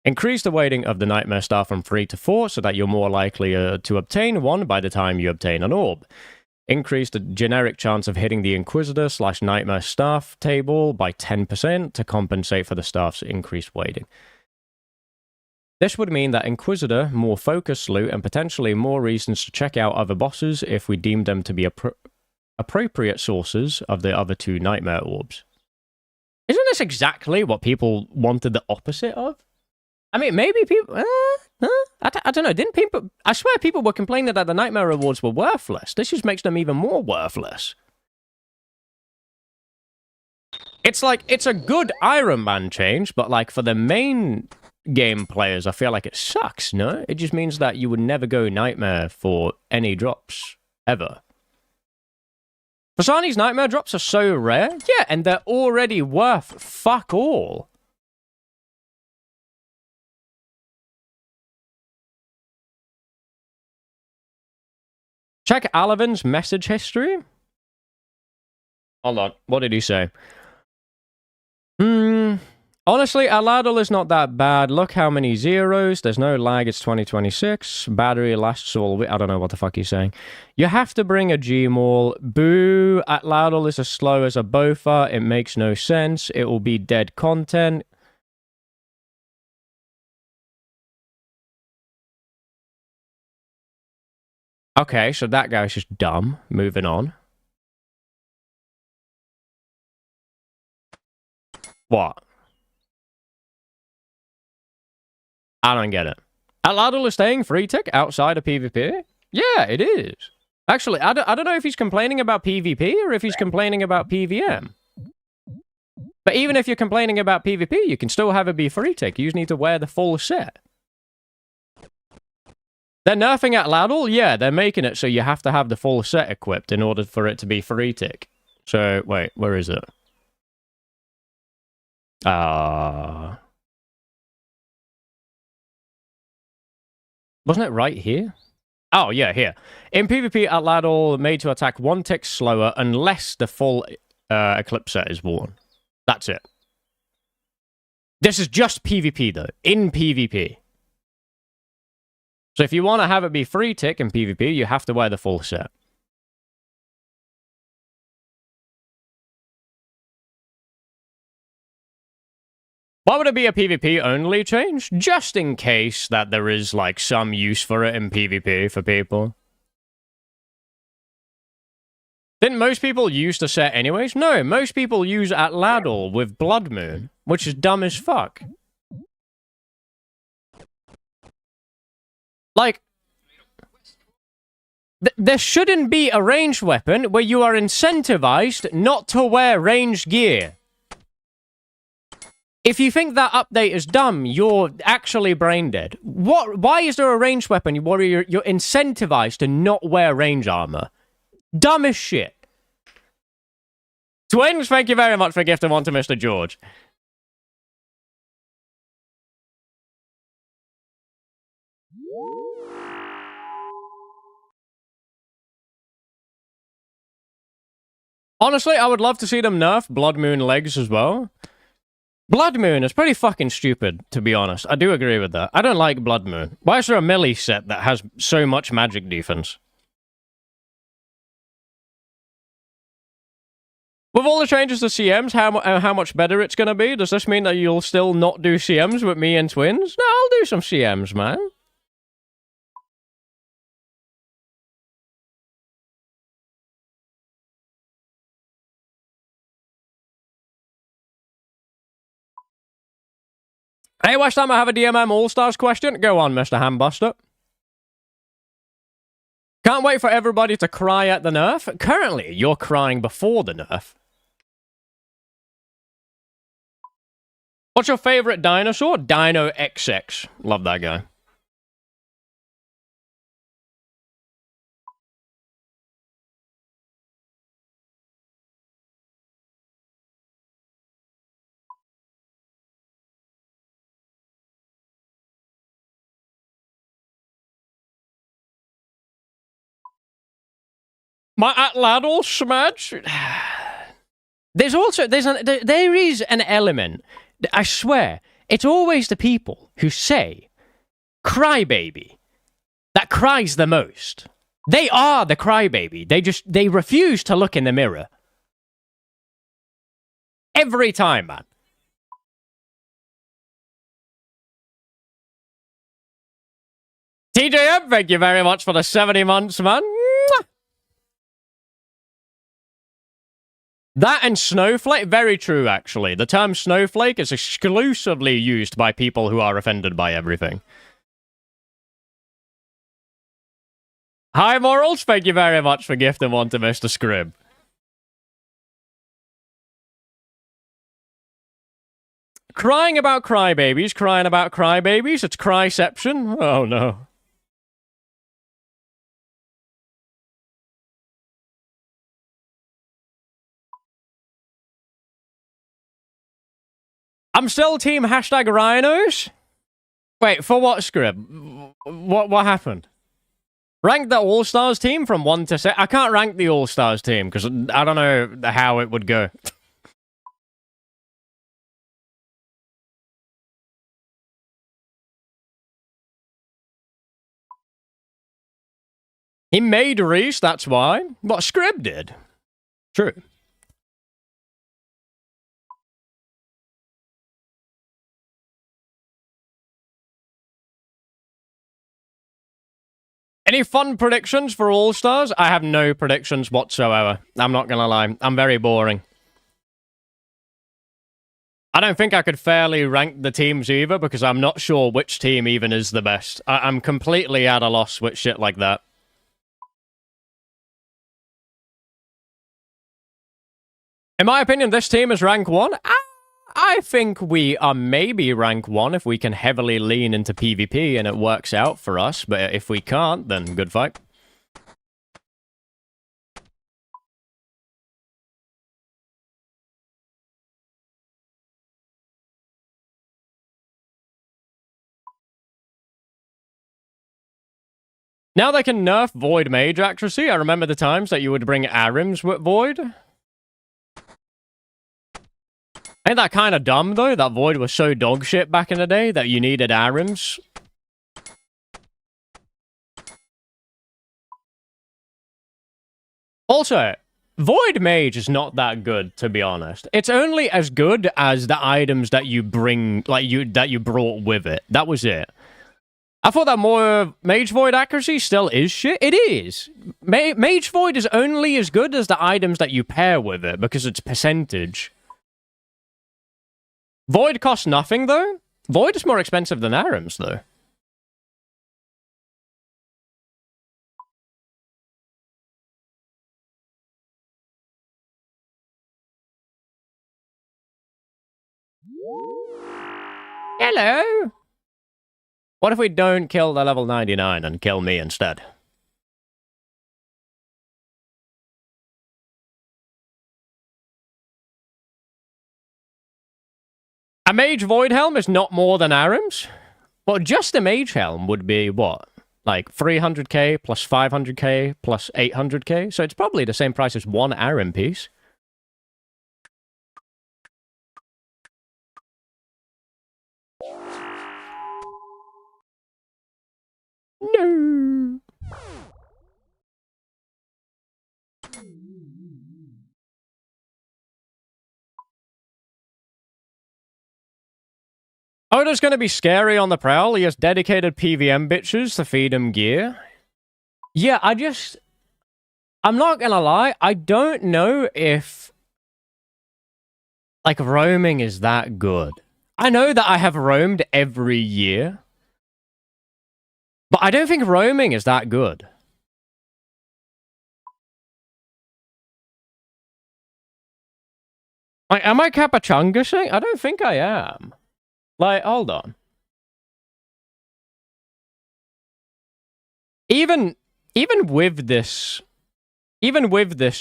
Increase the weighting of the Nightmare Star from 3 to 4 so that you're more likely to obtain one by the time you obtain an orb. Increase the generic chance of hitting the Inquisitor/Nightmare Staff table by 10% to compensate for the staff's increased weighting. This would mean that Inquisitor, more focused loot, and potentially more reasons to check out other bosses if we deem them to be appropriate sources of the other 2 Nightmare Orbs. Isn't this exactly what people wanted the opposite of? I mean, maybe people... I don't know. Didn't people... I swear people were complaining that the Nightmare rewards were worthless. This just makes them even more worthless. It's like, it's a good Iron Man change, but like for the main game players, I feel like it sucks, no? It just means that you would never go Nightmare for any drops, ever. Fasani's Nightmare drops are so rare. Yeah, and they're already worth fuck all. Check Alavin's message history. Hold on. What did he say? Honestly, Aladul is not that bad. Look how many zeros. There's no lag. It's 2026. Battery lasts all... I don't know what the fuck he's saying. You have to bring a Gmaul. Boo. Aladul is as slow as a Bofa. It makes no sense. It will be dead content. Okay, so that guy's just dumb. Moving on. What? I don't get it. Aladul is staying free tick outside of PvP? Yeah, it is. Actually, I don't know if he's complaining about PvP or if he's complaining about PvM. But even if you're complaining about PvP, you can still have it be free tick. You just need to wear the full set. They're nerfing Aladul? Yeah, they're making it so you have to have the full set equipped in order for it to be free tick. So, wait, where is it? Wasn't it right here? Oh, yeah, here. In PvP, Aladul made to attack 1 tick slower unless the full Eclipse set is worn. That's it. This is just PvP, though. In PvP. So if you want to have it be free tick in PvP, you have to wear the full set. Why would it be a PvP only change? Just in case that there is like some use for it in PvP for people. Didn't most people use the set anyways? No, most people use Atladal with Blood Moon, which is dumb as fuck. Like, there shouldn't be a ranged weapon where you are incentivized not to wear ranged gear. If you think that update is dumb, you're actually brain dead. Why is there a ranged weapon where you're incentivized to not wear range armor? Dumb as shit. Twins, thank you very much for gifting one to Mr. George. Honestly, I would love to see them nerf Blood Moon legs as well. Blood Moon is pretty fucking stupid, to be honest. I do agree with that. I don't like Blood Moon. Why is there a melee set that has so much magic defense? With all the changes to CMs, how much better it's gonna be? Does this mean that you'll still not do CMs with me and Twins? No, I'll do some CMs, man. Hey, Westham, I have a DMM All-Stars question. Go on, Mr. Hambuster. Can't wait for everybody to cry at the nerf. Currently, you're crying before the nerf. What's your favorite dinosaur? Dino XX. Love that guy. My Atladal smash. There is an element. I swear, it's always the people who say, crybaby, that cries the most. They are the crybaby. They refuse to look in the mirror. Every time, man. TJM, thank you very much for the 70 months, man. That and snowflake, very true, actually. The term snowflake is exclusively used by people who are offended by everything. Hi, Morals, thank you very much for gifting one to Mr. Scrib. Crying about crybabies, it's cryception. Oh, no. I'm still team hashtag rhinos. Wait, for what, Scrib? What happened? Rank the All-Stars team from 1 to 6. I can't rank the All-Stars team because I don't know how it would go. He made Reese, that's why. What Scrib did. True. Any fun predictions for All-Stars? I have no predictions whatsoever. I'm not gonna lie. I'm very boring. I don't think I could fairly rank the teams either because I'm not sure which team even is the best. I'm completely at a loss with shit like that. In my opinion, this team is rank 1. I think we are maybe rank 1 if we can heavily lean into PvP and it works out for us, but if we can't, then good fight. Now they can nerf Void Mage accuracy. I remember the times that you would bring Arims with Void. Ain't that kind of dumb, though? That Void was so dog shit back in the day that you needed Arims. Also, Void Mage is not that good, to be honest. It's only as good as the items that you bring, that you brought with it. That was it. I thought that more Mage Void accuracy still is shit. It is. Mage Void is only as good as the items that you pair with it, because it's percentage. Void costs nothing, though. Void is more expensive than Arams, though. Hello! What if we don't kill the level 99 and kill me instead? A Mage Void Helm is not more than Arams? Well, just a Mage Helm would be, what? Like 300k plus 500k plus 800k? So it's probably the same price as one Aram piece. No. Oda's gonna be scary on the prowl. He has dedicated PVM bitches to feed him gear. Yeah, I'm not gonna lie, I don't know if, like, roaming is that good. I know that I have roamed every year, but I don't think roaming is that good. Like, am I Capachungusing? I don't think I am. Like, hold on. Even with this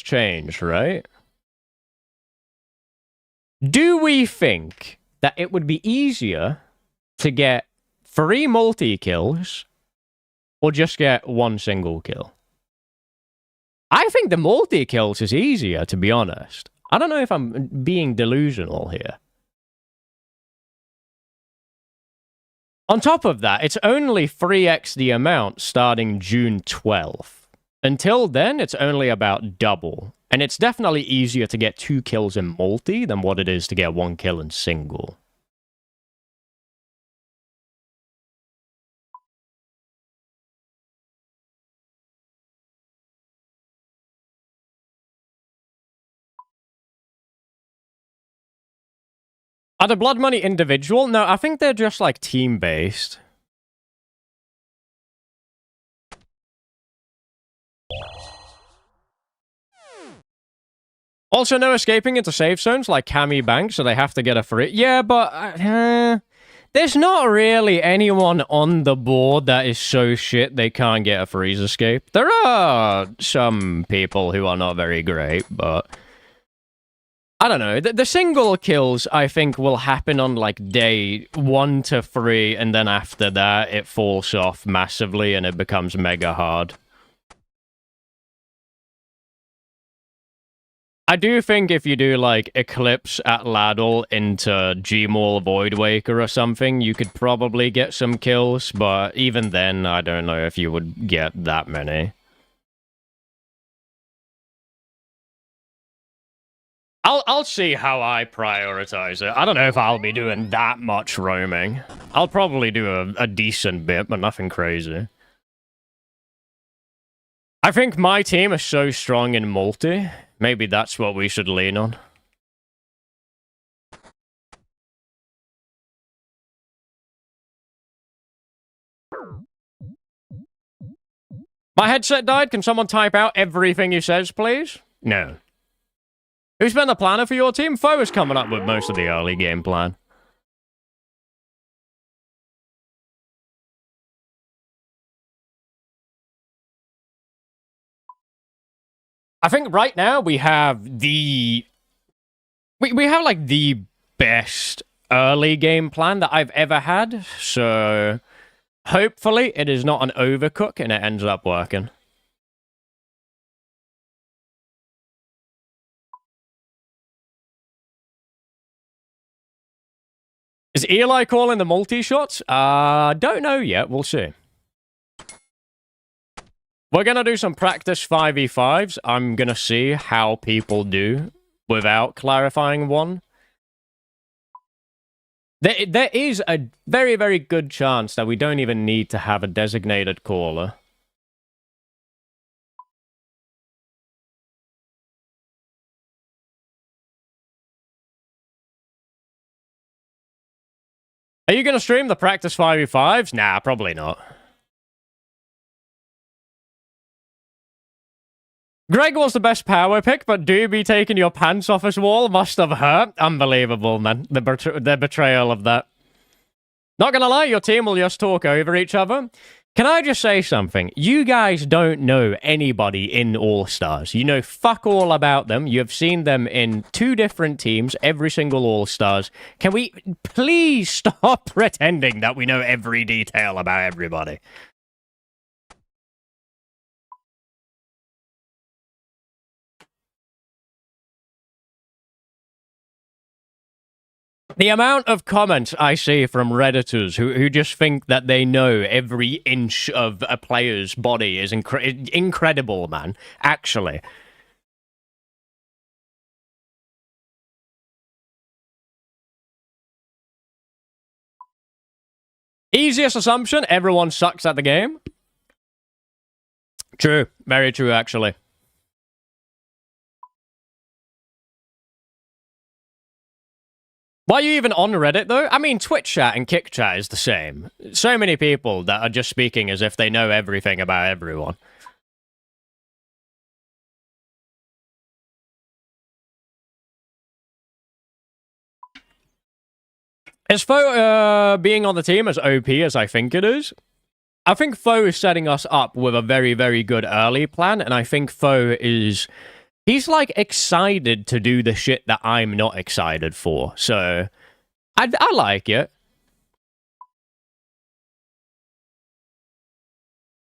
change, right? Do we think that it would be easier to get 3 multi-kills or just get 1 single kill? I think the multi-kills is easier, to be honest. I don't know if I'm being delusional here. On top of that, it's only 3x the amount starting June 12th. Until then, it's only about double. And it's definitely easier to get 2 kills in multi than what it is to get 1 kill in single. Are the Blood Money individual? No, I think they're just, like, team-based. Also, no escaping into safe zones like Cammy Bank, so they have to get a free... Yeah, but... there's not really anyone on the board that is so shit they can't get a freeze escape. There are some people who are not very great, but... I don't know. The single kills, I think, will happen on, like, day 1 to 3, and then after that, it falls off massively, and it becomes mega hard. I do think if you do, like, Eclipse at Ladle into Gmaul Voidwaker or something, you could probably get some kills, but even then, I don't know if you would get that many. I'll see how I prioritize it. I don't know if I'll be doing that much roaming. I'll probably do a decent bit, but nothing crazy. I think my team is so strong in multi. Maybe that's what we should lean on. My headset died. Can someone type out everything he says, please? No. Who's been the planner for your team? Foe is coming up with most of the early game plan. I think right now we have the... We have, like, the best early game plan that I've ever had, so... Hopefully it is not an overcook and it ends up working. Is Eli calling the multi-shots? Don't know yet. We'll see. We're going to do some practice 5v5s. I'm going to see how people do without clarifying one. There is a very, very good chance that we don't even need to have a designated caller. Are you going to stream the practice 5v5s? Nah, probably not. Greg was the best power pick, but Doobie taking your pants off his wall must have hurt. Unbelievable, man. The betrayal of that. Not gonna lie, your team will just talk over each other. Can I just say something? You guys don't know anybody in All-Stars. You know fuck all about them. You have seen them in 2 different teams, every single All-Stars. Can we please stop pretending that we know every detail about everybody? The amount of comments I see from Redditors who just think that they know every inch of a player's body is incredible, man. Actually. Easiest assumption, everyone sucks at the game. True. Very true, actually. Why are you even on Reddit, though? I mean, Twitch chat and Kick chat is the same. So many people that are just speaking as if they know everything about everyone. Is Foe being on the team as OP as I think it is? I think Foe is setting us up with a very, very good early plan, and I think Foe is... He's, like, excited to do the shit that I'm not excited for, so... I like it.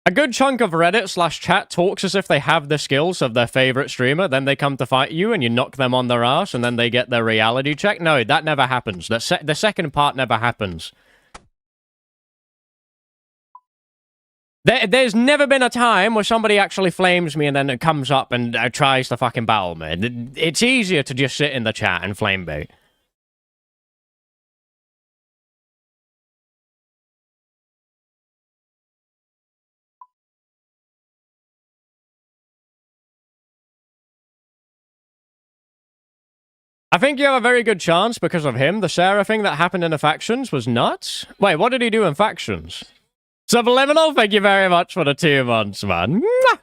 A good chunk of Reddit/chat talks as if they have the skills of their favorite streamer, then they come to fight you and you knock them on their ass and then they get their reality check. No, that never happens. The second part never happens. There's never been a time where somebody actually flames me and then it comes up and tries to fucking battle me. It's easier to just sit in the chat and flame bait. I think you have a very good chance because of him. The Sarah thing that happened in the factions was nuts. Wait, what did he do in factions? Subliminal, thank you very much for the 2 months, man. Mwah!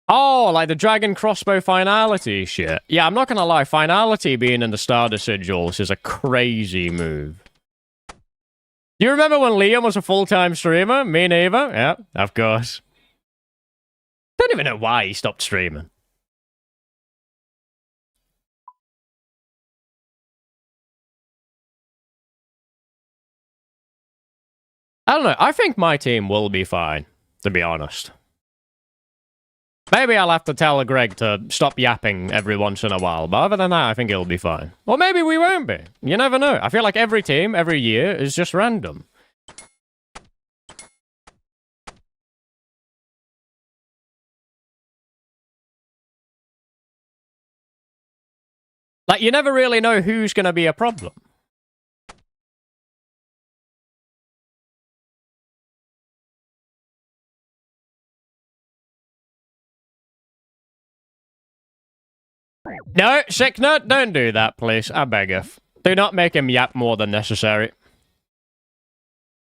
Oh, like the Dragon Crossbow finality shit. Yeah, I'm not gonna lie, finality being in the Starter Sigils is a crazy move. You remember when Liam was a full-time streamer? Me neither. Yeah, of course. Don't even know why he stopped streaming. I don't know. I think my team will be fine, to be honest. Maybe I'll have to tell Greg to stop yapping every once in a while, but other than that, I think it'll be fine. Or maybe we won't be. You never know. I feel like every team, every year, is just random. Like, you never really know who's going to be a problem. No, Sicknut, don't do that, please. I beg you. Do not make him yap more than necessary.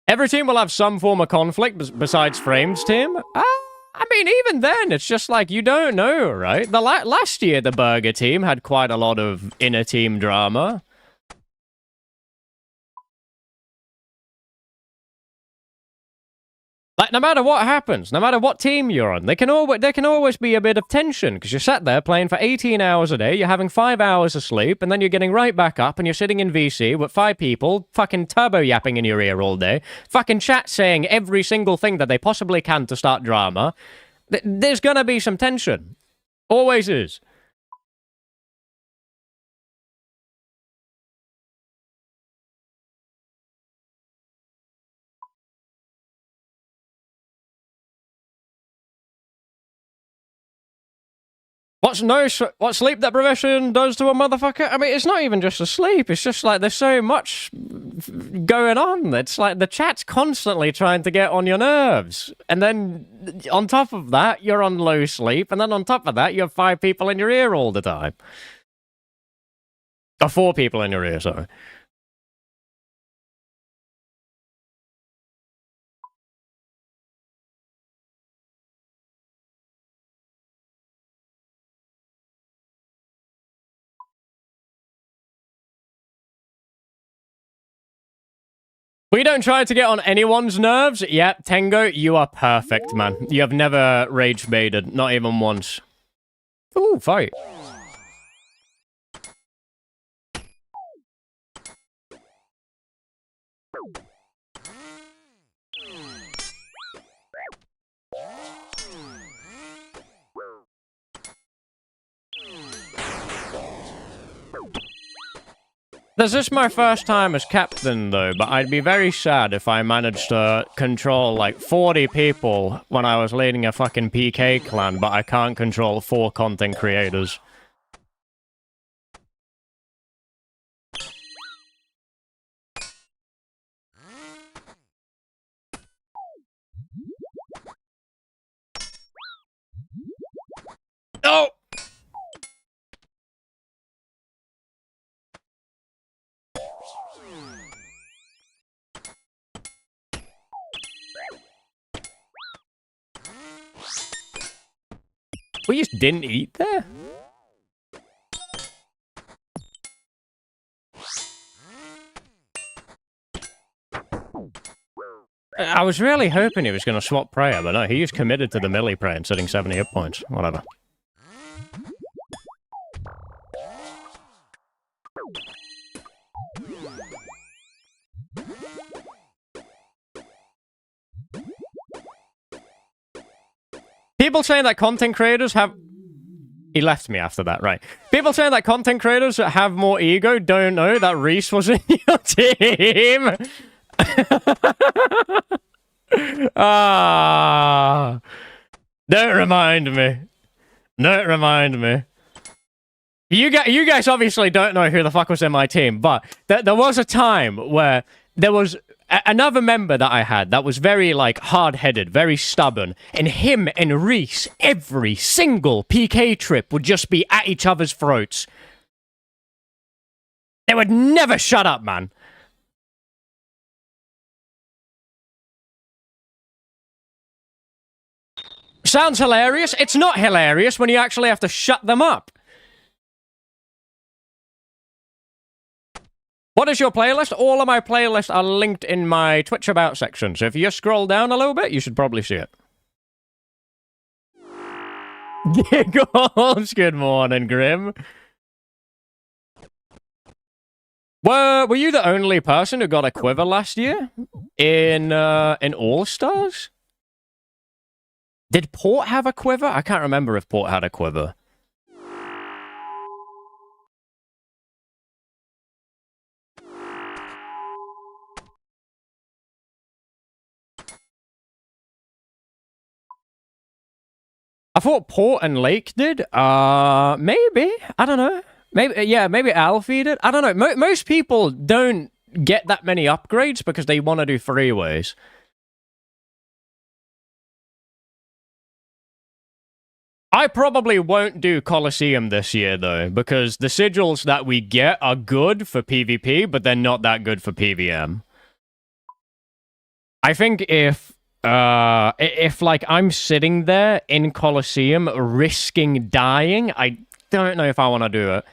Every team will have some form of conflict besides Framed's team. I mean, even then, it's just like, you don't know, right? The last year, the Burger team had quite a lot of inner-team drama. Like, no matter what happens, no matter what team you're on, there can always be a bit of tension, because you're sat there playing for 18 hours a day, you're having 5 hours of sleep, and then you're getting right back up, and you're sitting in VC with 5 people, fucking turbo-yapping in your ear all day, fucking chat saying every single thing that they possibly can to start drama. There's gonna be some tension. Always is. What sleep deprivation does to a motherfucker? I mean, it's not even just a sleep. It's just like there's so much going on. It's like the chat's constantly trying to get on your nerves. And then on top of that, you're on low sleep. And then on top of that, you have 5 people in your ear all the time. Or 4 people in your ear, sorry. We don't try to get on anyone's nerves. Yeah, Tengo, you are perfect, man. You have never rage baited, not even once. Ooh, fight. This is my first time as captain, though, but I'd be very sad if I managed to control, like, 40 people when I was leading a fucking PK clan, but I can't control 4 content creators. Oh! We just didn't eat there? I was really hoping he was going to swap prayer, but no, he was committed to the melee prayer and sitting 70 hit points. Whatever. People saying that content creators have... He left me after that, right. People saying that content creators that have more ego don't know that Reese was in your team. Ah, don't remind me. Don't remind me. You guys obviously don't know who the fuck was in my team, but there was a time where there was another member that I had that was very, like, hard-headed, very stubborn, and him and Reese, every single PK trip would just be at each other's throats. They would never shut up, man. Sounds hilarious. It's not hilarious when you actually have to shut them up. What is your playlist? All of my playlists are linked in my Twitch About section, so if you just scroll down a little bit, you should probably see it. Giggles! Good morning, Grim. Were you the only person who got a quiver last year? In Allstars? Did Port have a quiver? I can't remember if Port had a quiver. I thought Port and Lake did. Maybe. I don't know. Maybe, yeah, maybe Alfie did. I don't know. Most people don't get that many upgrades because they want to do freeways. I probably won't do Colosseum this year, though, because the sigils that we get are good for PvP, but they're not that good for PvM. I think if like I'm sitting there in Colosseum risking dying, I don't know if I want to do it.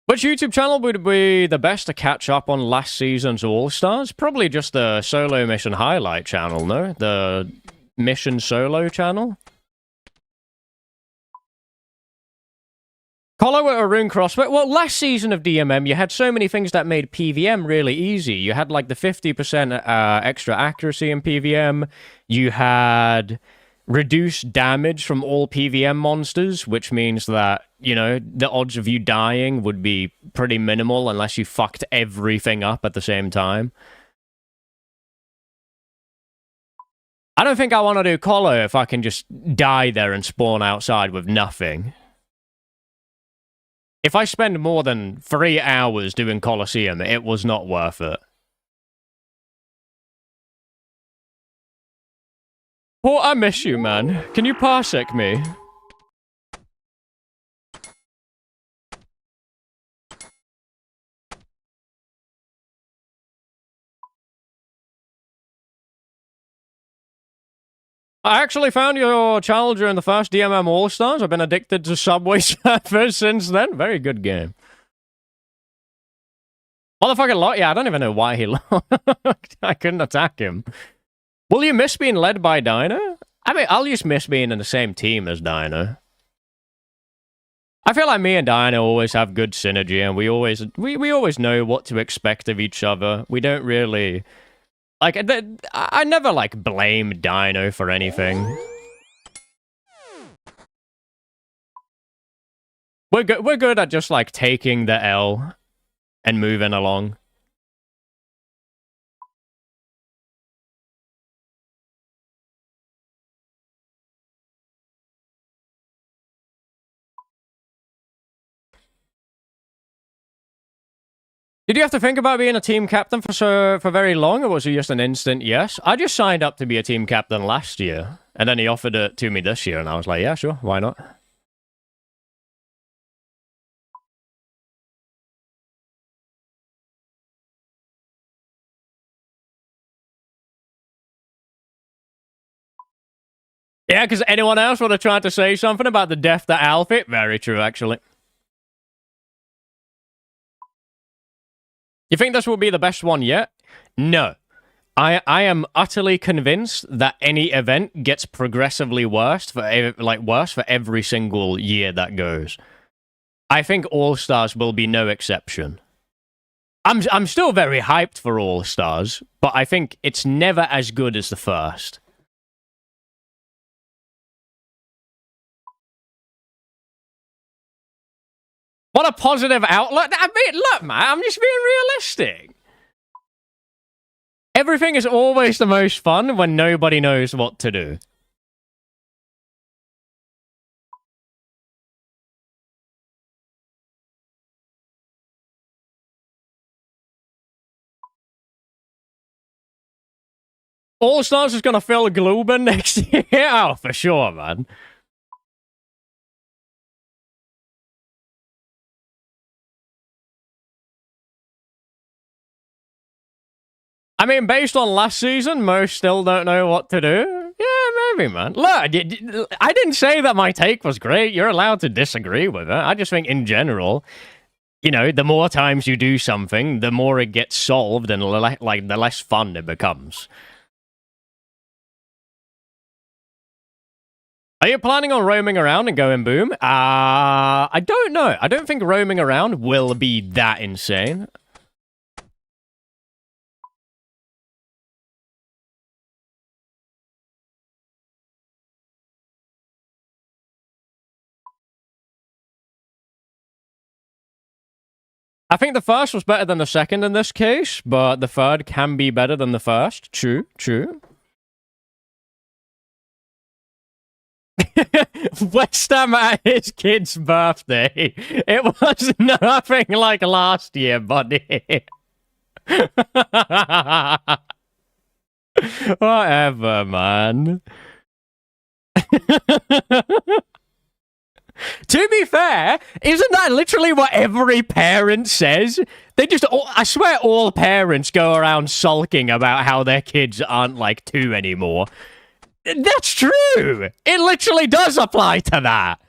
Which YouTube channel would be the best to catch up on last season's All-Stars? Probably just the solo mission highlight channel, no? The mission solo channel? Hollow or Rune Crossbow? Well, last season of DMM, you had so many things that made PVM really easy. You had, like, the 50% extra accuracy in PVM. You had reduced damage from all PVM monsters, which means that you know, the odds of you dying would be pretty minimal unless you fucked everything up at the same time. I don't think I want to do Colo if I can just die there and spawn outside with nothing. If I spend more than 3 hours doing Colosseum, it was not worth it. Port, I miss you, man. Can you parsec me? I actually found your challenger in the first DMM All-Stars. I've been addicted to Subway Surfers since then. Very good game. Motherfucking lot, yeah, I don't even know why he locked. I couldn't attack him. Will you miss being led by Dino? I mean, I'll just miss being in the same team as Dino. I feel like me and Dino always have good synergy, and we always know what to expect of each other. We don't really... Like, I never, like, blame Dino for anything. We're good at just, like, taking the L and moving along. Did you have to think about being a team captain for very long, or was it just an instant yes? I just signed up to be a team captain last year, and then he offered it to me this year, and I was like, yeah, sure, why not? Yeah, because anyone else would have tried to say something about the death to outfit? Very true, actually. You think this will be the best one yet? No. I am utterly convinced that any event gets progressively worse for every single year that goes. I think All-Stars will be no exception. I'm still very hyped for All-Stars, but I think it's never as good as the first. What a positive outlook. I mean, look, man, I'm just being realistic. Everything is always the most fun when nobody knows what to do. All-Stars is going to fill Globen next year? Oh, for sure, man. I mean, based on last season, most still don't know what to do. Yeah, maybe, man. Look, I didn't say that my take was great. You're allowed to disagree with it. I just think, in general, you know, the more times you do something, the more it gets solved, and the less fun it becomes. Are you planning on roaming around and going boom? I don't know. I don't think roaming around will be that insane. I think the first was better than the second in this case, but the third can be better than the first. True, true. Westham at his kid's birthday. It was nothing like last year, buddy. Whatever, man. To be fair, isn't that literally what every parent says? They just, I swear all parents go around sulking about how their kids aren't like 2 anymore. That's true! It literally does apply to that!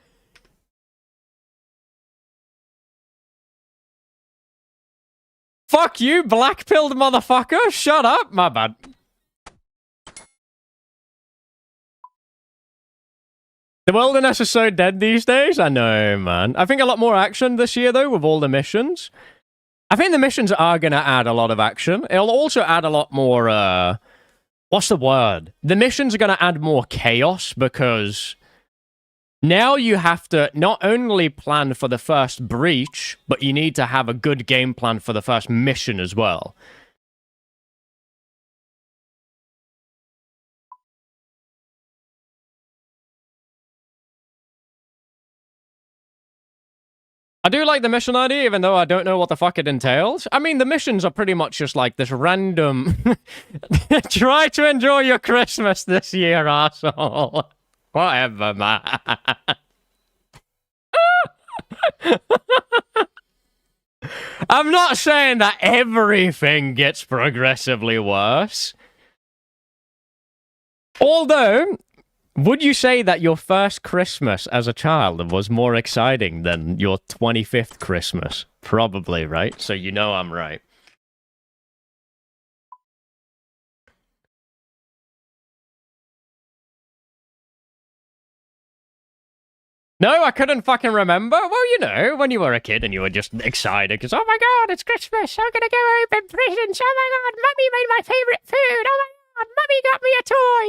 Fuck you, black-pilled motherfucker! Shut up! My bad. The wilderness is so dead these days? I know, man. I think a lot more action this year, though, with all the missions. I think the missions are going to add a lot of action. It'll also add a lot more, what's the word? The missions are going to add more chaos, because Now you have to not only plan for the first breach, but you need to have a good game plan for the first mission as well. I do like the mission idea, even though I don't know what the fuck it entails. I mean, the missions are pretty much just like this random... Try to enjoy your Christmas this year, asshole. Whatever, man. I'm not saying that everything gets progressively worse. Although, would you say that your first Christmas as a child was more exciting than your 25th Christmas? Probably, right? So you know I'm right. No, I couldn't fucking remember. Well, you know, when you were a kid and you were just excited because, oh my god, it's Christmas, I'm gonna go open presents, oh my god, Mummy made my favourite food, oh my god, Mummy got me a toy,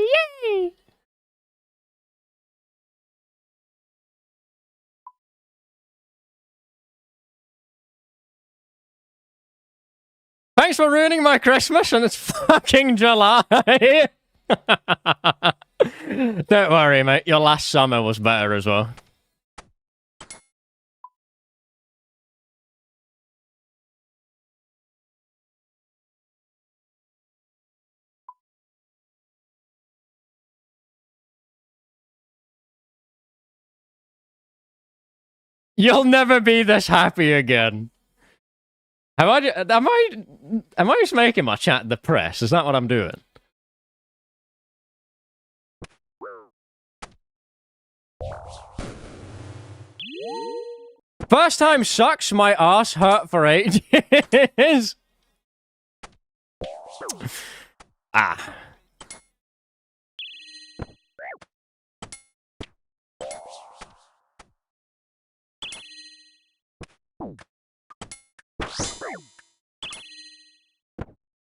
yay! Thanks for ruining my Christmas and it's fucking July! Don't worry, mate, your last summer was better as well. You'll never be this happy again. Am I just making my chat depressed? Is that what I'm doing? First time sucks, my ass hurt for 8 years. Ah.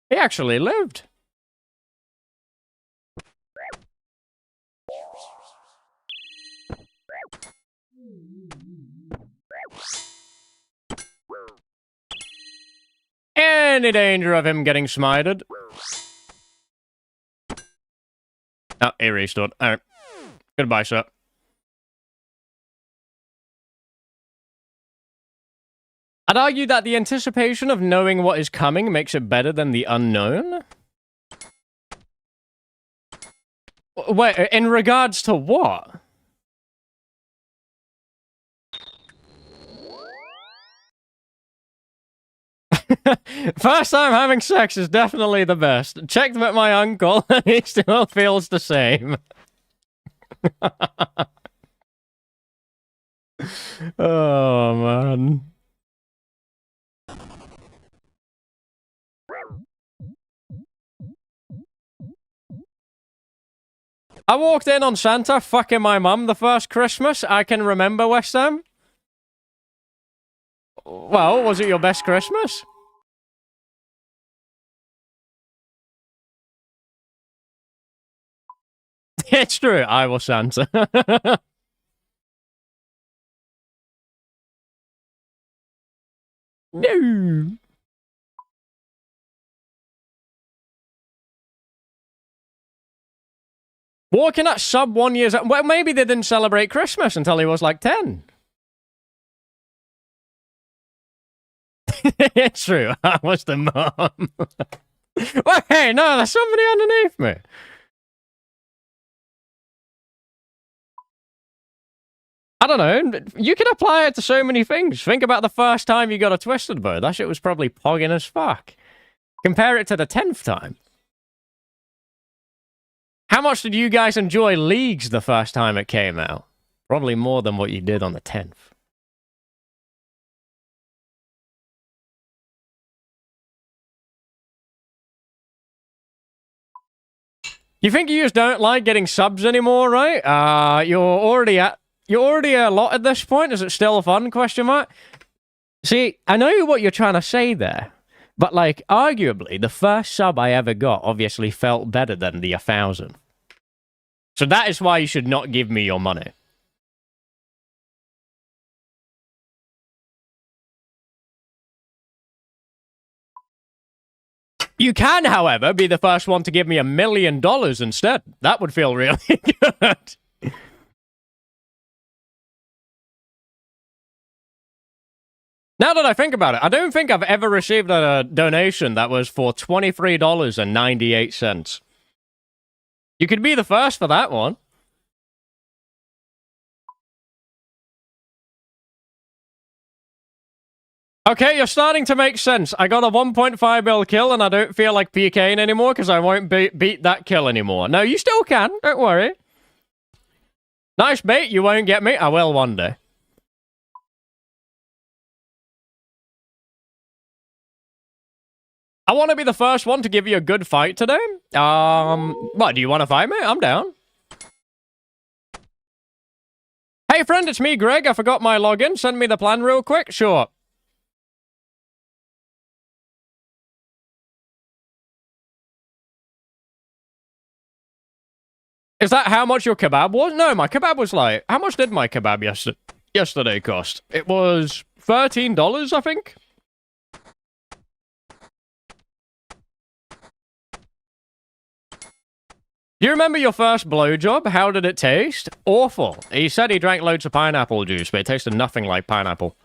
He actually lived. Any danger of him getting smited? Oh, he restored. Alright. Goodbye, sir. I'd argue that the anticipation of knowing what is coming makes it better than the unknown. Wait, in regards to what? First time having sex is definitely the best. Checked with my uncle, and he still feels the same. Oh, man. I walked in on Santa fucking my mum the first Christmas I can remember, Westham. Well, was it your best Christmas? It's true, I was Santa. No. Walking at sub 1 years... Well, maybe they didn't celebrate Christmas until he was like 10. It's true, I was the mom. Well, hey, no, there's somebody underneath me. I don't know, you can apply it to so many things. Think about the first time you got a twisted bow. That shit was probably pogging as fuck. Compare it to the 10th time. How much did you guys enjoy Leagues the first time it came out? Probably more than what you did on the 10th. You think you just don't like getting subs anymore, right? You're already a lot at this point. Is it still fun? Question mark. See, I know what you're trying to say there, but like, arguably, the first sub I ever got obviously felt better than the 1,000. So that is why you should not give me your money. You can, however, be the first one to give me $1 million instead. That would feel really good. Now that I think about it, I don't think I've ever received a donation that was for $23.98. You could be the first for that one. Okay, you're starting to make sense. I got a 1.5 mil kill and I don't feel like PKing anymore because I won't beat that kill anymore. No, you still can. Don't worry. Nice bait. You won't get me. I will one day. I want to be the first one to give you a good fight today. What, do you want to fight me? I'm down. Hey, friend, it's me, Greg. I forgot my login. Send me the plan real quick. Sure. Is that how much your kebab was? No, my kebab was like... How much did my kebab yesterday cost? It was $13, I think. Do you remember your first blowjob? How did it taste? Awful. He said he drank loads of pineapple juice, but it tasted nothing like pineapple.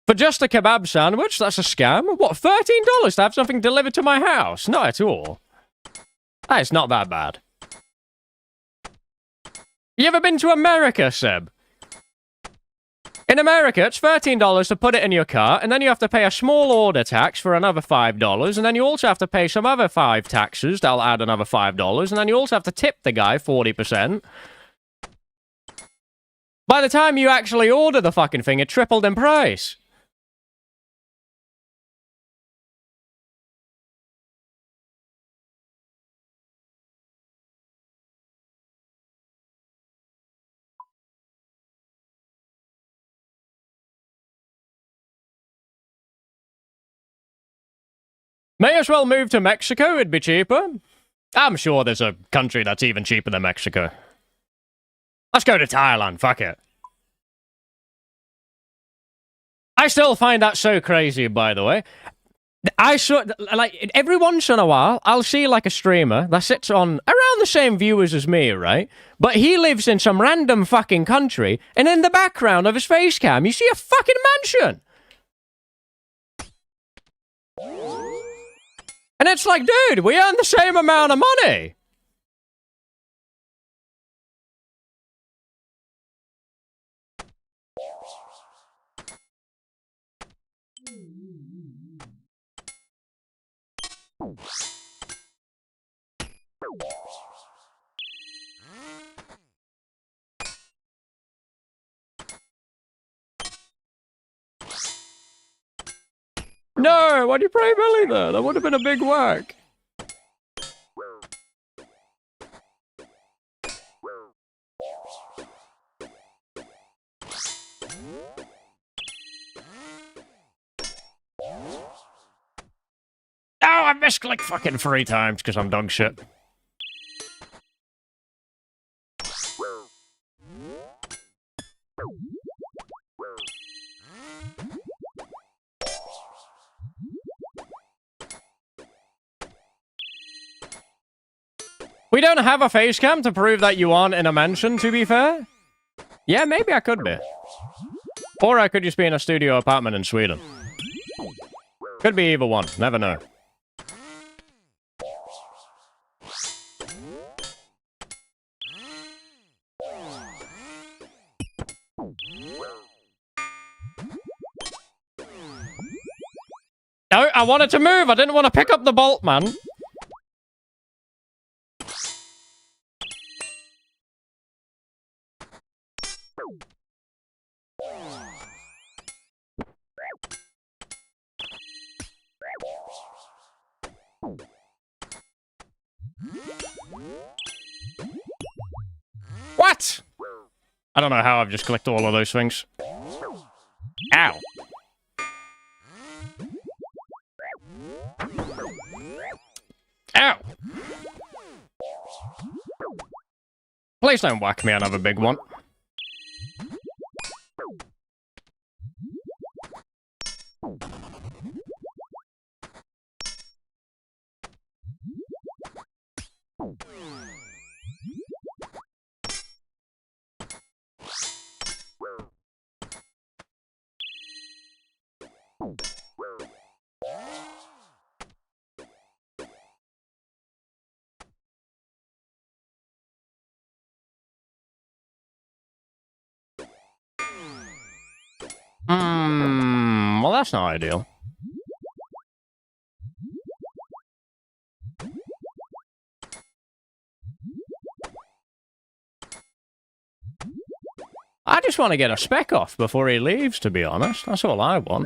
For just a kebab sandwich? That's a scam? What, $13 to have something delivered to my house? Not at all. It's not that bad. You ever been to America, Seb? In America, it's $13 to put it in your car, and then you have to pay a small order tax for another $5, and then you also have to pay some other 5 taxes, that'll add another $5, and then you also have to tip the guy 40%. By the time you actually order the fucking thing, it tripled in price. May as well move to Mexico, it'd be cheaper. I'm sure there's a country that's even cheaper than Mexico. Let's go to Thailand, fuck it. I still find that so crazy, by the way. I saw, like, every once in a while, I'll see, like, a streamer that sits on around the same viewers as me, right? But he lives in some random fucking country, and in the background of his face cam, you see a fucking mansion! And it's like, dude, we earn the same amount of money. No, why'd you pray Billy there? That would have been a big whack. Oh, I misclicked fucking 3 times because I'm dog shit. We don't have a face cam to prove that you aren't in a mansion, to be fair. Yeah, maybe I could be. Or I could just be in a studio apartment in Sweden. Could be either one, never know. No, I wanted to move, I didn't want to pick up the bolt, man. What? I don't know how I've just clicked all of those things. Ow. Ow. Please don't whack me another big one. Well, that's not ideal. I just want to get a spec off before he leaves, to be honest. That's all I want.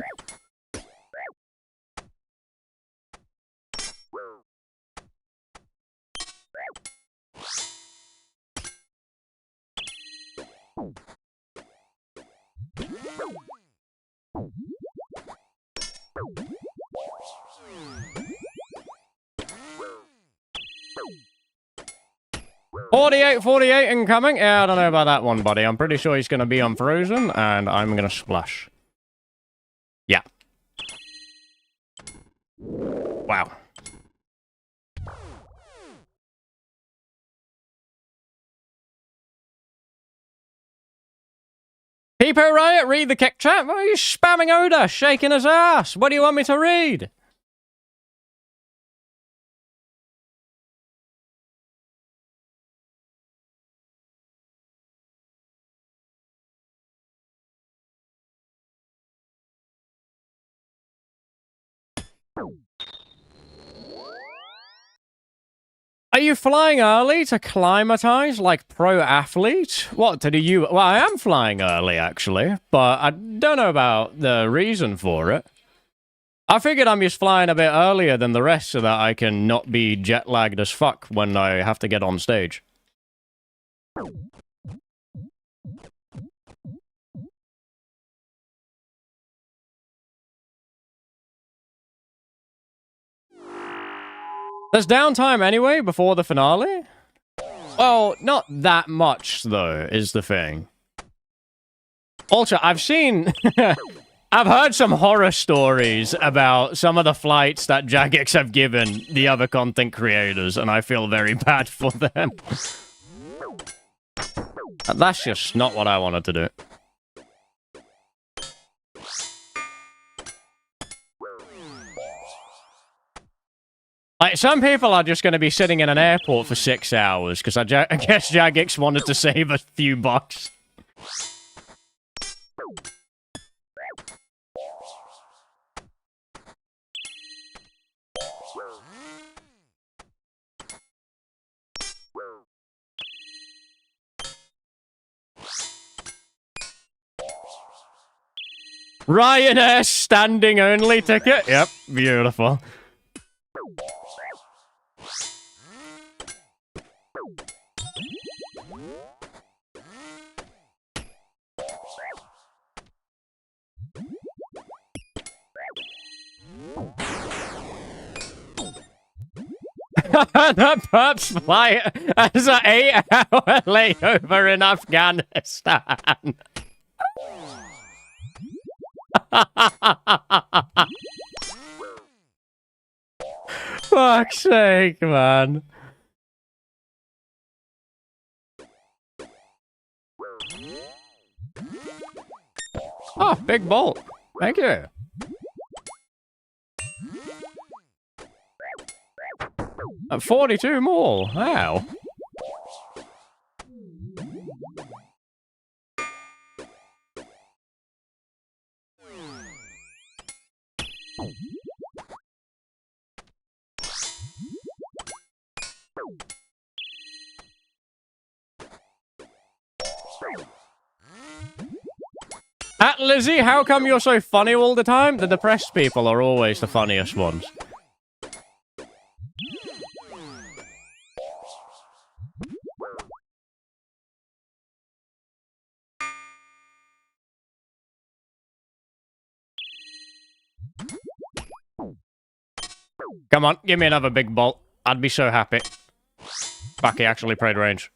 .48 incoming. Yeah, I don't know about that one, buddy. I'm pretty sure he's going to be on Frozen, and I'm going to splash. Yeah. Wow. Peepo Riot, read the kick chat. Why are you spamming Oda, shaking his ass? What do you want me to read? Are you flying early to climatize like pro athlete? What did you? Well, I am flying early actually, but I don't know about the reason for it. I figured I'm just flying a bit earlier than the rest so that I can not be jet lagged as fuck when I have to get on stage. There's downtime anyway before the finale? Well, not that much, though, is the thing. Also, I've seen... I've heard some horror stories about some of the flights that Jagex have given the other content creators, and I feel very bad for them. That's just not what I wanted to do. Like, some people are just going to be sitting in an airport for 6 hours, because I guess Jagex wanted to save a few bucks. Ryanair standing only ticket? Yep, beautiful. The pups fly as an 8-hour layover in Afghanistan. Fuck's sake, man. Oh, big bolt. Thank you. At 42 more. Wow. At Lizzie, how come you're so funny all the time? The depressed people are always the funniest ones. Come on, give me another big bolt. I'd be so happy. Fuck, he actually played range.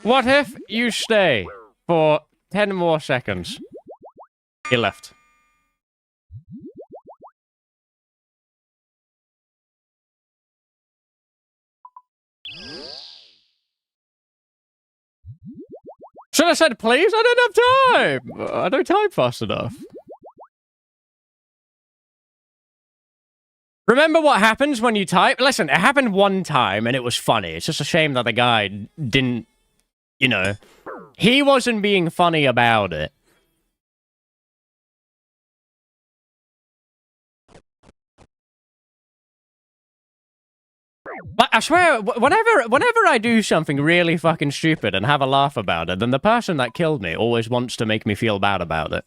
What if you stay for 10 more seconds? He left. Should have said please? I don't have time! I don't type fast enough. Remember what happens when you type? Listen, it happened one time and it was funny. It's just a shame that the guy didn't, you know, he wasn't being funny about it. But I swear, whenever I do something really fucking stupid and have a laugh about it, then the person that killed me always wants to make me feel bad about it.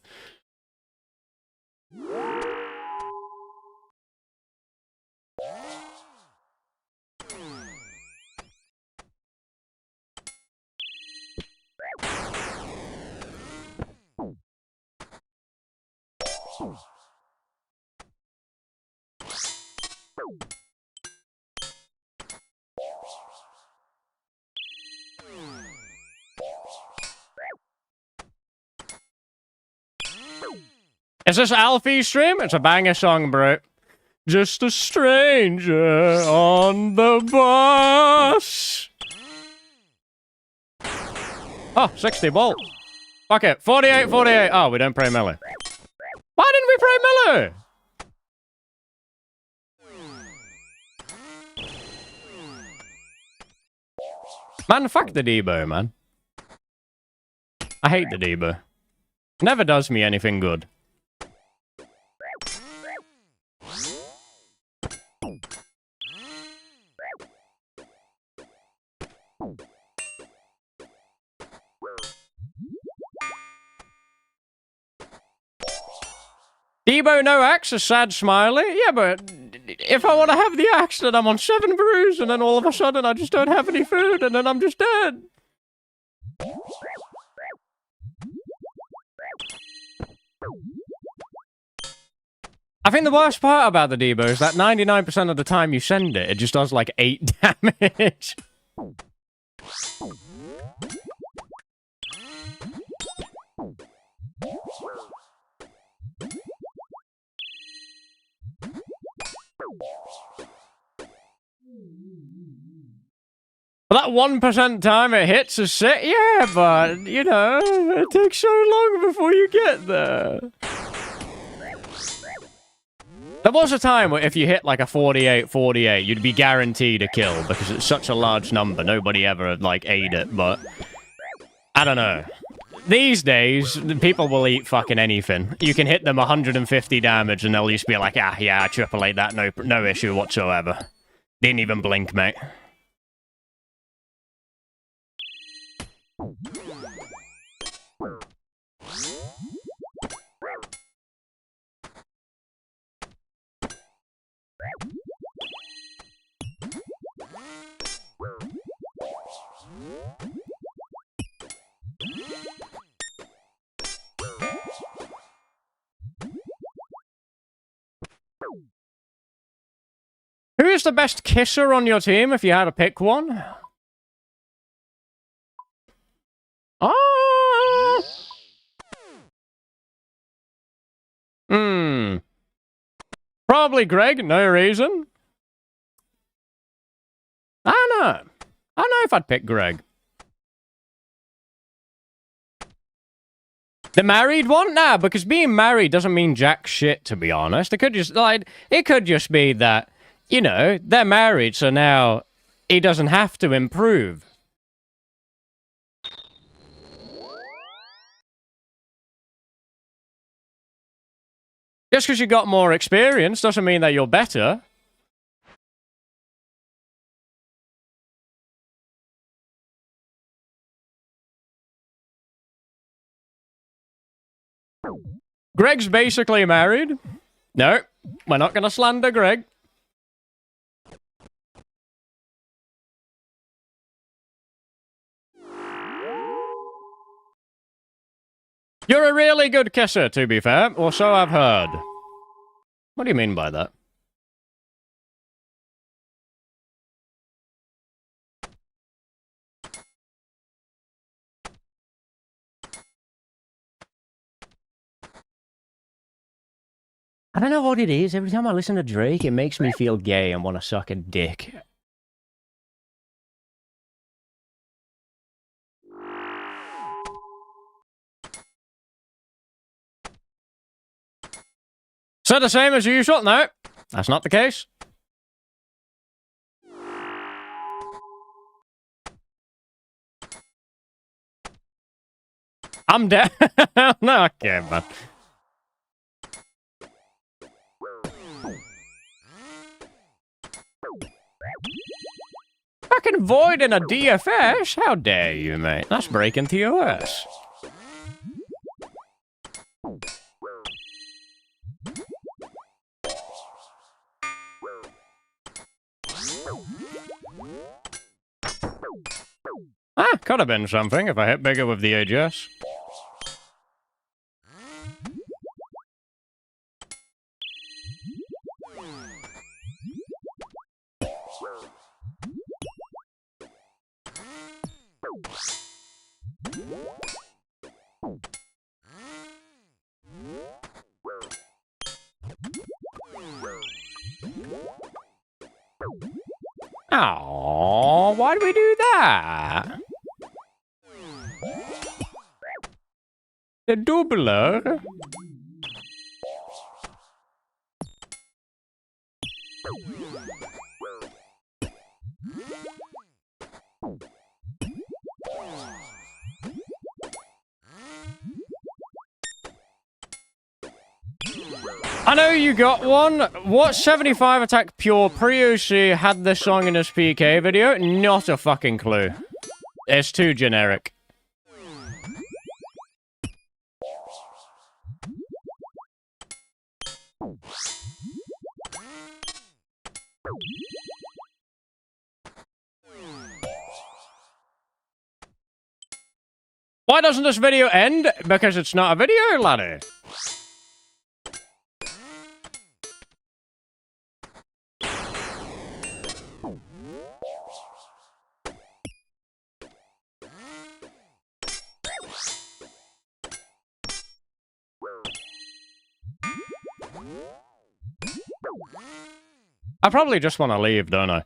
Is this Alfie's stream? It's a banger song, bro. Just a stranger on the bus. Oh, 60 volt. Fuck it. 48, 48. Oh, we don't pray melee. Why didn't we pray melee? Man, fuck the Debo, man. I hate the Debo. Never does me anything good. Debo no axe, a sad smiley? Yeah, but if I want to have the axe, then I'm on 7 brews, and then all of a sudden I just don't have any food, and then I'm just dead. I think the worst part about the Debo is that 99% of the time you send it, it just does like 8 damage. But that 1% time it hits a set, yeah, but, you know, it takes so long before you get there. There was a time where if you hit like a 48-48, you'd be guaranteed a kill because it's such a large number. Nobody ever, like, ate it, but I don't know. These days, people will eat fucking anything. You can hit them 150 damage and they'll just be like, ah, yeah, I triple ate that, no issue whatsoever. Didn't even blink, mate. Who is the best kisser on your team if you had to pick one? Oh! Probably Greg, no reason. I don't know. I don't know if I'd pick Greg. The married one? Nah, because being married doesn't mean jack shit, to be honest. It could just, like, it could just be that, you know, they're married, so now he doesn't have to improve. Just because you got more experience doesn't mean that you're better. Greg's basically married. No, we're not going to slander Greg. You're a really good kisser, to be fair, or so I've heard. What do you mean by that? I don't know what it is. Every time I listen to Drake, it makes me feel gay and want to suck a dick. So the same as usual? No, that's not the case. I'm dead. No, okay, man. Fucking void in a DFS? How dare you, mate? That's breaking TOS. Ah, could have been something if I hit bigger with the AGS. Oh, why do we do that? The doubler? I know you got one. What 75 attack pure pre-OC had this song in his PK video? Not a fucking clue. It's too generic. Why doesn't this video end? Because it's not a video, laddie. I probably just want to leave, don't I?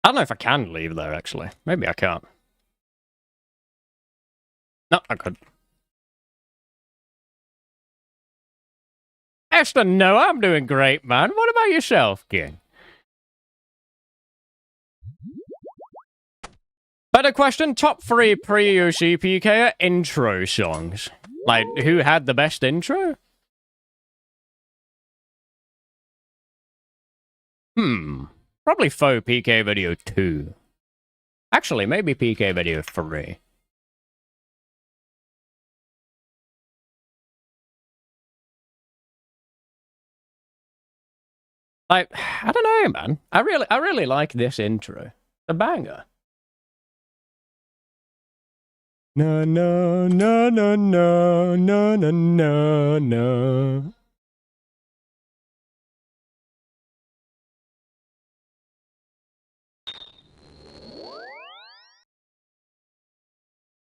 I don't know if I can leave there, actually. Maybe I can't. No, I could. Esther, no, I'm doing great, man. What about yourself, King? Better question, top 3 pre-OC PK intro songs. Like, who had the best intro? Probably faux PK video 2. Actually, maybe PK video 3. Like, I don't know, man. I really like this intro. A banger. No, no, no, no, no, no, no, no, no.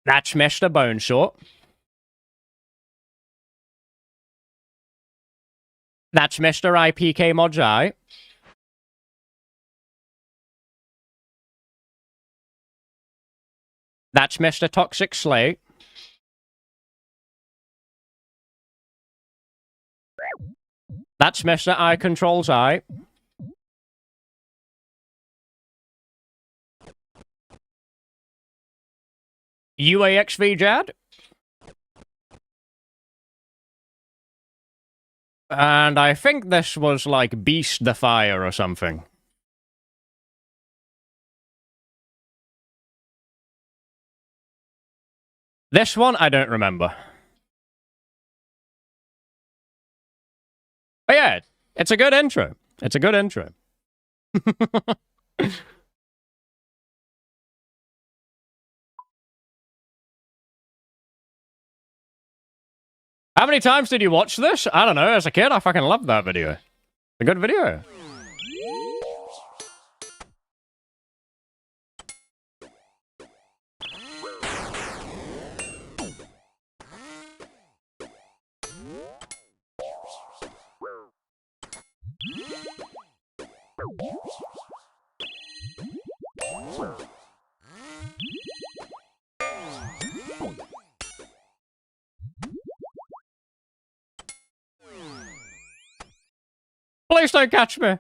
That's Mr. Bonesaw. That's Mr. IPK Mods I. That's Mr. Toxic Slay. That's Mr. I Controls I. UAXV Jad. And I think this was like Beast the Fire or something. This one, I don't remember. But yeah, it's a good intro. It's a good intro. How many times did you watch this? I don't know. As a kid, I fucking loved that video. It's a good video. Please don't catch me.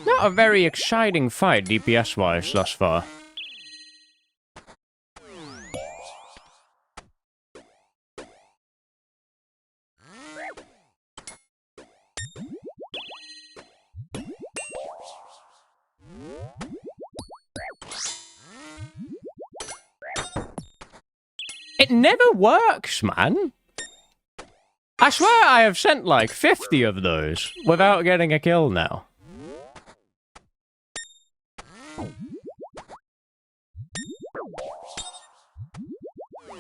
Not a very exciting fight, DPS-wise, thus far. It never works, man. I swear I have sent like 50 of those without getting a kill now.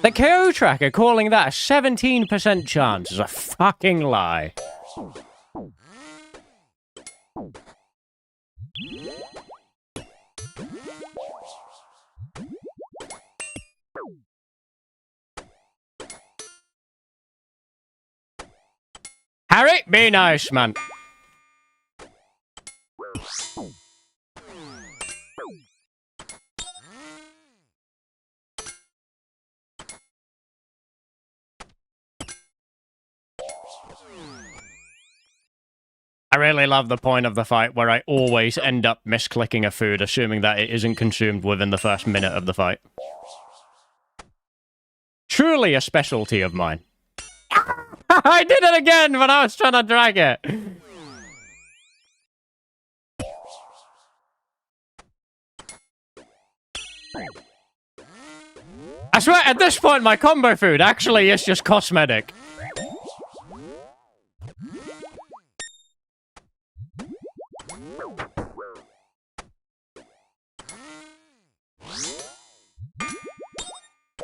The KO tracker calling that a 17% chance is a fucking lie. Harry, be nice, man. I really love the point of the fight where I always end up misclicking a food, assuming that it isn't consumed within the first minute of the fight. Truly a specialty of mine. I did it again when I was trying to drag it. I swear, at this point, my combo food actually is just cosmetic.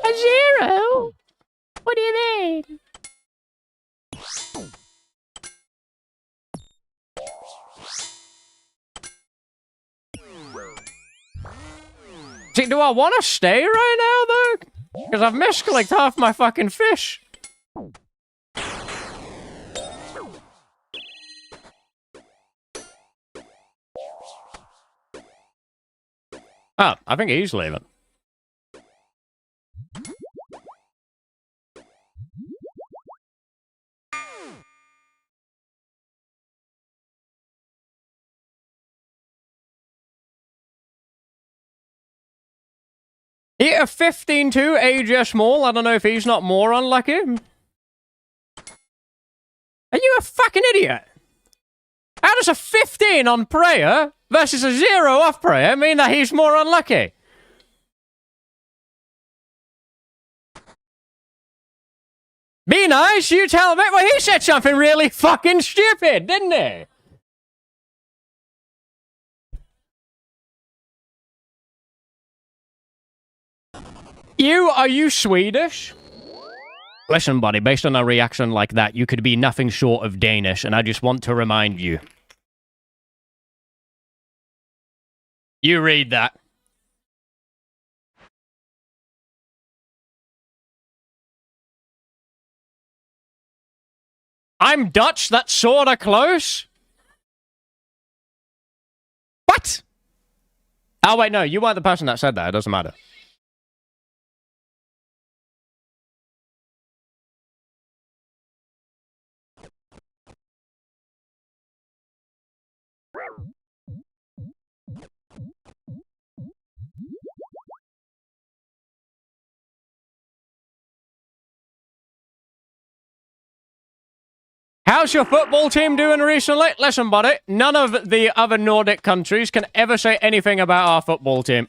A 0? What do you mean? See, do I want to stay right now, though? Because I've misclicked half my fucking fish. Oh, I think he's leaving. Yeah, 15-2, AJ Small. I don't know if he's not more unlucky. Are you a fucking idiot? How does a 15 on prayer versus a 0 off prayer mean that he's more unlucky? Be nice, you tell me. Well, he said something really fucking stupid, didn't he? Are you Swedish? Listen, buddy, based on a reaction like that, you could be nothing short of Danish, and I just want to remind you. You read that. I'm Dutch, that's sorta close. What? Oh, wait, no, you weren't the person that said that. It doesn't matter. How's your football team doing recently? Listen, buddy, none of the other Nordic countries can ever say anything about our football team.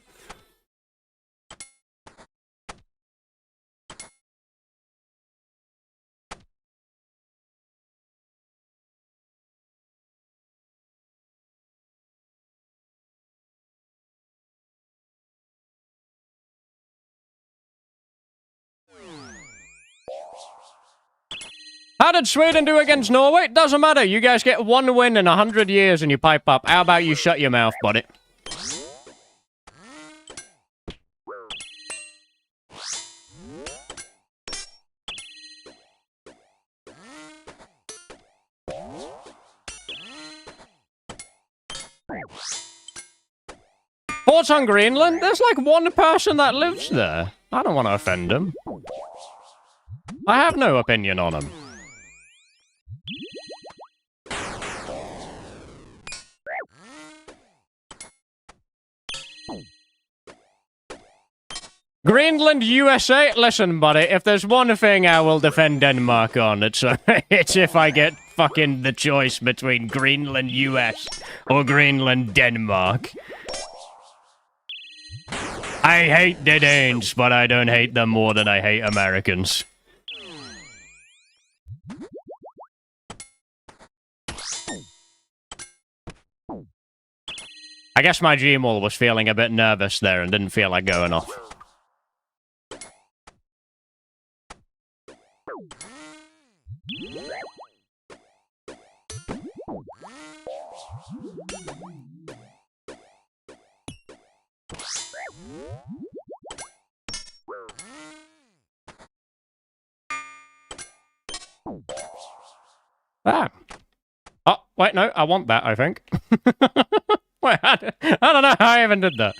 How did Sweden do against Norway? It doesn't matter. You guys get one win in 100 years and you pipe up. How about you shut your mouth, buddy? Thoughts on Greenland? There's like one person that lives there. I don't want to offend him. I have no opinion on him. Greenland, USA? Listen, buddy, if there's one thing I will defend Denmark on, it's if I get fucking the choice between Greenland, US or Greenland, Denmark. I hate the Danes, but I don't hate them more than I hate Americans. I guess my Gmail was feeling a bit nervous there and didn't feel like going off. Ah. Oh, wait, no, I want that, I think. Wait, I don't know how I even did that.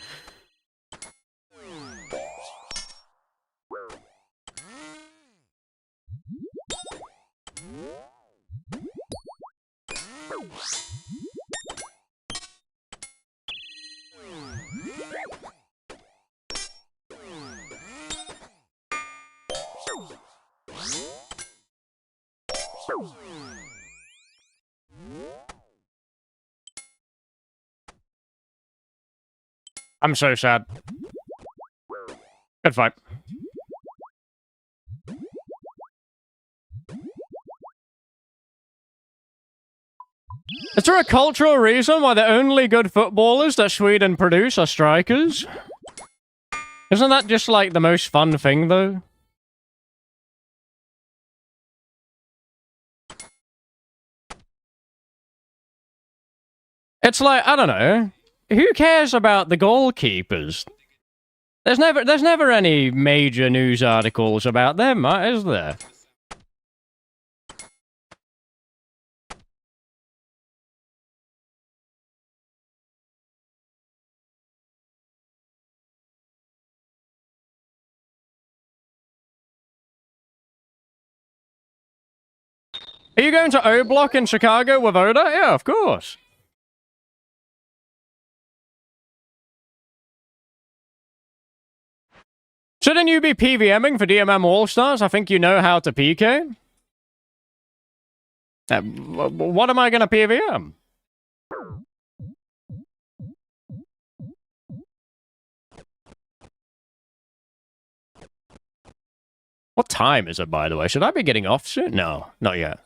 I'm so sad. Good fight. Is there a cultural reason why the only good footballers that Sweden produce are strikers? Isn't that just like the most fun thing, though? It's like, I don't know. Who cares about the goalkeepers? There's never any major news articles about them, is there? Are you going to O Block in Chicago with Oda? Yeah, of course. Shouldn't you be PVMing for DMM Allstars? I think you know how to PK. What am I going to PVM? What time is it, by the way? Should I be getting off soon? No, not yet.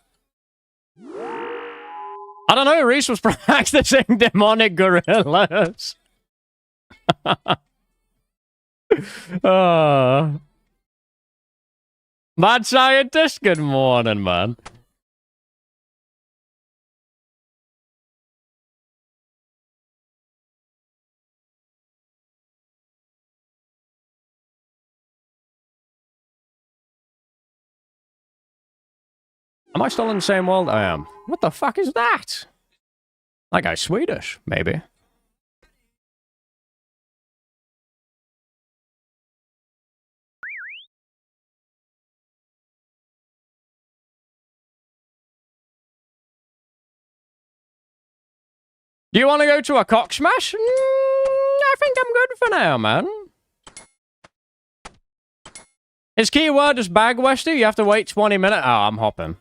I don't know, Reese was practicing demonic gorillas. Mad scientist, good morning, man. Am I still in the same world? I am. What the fuck is that? That guy's Swedish, maybe. Do you want to go to a cock smash? I think I'm good for now, man. His keyword is bag Westy. You have to wait 20 minutes. Oh, I'm hopping.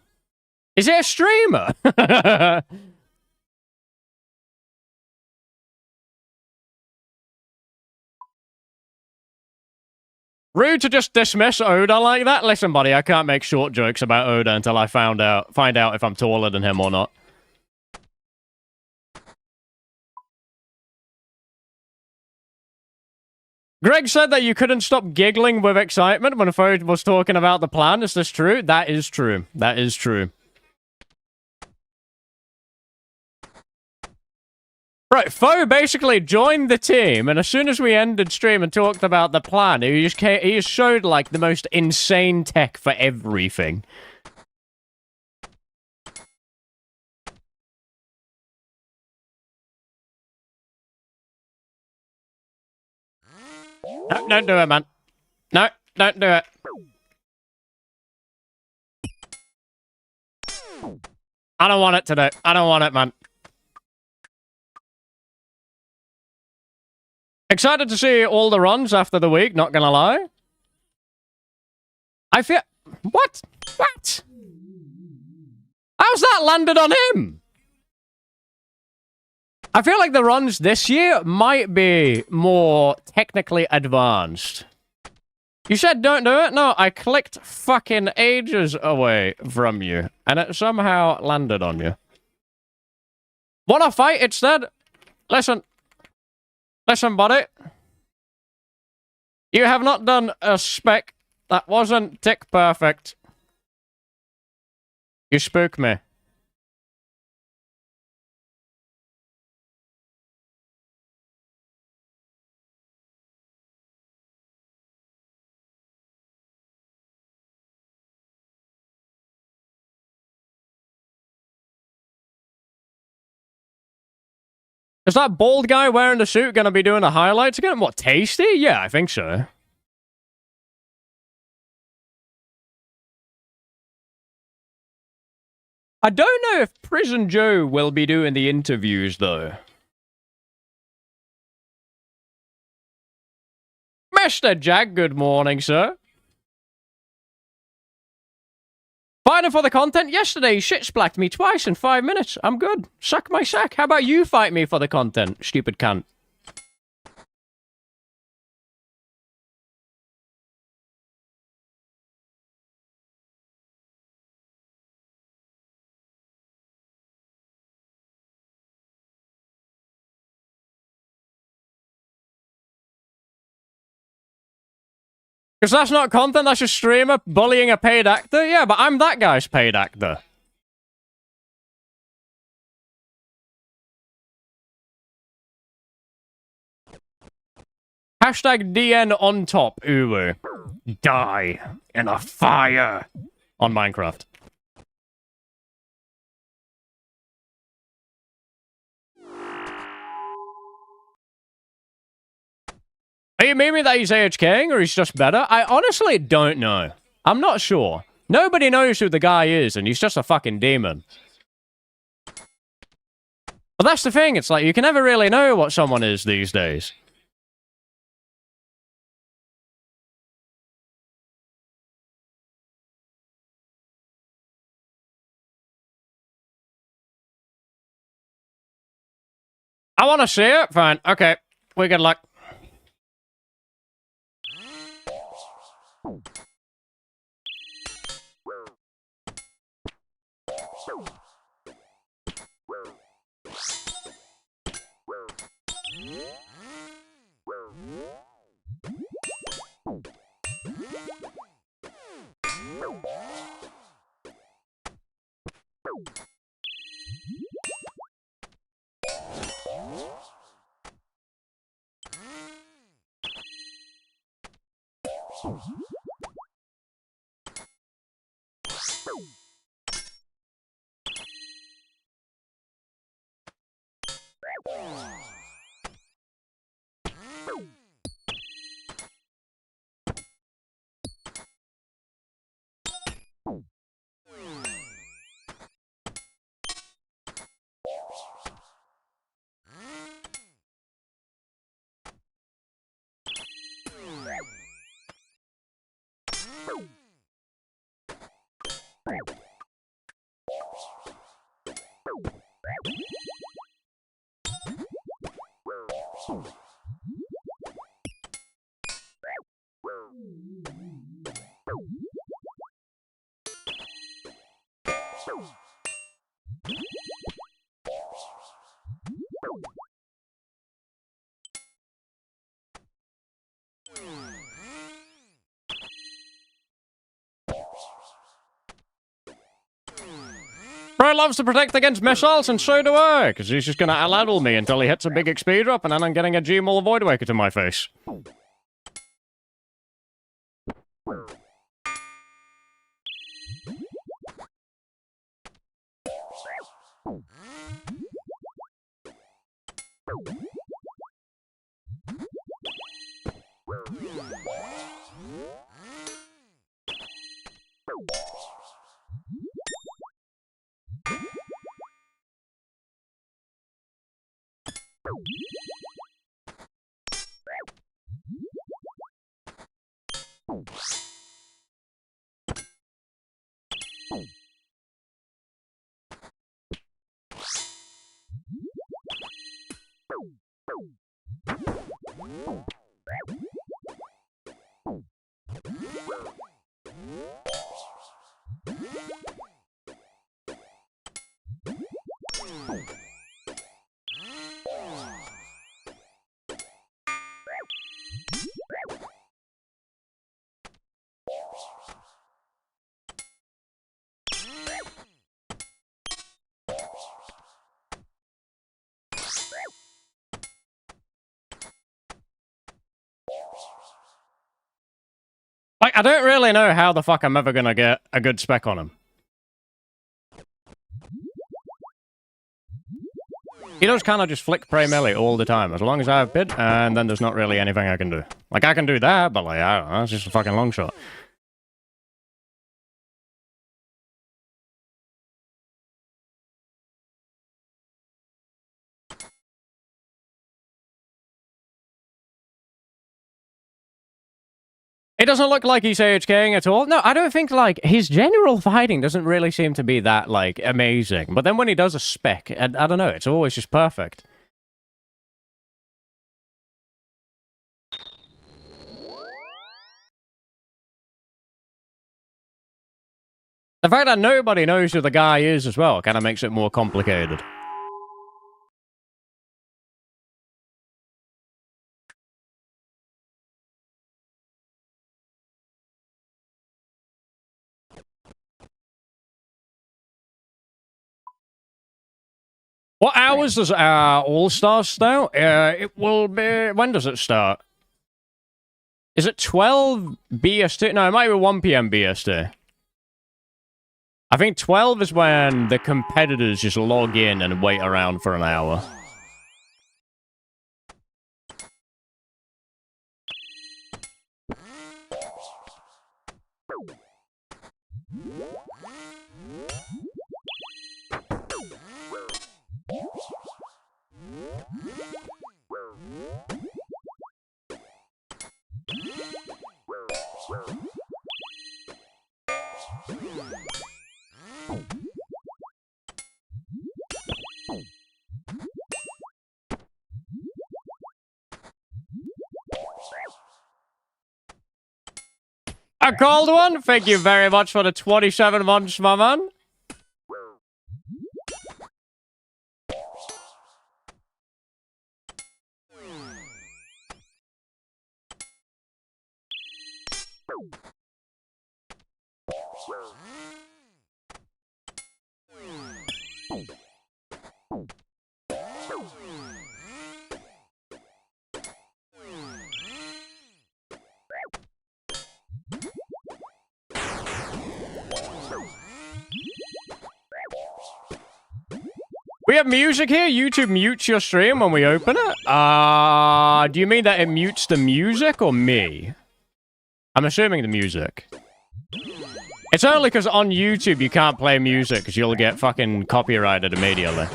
Is he a streamer? Rude to just dismiss Oda like that. Listen, buddy, I can't make short jokes about Oda until I find out if I'm taller than him or not. Greg said that you couldn't stop giggling with excitement when Foe was talking about the plan. Is this true? That is true. That is true. Right, Foe basically joined the team, and as soon as we ended stream and talked about the plan, he just showed, like, the most insane tech for everything. No, don't do it, man. No, don't do it. I don't want it today. I don't want it, man. Excited to see all the runs after the week, not gonna lie. I feel... What? What? How's that landed on him? I feel like the runs this year might be more technically advanced. You said don't do it? No, I clicked fucking ages away from you, and it somehow landed on you. Wanna fight instead? Listen. Listen, buddy. You have not done a spec. That wasn't tick perfect. You spook me. Is that bald guy wearing the suit gonna be doing the highlights again? What, Tasty? Yeah, I think so. I don't know if Prison Joe will be doing the interviews, though. Mr. Jack, good morning, sir. Fighting for the content? Yesterday, shit splatted me twice in 5 minutes. I'm good. Suck my sack. How about you fight me for the content, stupid cunt? Because that's not content, that's a streamer bullying a paid actor? Yeah, but I'm that guy's paid actor. Hashtag DN on top, Uwu. Die in a fire. On Minecraft. Are you meaning that he's AHKing or he's just better? I honestly don't know. I'm not sure. Nobody knows who the guy is, and he's just a fucking demon. But that's the thing, it's like, you can never really know what someone is these days. I want to see it? Fine. Okay. We good luck. Bro loves to protect against missiles, and so do I, because he's just gonna level me until he hits a big XP drop, and then I'm getting a Gmaul Void Waker to my face. Like, I don't really know how the fuck I'm ever gonna get a good spec on him. He does kind of just flick prey melee all the time, as long as I have bid, and then there's not really anything I can do. Like, I can do that, but like, I don't know, it's just a fucking long shot. It doesn't look like he's AHKing at all. No, I don't think, like, his general fighting doesn't really seem to be that, like, amazing. But then when he does a spec, I don't know, it's always just perfect. The fact that nobody knows who the guy is as well kind of makes it more complicated. What hours does Allstars start? It will be... When does it start? Is it 12 BST? No, it might be 1 PM BST. I think 12 is when the competitors just log in and wait around for an hour. A cold one? Thank you very much for the 27 months, my man. We have music here? YouTube mutes your stream when we open it? Do you mean that it mutes the music or me? I'm assuming the music. It's only because on YouTube you can't play music because you'll get fucking copyrighted immediately.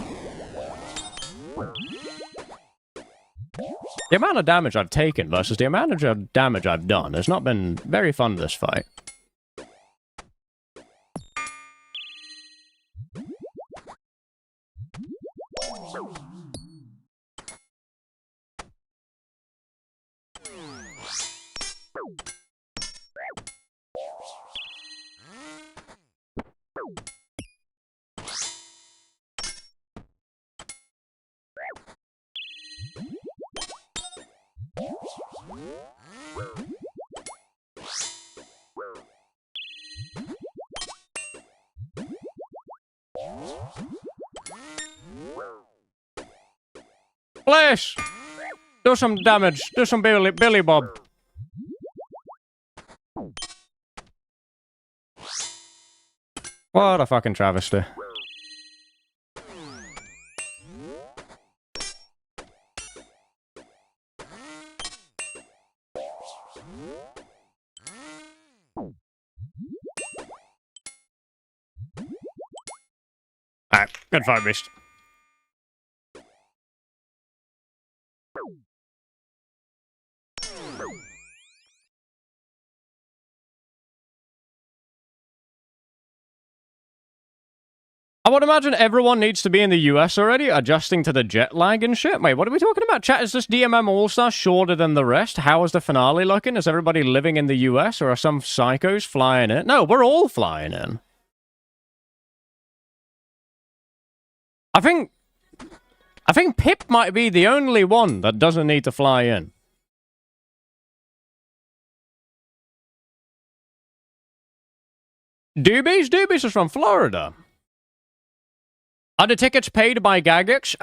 The amount of damage I've taken versus the amount of damage I've done has not been very fun this fight. Please! Do some damage. Do some Billy Bob. What a fucking travesty. Alright, good fight, beast. I would imagine everyone needs to be in the US already, adjusting to the jet lag and shit. Wait, what are we talking about? Chat, is this DMM All-Star shorter than the rest? How is the finale looking? Is everybody living in the US, or are some psychos flying in? No, we're all flying in. I think Pip might be the only one that doesn't need to fly in. Doobies? Doobies is from Florida. Are the tickets paid by Gagix?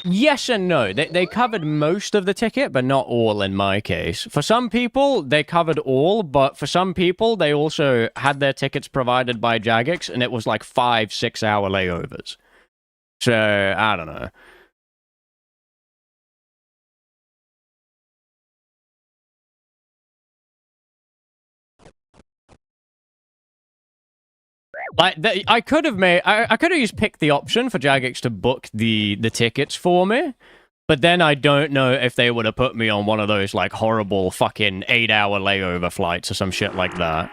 Yes and no. They covered most of the ticket, but not all in my case. For some people, they covered all, but for some people, they also had their tickets provided by Jagex, and it was like 5-6 hour layovers. So, I don't know. Like, I could have just picked the option for Jagex to book the tickets for me, but then I don't know if they would have put me on one of those, like, horrible fucking 8-hour layover flights or some shit like that.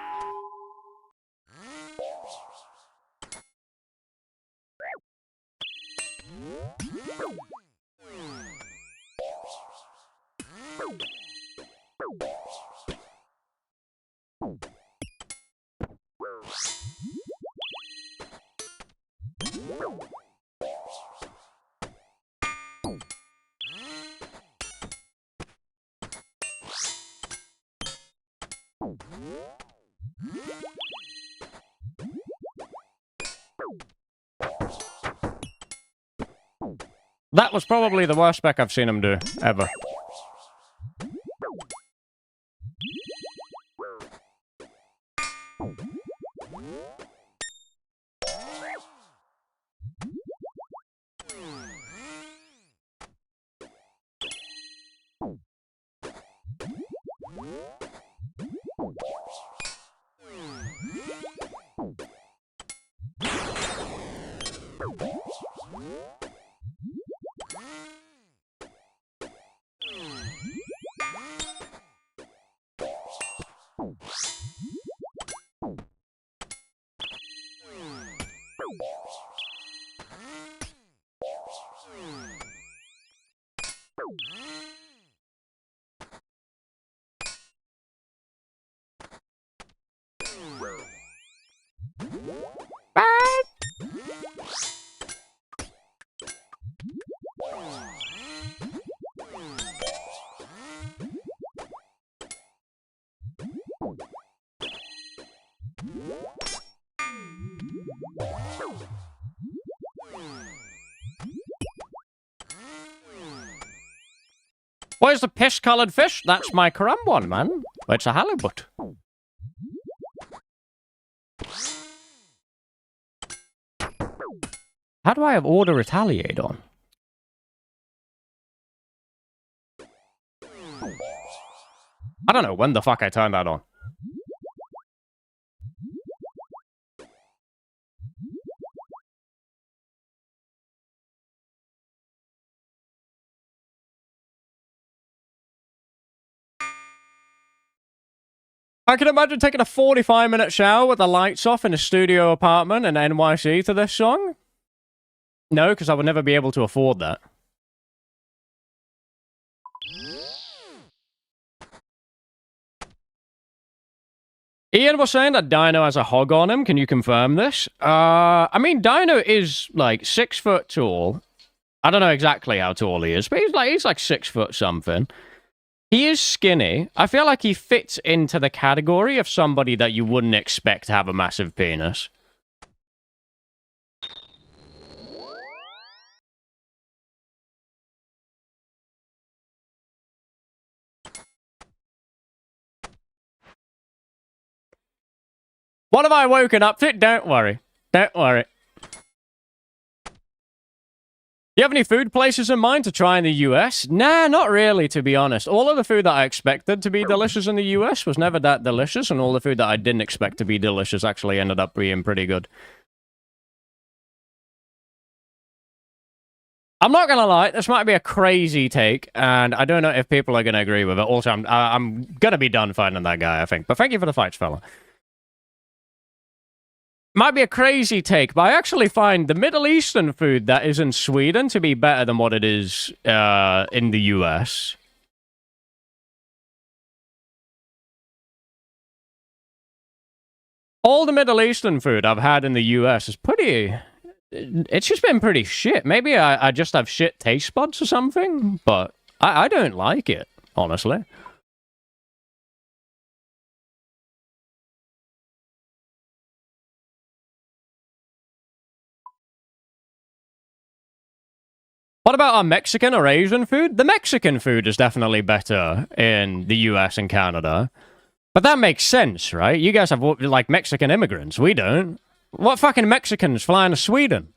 That was probably the worst spec I've seen him do, ever. Where's the piss-coloured fish? That's my crumb one, man. It's a halibut. How do I have order retaliate on? I don't know when the fuck I turned that on. I can imagine taking a 45-minute shower with the lights off in a studio apartment in NYC to this song. No, because I would never be able to afford that. Ian was saying that Dino has a hog on him. Can you confirm this? I mean, Dino is, like, 6 foot tall. I don't know exactly how tall he is, but he's like 6 foot something. He is skinny. I feel like he fits into the category of somebody that you wouldn't expect to have a massive penis. What have I woken up to? Don't worry. Don't worry. You have any food places in mind to try in the US? Nah, not really, to be honest. All of the food that I expected to be delicious in the US was never that delicious, and all the food that I didn't expect to be delicious actually ended up being pretty good. I'm not gonna lie, this might be a crazy take, and I don't know if people are gonna agree with it. Also, I'm gonna be done fighting that guy, I think. But thank you for the fights, fella. Might be a crazy take, but I actually find the Middle Eastern food that is in Sweden to be better than what it is in the US. All the Middle Eastern food I've had in the US is pretty... It's just been pretty shit. Maybe I just have shit taste buds or something, but I don't like it, honestly. What about our Mexican or Asian food? The Mexican food is definitely better in the US and Canada. But that makes sense, right? You guys have, like, Mexican immigrants. We don't. What fucking Mexicans flying to Sweden?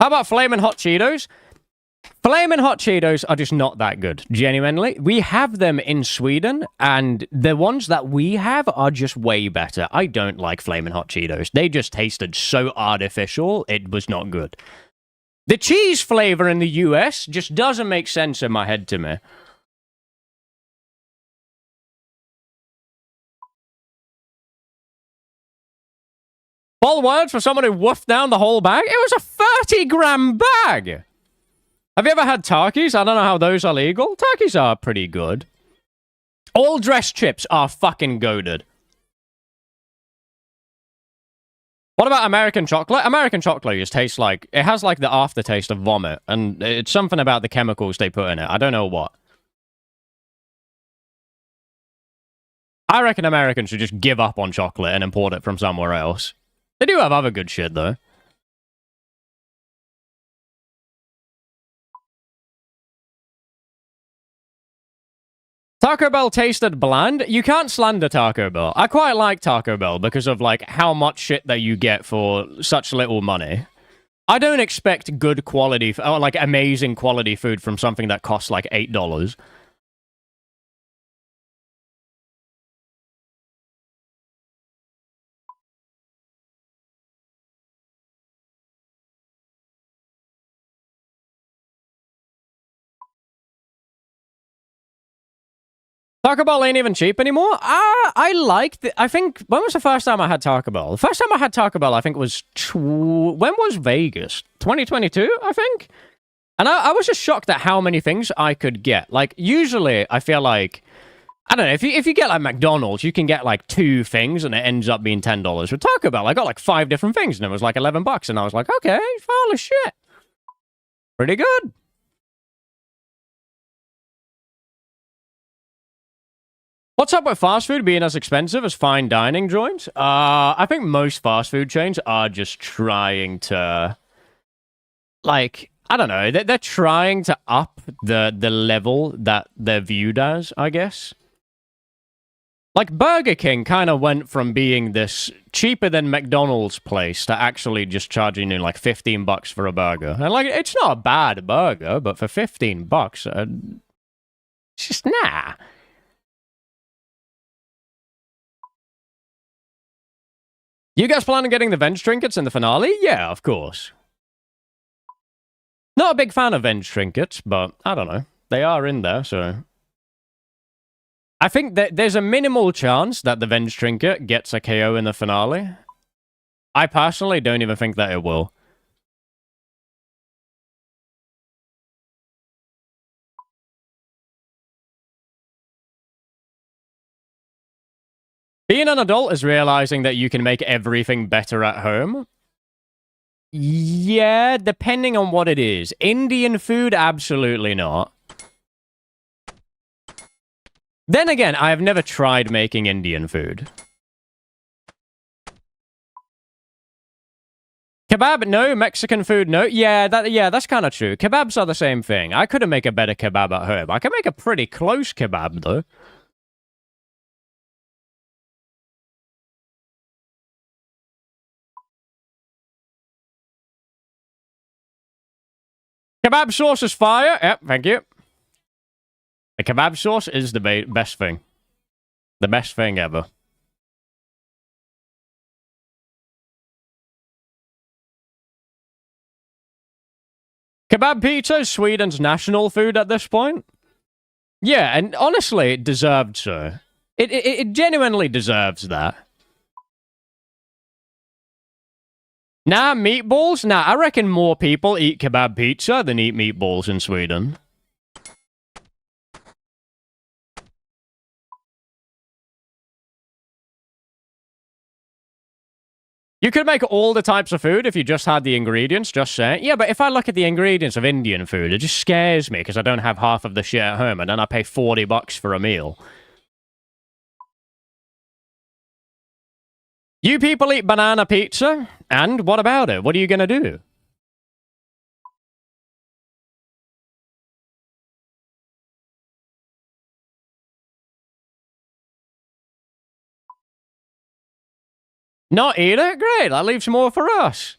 How about Flamin' Hot Cheetos? Flamin' Hot Cheetos are just not that good, genuinely. We have them in Sweden, and the ones that we have are just way better. I don't like Flamin' Hot Cheetos. They just tasted so artificial, it was not good. The cheese flavor in the US just doesn't make sense in my head to me. Full words for someone who woofed down the whole bag? It was a 30-gram bag! Have you ever had Takis? I don't know how those are legal. Takis are pretty good. All dressed chips are fucking goated. What about American chocolate? American chocolate just tastes like... It has like the aftertaste of vomit. And it's something about the chemicals they put in it. I don't know what. I reckon Americans should just give up on chocolate and import it from somewhere else. They do have other good shit, though. Taco Bell tasted bland. You can't slander Taco Bell. I quite like Taco Bell because of, like, how much shit that you get for such little money. I don't expect good quality, or, like, amazing quality food from something that costs, like, $8. Taco Bell ain't even cheap anymore? I like I think... When was the first time I had Taco Bell? The first time I had Taco Bell, I think, was... When was Vegas? 2022, I think? And I was just shocked at how many things I could get. Like, usually, I feel like... I don't know, if you get, like, McDonald's, you can get, like, 2 things, and it ends up being $10. With Taco Bell, I got, like, 5 different things, and it was, like, $11, and I was like, okay, holy shit. Pretty good. What's up with fast food being as expensive as fine dining joints? I think most fast food chains are just trying to... Like, I don't know, they're trying to up the level that they're viewed as, I guess. Like, Burger King kind of went from being this cheaper than McDonald's place to actually just charging you, like, $15 for a burger. And, like, it's not a bad burger, but for $15, it's just, nah. You guys plan on getting the Venge trinkets in the finale? Yeah, of course. Not a big fan of Venge trinkets, but I don't know. They are in there, so... I think that there's a minimal chance that the Venge trinket gets a KO in the finale. I personally don't even think that it will. Being an adult is realizing that you can make everything better at home. Yeah, depending on what it is. Indian food, absolutely not. Then again, I have never tried making Indian food. Kebab, no. Mexican food, no. Yeah, that's kind of true. Kebabs are the same thing. I couldn't make a better kebab at home. I can make a pretty close kebab, though. Kebab sauce is fire. Yep, thank you. The kebab sauce is the best thing. The best thing ever. Kebab pizza is Sweden's national food at this point. Yeah, and honestly, it deserved so. It genuinely deserves that. Nah, meatballs? Nah, I reckon more people eat kebab pizza than eat meatballs in Sweden. You could make all the types of food if you just had the ingredients, just saying. Yeah, but if I look at the ingredients of Indian food, it just scares me because I don't have half of the shit at home and then I pay $40 for a meal. You people eat banana pizza? And what about it? What are you gonna do? Not eat it? Great, that leaves more for us.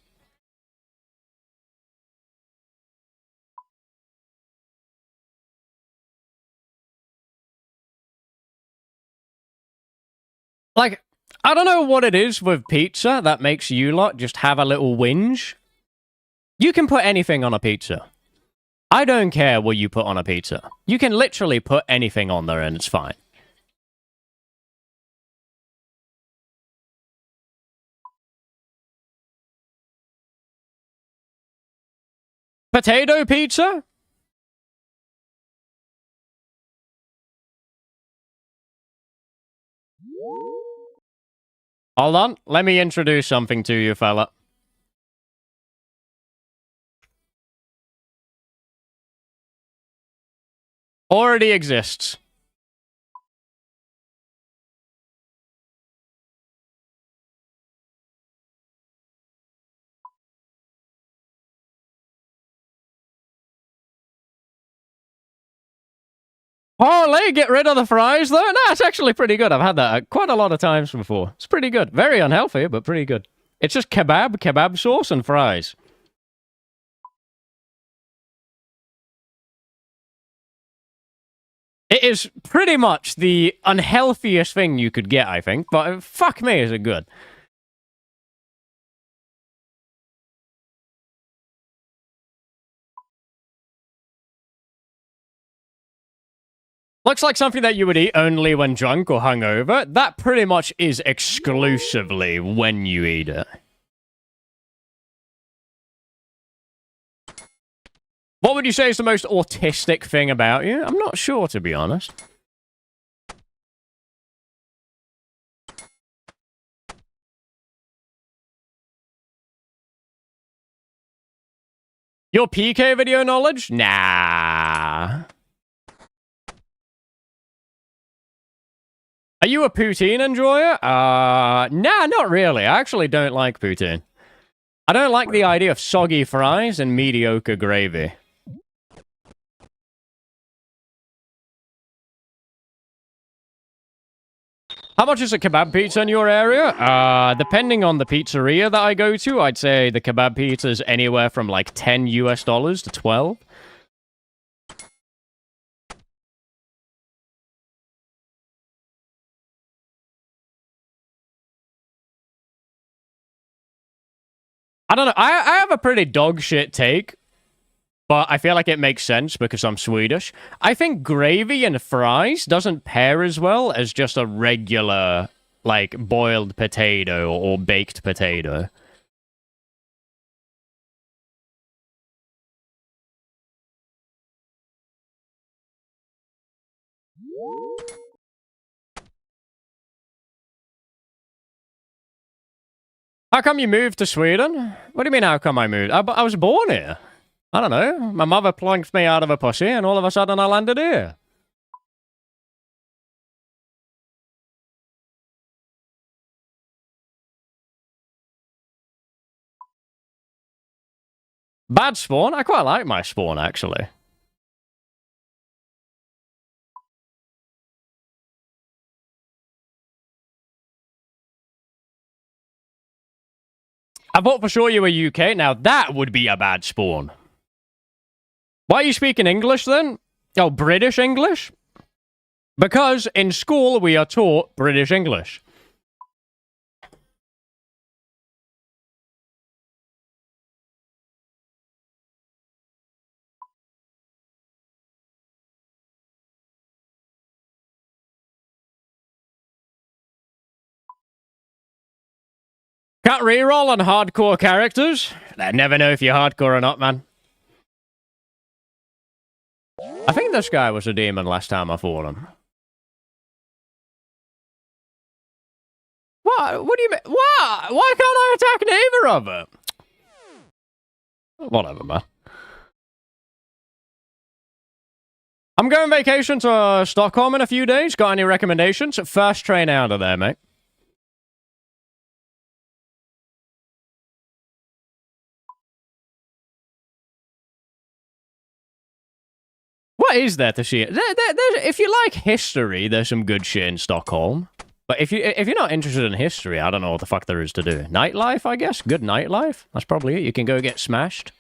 Like, I don't know what it is with pizza that makes you lot just have a little whinge. You can put anything on a pizza. I don't care what you put on a pizza. You can literally put anything on there and it's fine. Potato pizza? Hold on, let me introduce something to you, fella. Already exists. Holy, get rid of the fries, though? No, it's actually pretty good. I've had that quite a lot of times before. It's pretty good. Very unhealthy, but pretty good. It's just kebab sauce, and fries. It is pretty much the unhealthiest thing you could get, I think. But fuck me, is it good. Looks like something that you would eat only when drunk or hungover. That pretty much is exclusively when you eat it. What would you say is the most autistic thing about you? I'm not sure, to be honest. Your PK video knowledge? Nah. Are you a poutine enjoyer? Nah, not really. I actually don't like poutine. I don't like the idea of soggy fries and mediocre gravy. How much is a kebab pizza in your area? Depending on the pizzeria that I go to, I'd say the kebab pizza is anywhere from like $10 to 12. I don't know. I have a pretty dog shit take, but I feel like it makes sense because I'm Swedish. I think gravy and fries doesn't pair as well as just a regular, like, boiled potato or baked potato. How come you moved to Sweden? What do you mean, how come I moved? I was born here. I don't know. My mother plunked me out of a pussy, and all of a sudden I landed here. Bad spawn? I quite like my spawn, actually. I thought for sure you were UK. Now, that would be a bad spawn. Why are you speaking English then? Oh, British English? Because in school we are taught British English. Can't reroll on hardcore characters? I never know if you're hardcore or not, man. I think this guy was a demon last time I fought him. What? What do you mean? What? Why can't I attack neither of them? Whatever, man. I'm going vacation to Stockholm in a few days. Got any recommendations? First train out of there, mate. What is there to see? If you like history, there's some good shit in Stockholm. But if you're not interested in history, I don't know what the fuck there is to do. Nightlife, I guess? Good nightlife? That's probably it. You can go get smashed.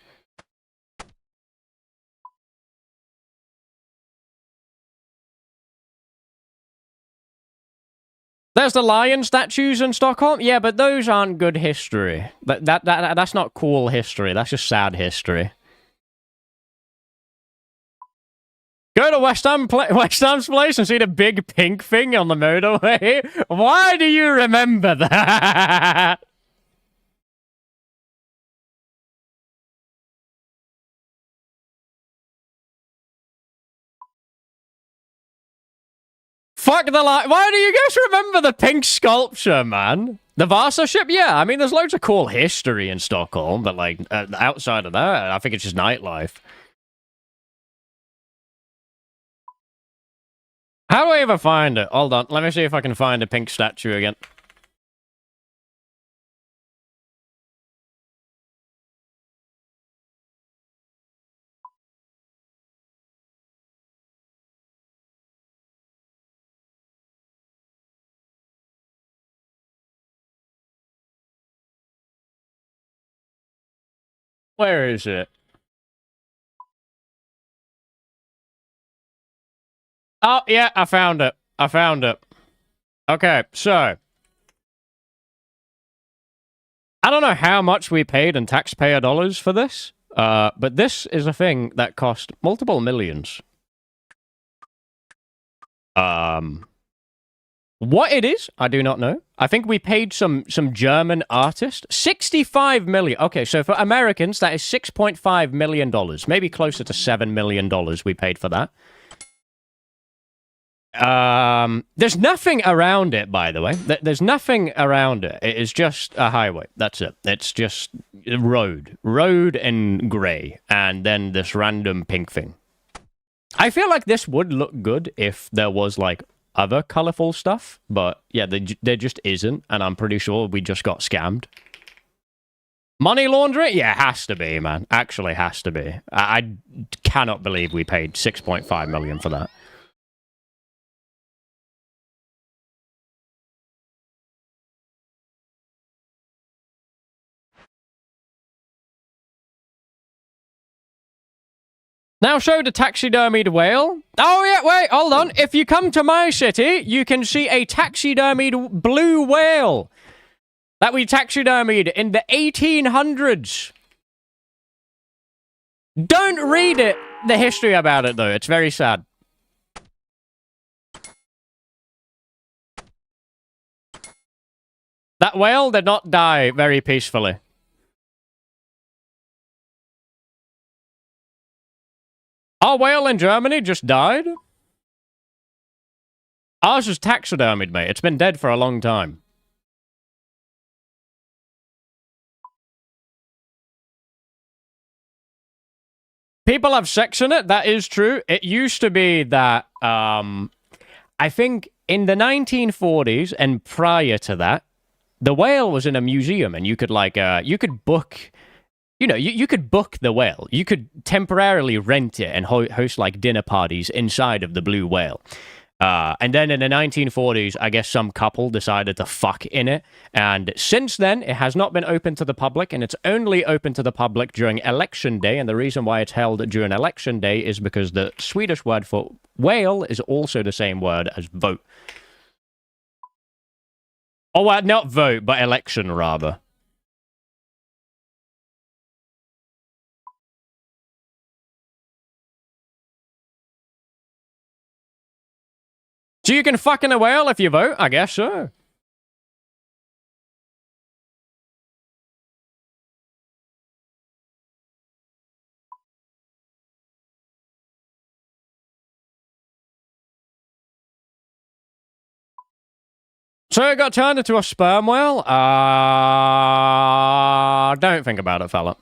There's the lion statues in Stockholm? Yeah, but those aren't good history. That's not cool history. That's just sad history. Go to Westham's place and see the big pink thing on the motorway. Why do you remember that? Fuck the light. Why do you guys remember the pink sculpture, man? The Vasa ship? Yeah, I mean, there's loads of cool history in Stockholm, but, like, outside of that, I think it's just nightlife. How do I ever find it? Hold on, let me see if I can find a pink statue again. Where is it? Oh, yeah, I found it. I found it. Okay, so. I don't know how much we paid in taxpayer dollars for this, but this is a thing that cost multiple millions. What it is, I do not know. I think we paid some German artist. 65 million. Okay, so for Americans, that is $6.5 million. Maybe closer to $7 million we paid for that. There's nothing around it, by the way. There's nothing around it. It is just a highway. That's it. It's just road and grey, and then this random pink thing. I feel like this would look good if there was, like, other colorful stuff, but yeah, there just isn't, and I'm pretty sure we just got scammed. Money laundering? Yeah, has to be, man. Actually has to be. I cannot believe we paid 6.5 million for that. Now show the taxidermied whale. Oh, yeah, wait, hold on. If you come to my city, you can see a taxidermied blue whale that we taxidermied in the 1800s. Don't read it, the history about it, though. It's very sad. That whale did not die very peacefully. Our whale in Germany just died? Ours is taxidermied, mate. It's been dead for a long time. People have sex in it, that is true. It used to be that, I think in the 1940s and prior to that, the whale was in a museum and you could, like, you could book... You know, you could book the whale. You could temporarily rent it and host, like, dinner parties inside of the blue whale. And then in the 1940s, I guess some couple decided to fuck in it. And since then, it has not been open to the public, and it's only open to the public during election day. And the reason why it's held during election day is because the Swedish word for whale is also the same word as vote. Oh, well, not vote, but election, rather. So you can fuck in a whale if you vote? I guess so. So it got turned into a sperm whale? Don't think about it, fella.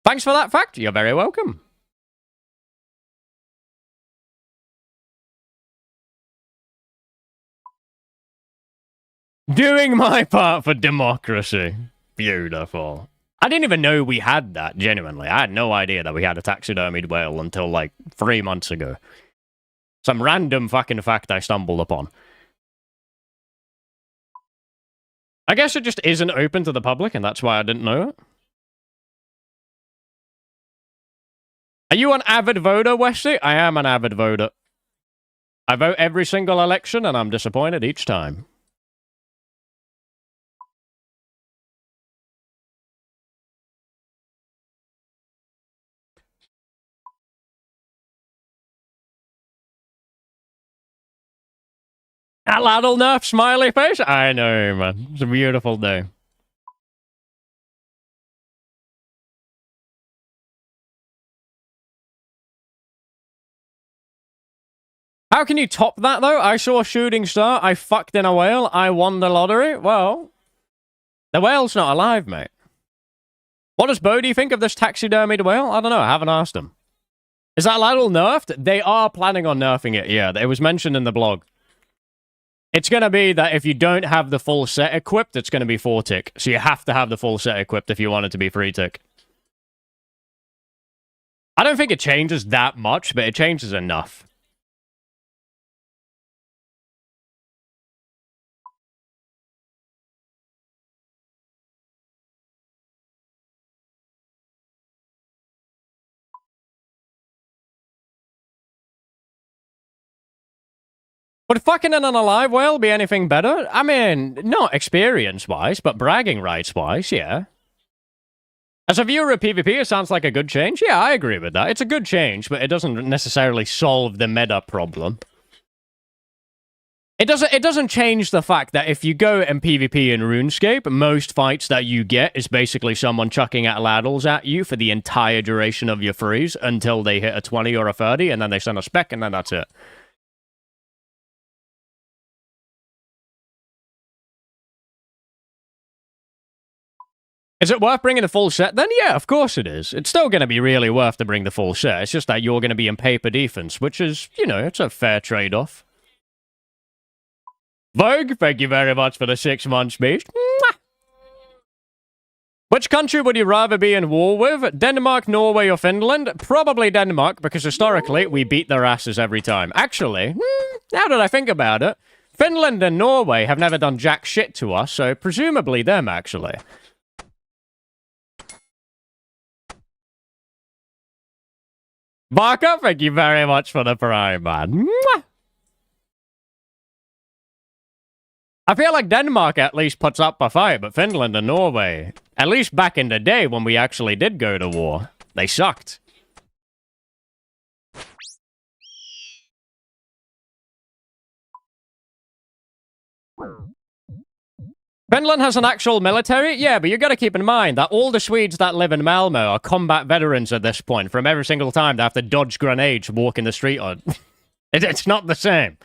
Thanks for that fact. You're very welcome. Doing my part for democracy. Beautiful. I didn't even know we had that, genuinely. I had no idea that we had a taxidermied whale until, like, 3 months ago. Some random fucking fact I stumbled upon. I guess it just isn't open to the public, and that's why I didn't know it. Are you an avid voter, Westy? I am an avid voter. I vote every single election, and I'm disappointed each time. That little nerf smiley face? I know, man. It's a beautiful day. How can you top that, though? I saw a shooting star, I fucked in a whale, I won the lottery. Well, the whale's not alive, mate. What does Bodhi think of this taxidermied whale? I don't know, I haven't asked him. Is that little nerfed? They are planning on nerfing it, yeah. It was mentioned in the blog. It's going to be that if you don't have the full set equipped, it's going to be 4-tick. So you have to have the full set equipped if you want it to be 3-tick. I don't think it changes that much, but it changes enough. Would fucking an alive whale be anything better? I mean, not experience-wise, but bragging rights-wise, yeah. As a viewer of PvP, it sounds like a good change. Yeah, I agree with that. It's a good change, but it doesn't necessarily solve the meta problem. It doesn't change the fact that if you go and PvP in RuneScape, most fights that you get is basically someone chucking at laddles at you for the entire duration of your freeze until they hit a 20 or a 30, and then they send a spec, and then that's it. Is it worth bringing the full set then? Yeah, of course it is. It's still going to be really worth to bring the full set. It's just that you're going to be in paper defense, which is, you know, it's a fair trade-off. Vogue, thank you very much for the 6 months, beast. Which country would you rather be in war with? Denmark, Norway, or Finland? Probably Denmark, because historically, we beat their asses every time. Actually, now that I think about it, Finland and Norway have never done jack shit to us, so presumably them, actually. Barker, thank you very much for the prime, man. I feel like Denmark at least puts up a fight, but Finland and Norway, at least back in the day when we actually did go to war, they sucked. Finland has an actual military? Yeah, but you gotta keep in mind that all the Swedes that live in Malmo are combat veterans at this point from every single time they have to dodge grenades walking the street on. It's not the same.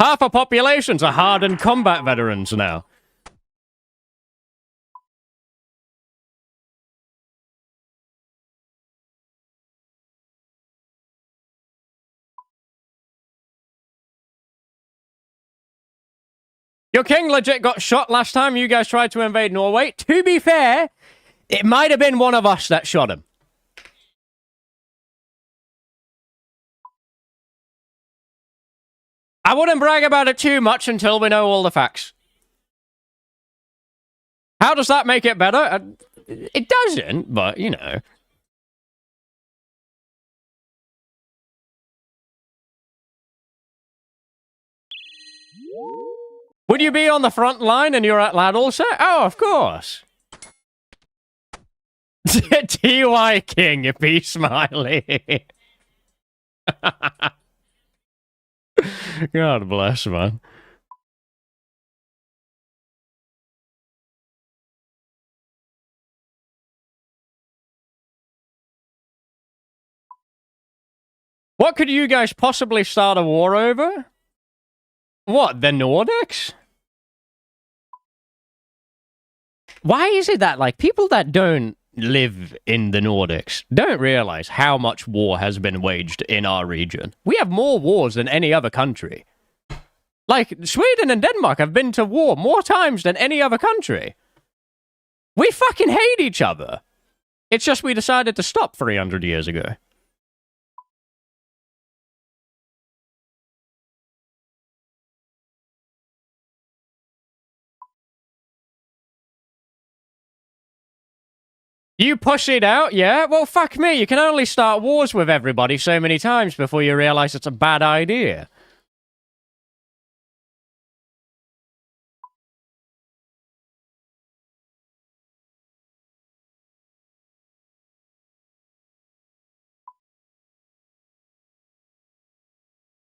Half our populations are hardened combat veterans now. Your king legit got shot last time you guys tried to invade Norway. To be fair, it might have been one of us that shot him. I wouldn't brag about it too much until we know all the facts. How does that make it better? It doesn't, but, you know. Would you be on the front line and you're at Laddle? Oh, of course. TY King, be smiley. God bless, man. What could you guys possibly start a war over? What, the Nordics? Why is it that, like, people that don't live in the Nordics don't realize how much war has been waged in our region? We have more wars than any other country. Like, Sweden and Denmark have been to war more times than any other country. We fucking hate each other. It's just we decided to stop 300 years ago. You push it out, yeah? Well, fuck me. You can only start wars with everybody so many times before you realize it's a bad idea.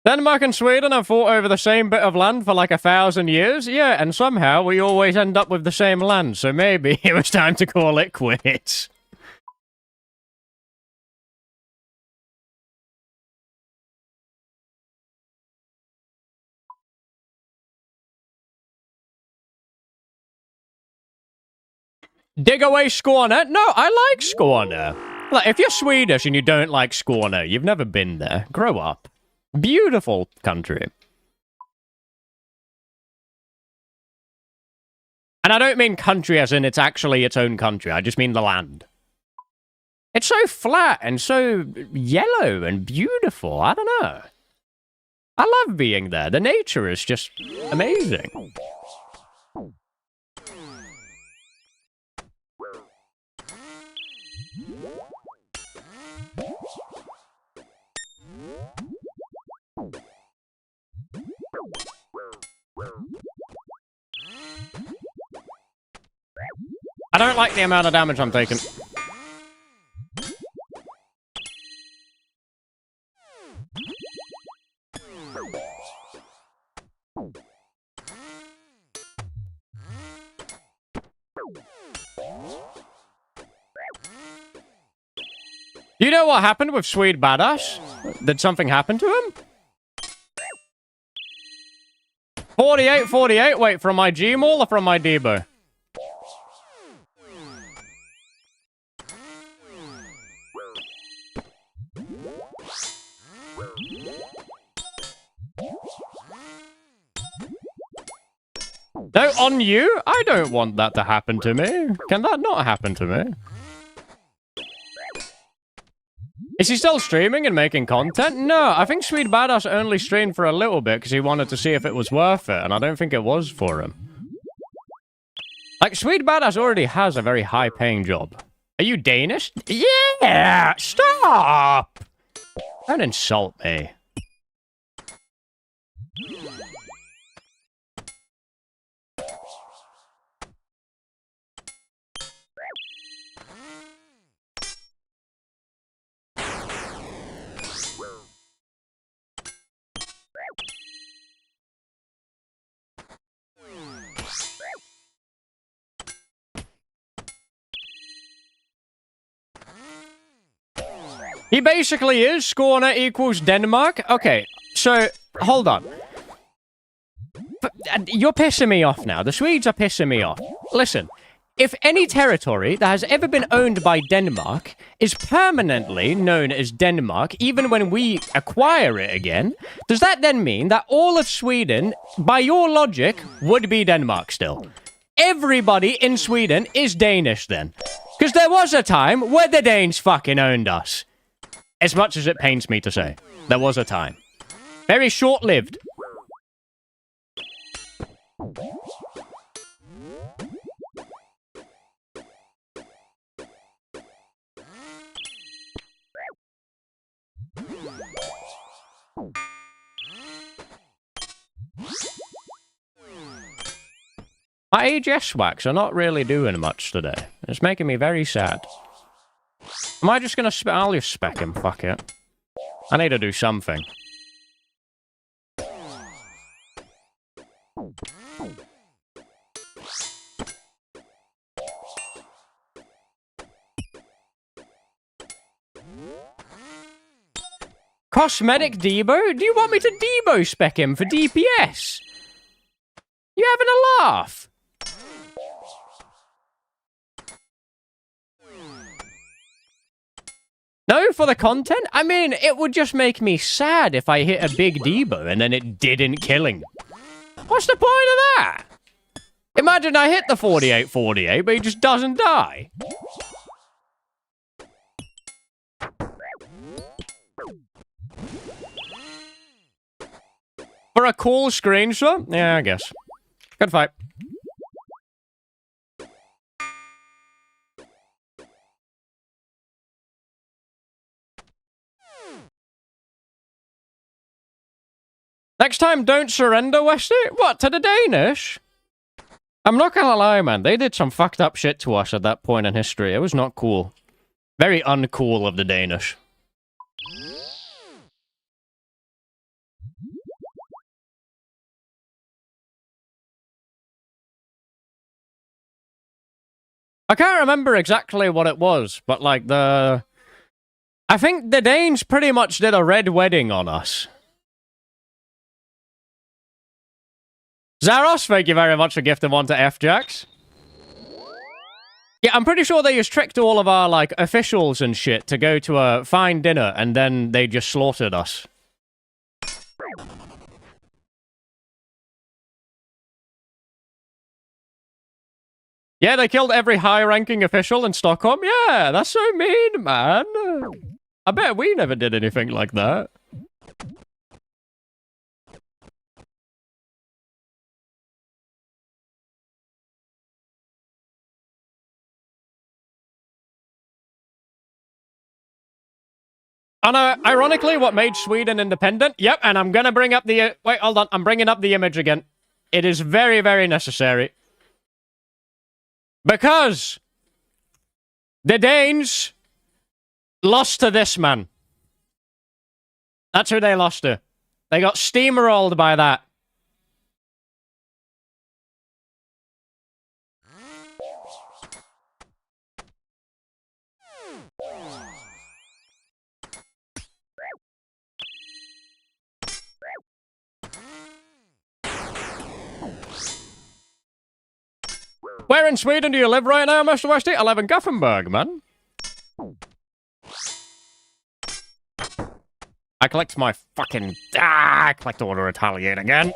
Denmark and Sweden have fought over the same bit of land for like 1,000 years? Yeah, and somehow we always end up with the same land, so maybe it was time to call it quits. Dig away Skåne? No, I like Skåne. Like, if you're Swedish and you don't like Skåne, you've never been there. Grow up. Beautiful country. And I don't mean country as in it's actually its own country. I just mean the land. It's so flat and so yellow and beautiful. I don't know. I love being there. The nature is just amazing. I don't like the amount of damage I'm taking. You know what happened with Swede Badass? Did something happen to him? 48, 48. Wait, from my G-Maul or from my Debo? No, on you? I don't want that to happen to me. Can that not happen to me? Is he still streaming and making content? No, I think Sweet Badass only streamed for a little bit because he wanted to see if it was worth it, and I don't think it was for him. Like, Sweet Badass already has a very high-paying job. Are you Danish? Yeah! Stop! Don't insult me. He basically is. Skåne equals Denmark. Okay, so, hold on. You're pissing me off now. The Swedes are pissing me off. Listen, if any territory that has ever been owned by Denmark is permanently known as Denmark, even when we acquire it again, does that then mean that all of Sweden, by your logic, would be Denmark still? Everybody in Sweden is Danish then. Because there was a time where the Danes fucking owned us. As much as it pains me to say, there was a time. Very short-lived. My AGS wax are not really doing much today. It's making me very sad. Am I just gonna I'll just spec him, fuck it. I need to do something. Cosmetic Debo? Do you want me to Debo spec him for DPS? You having a laugh? No, for the content? I mean, it would just make me sad if I hit a big Debo and then it didn't kill him. What's the point of that? Imagine I hit the 48, but he just doesn't die. For a cool screenshot? Yeah, I guess. Good fight. Next time, don't surrender, Westy. What, to the Danish? I'm not gonna lie, man. They did some fucked up shit to us at that point in history. It was not cool. Very uncool of the Danish. I can't remember exactly what it was, but like I think the Danes pretty much did a red wedding on us. Zaros, thank you very much for gifting one to F-Jacks. Yeah, I'm pretty sure they just tricked all of our, like, officials and shit to go to a fine dinner, and then they just slaughtered us. Yeah, they killed every high-ranking official in Stockholm. Yeah, that's so mean, man. I bet we never did anything like that. And ironically, what made Sweden independent? Yep, and I'm gonna bring up the... wait, hold on. I'm bringing up the image again. It is very, very necessary. Because the Danes lost to this man. That's who they lost to. They got steamrolled by that. Where in Sweden do you live right now, Mr. Westy? I live in Gothenburg, man. I collect my fucking... I collect all the retaliate again.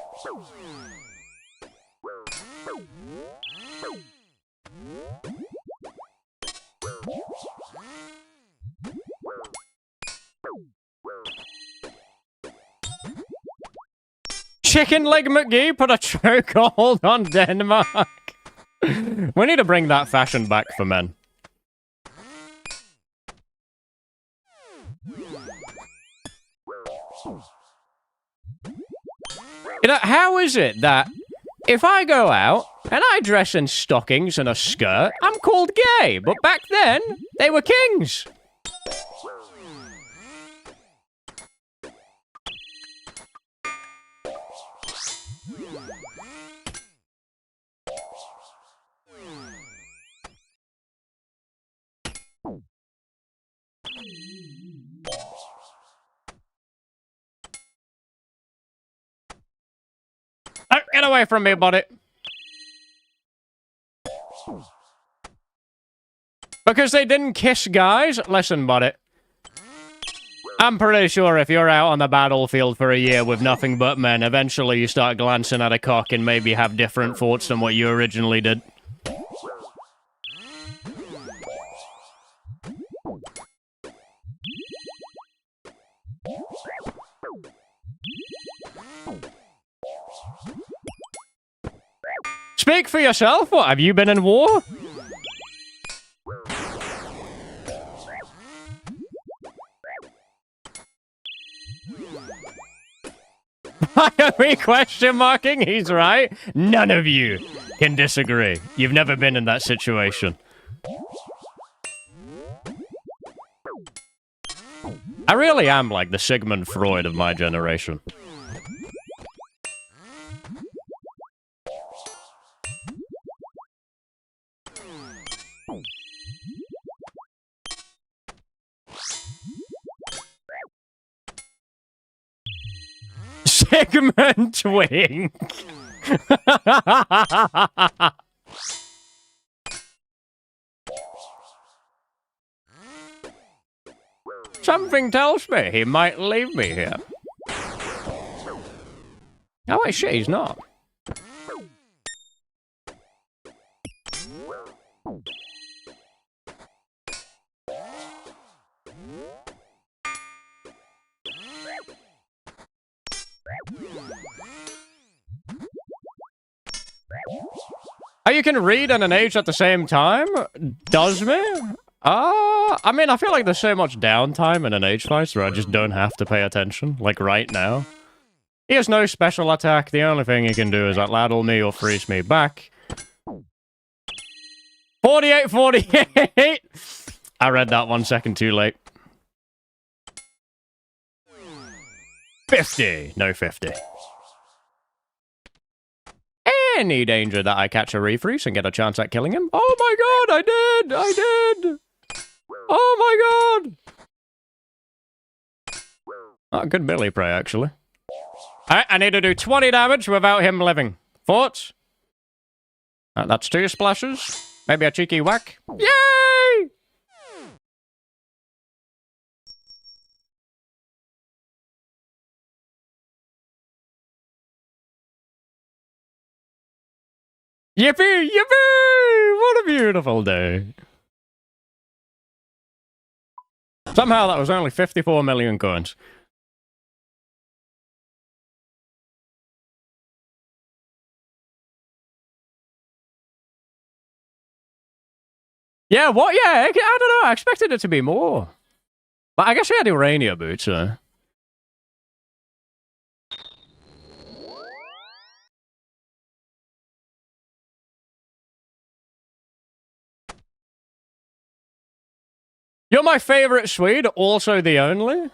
Chicken Leg McGee put a chokehold on Denmark. We need to bring that fashion back for men. You know, how is it that if I go out and I dress in stockings and a skirt, I'm called gay, but back then, they were kings? Oh, get away from me, buddy. Because they didn't kiss guys? Listen, buddy. I'm pretty sure if you're out on the battlefield for a year with nothing but men, eventually you start glancing at a cock and maybe have different thoughts than what you originally did. Speak for yourself. What, have you been in war? Why are we question marking? He's right. None of you can disagree. You've never been in that situation. I really am like the Sigmund Freud of my generation. Sigmund Wink. Something tells me he might leave me here. Oh, wait, shit, he's not. Oh, you can read and an age at the same time? Does me? I mean, I feel like there's so much downtime in an age fight where I just don't have to pay attention, like right now. He has no special attack, the only thing he can do is outladdle me or freeze me back. 48. I read that 1 second too late. 50. No 50. Any danger that I catch a refreeze and get a chance at killing him? Oh my god, I did! Oh my god! Oh, good melee prey, actually. Alright, I need to do 20 damage without him living. Thoughts? That's 2 splashes. Maybe a cheeky whack. Yay! Yippee! Yippee! What a beautiful day. Somehow that was only 54 million coins. Yeah, what? Yeah, I don't know. I expected it to be more. But I guess he had Urania boots, so... You're my favorite Swede, also the only?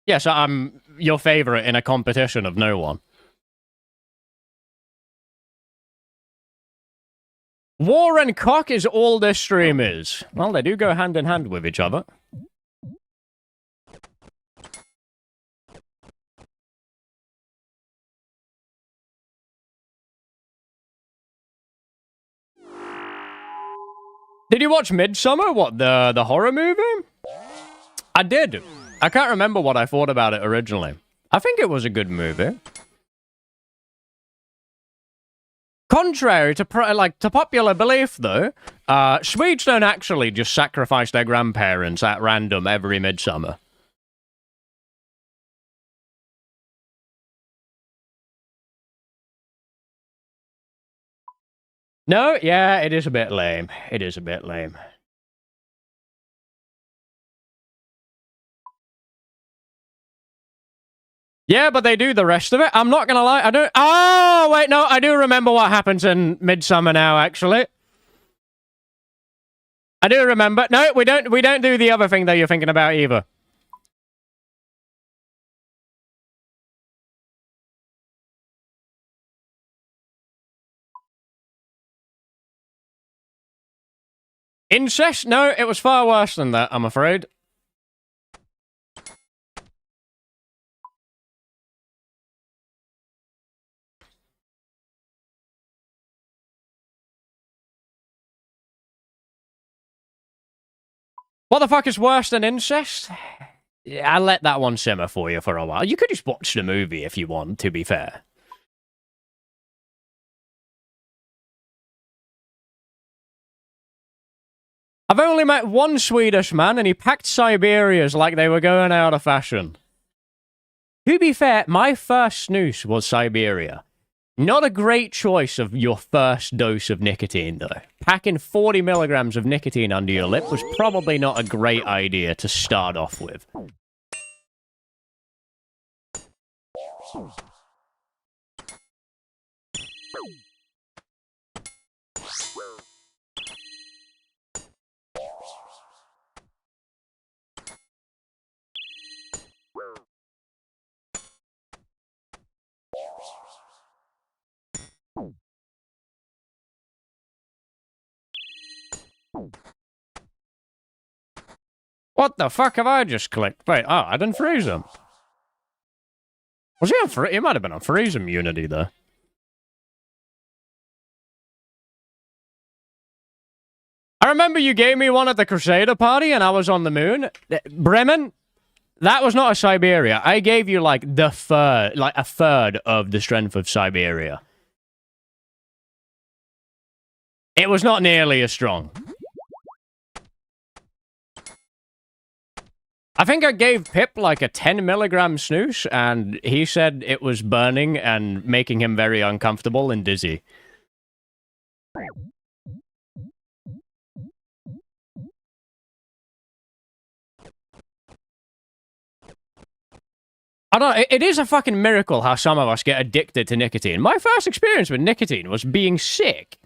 Yes, I'm your favorite in a competition of no one. War and cock is all this stream is. Well, they do go hand in hand with each other. Did you watch Midsummer? What, the horror movie? I did. I can't remember what I thought about it originally. I think it was a good movie. Contrary to popular belief, though, Swedes don't actually just sacrifice their grandparents at random every midsummer. No, yeah, it is a bit lame. It is a bit lame. Yeah, but they do the rest of it. I'm not gonna lie, I don't... Oh, wait, no, I do remember what happens in Midsummer now, actually. I do remember. No, we don't do the other thing that you're thinking about either. Incest? No, it was far worse than that, I'm afraid. What the fuck is worse than incest? Yeah, I'll let that one simmer for you for a while. You could just watch the movie if you want, to be fair. I've only met one Swedish man, and he packed Siberias like they were going out of fashion. To be fair, my first snooze was Siberia. Not a great choice of your first dose of nicotine, though. Packing 40 milligrams of nicotine under your lip was probably not a great idea to start off with. What the fuck have I just clicked? Wait, oh, I didn't freeze him. Was he on free? He might have been on freeze immunity, though. I remember you gave me one at the Crusader party and I was on the moon. Bremen, that was not a Siberia. I gave you, like, a third of the strength of Siberia. It was not nearly as strong. I think I gave Pip like a 10 milligram snooze, and he said it was burning and making him very uncomfortable and dizzy. I don't know, it is a fucking miracle how some of us get addicted to nicotine. My first experience with nicotine was being sick.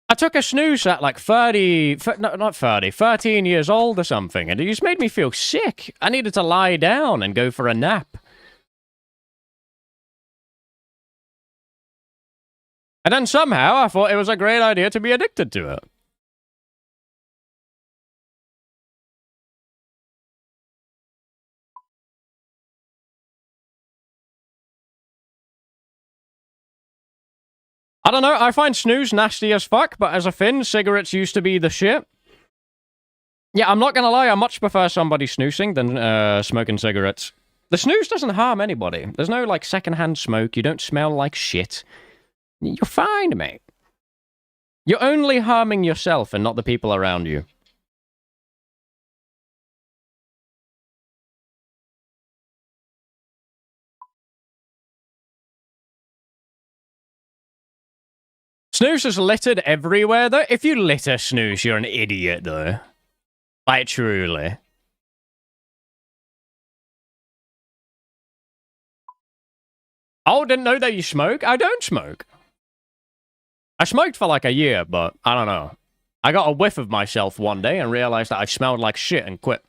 I took a snooze at like 13 years old or something, and it just made me feel sick. I needed to lie down and go for a nap. And then somehow I thought it was a great idea to be addicted to it. I don't know, I find snooze nasty as fuck, but as a Finn, cigarettes used to be the shit. Yeah, I'm not gonna lie, I much prefer somebody snoozing than smoking cigarettes. The snooze doesn't harm anybody. There's no, like, secondhand smoke, you don't smell like shit. You're fine, mate. You're only harming yourself and not the people around you. Snooze is littered everywhere, though. If you litter snooze, you're an idiot, though. Like, truly. Oh, didn't know that you smoke? I don't smoke. I smoked for like a year, but I don't know. I got a whiff of myself one day and realized that I smelled like shit and quit.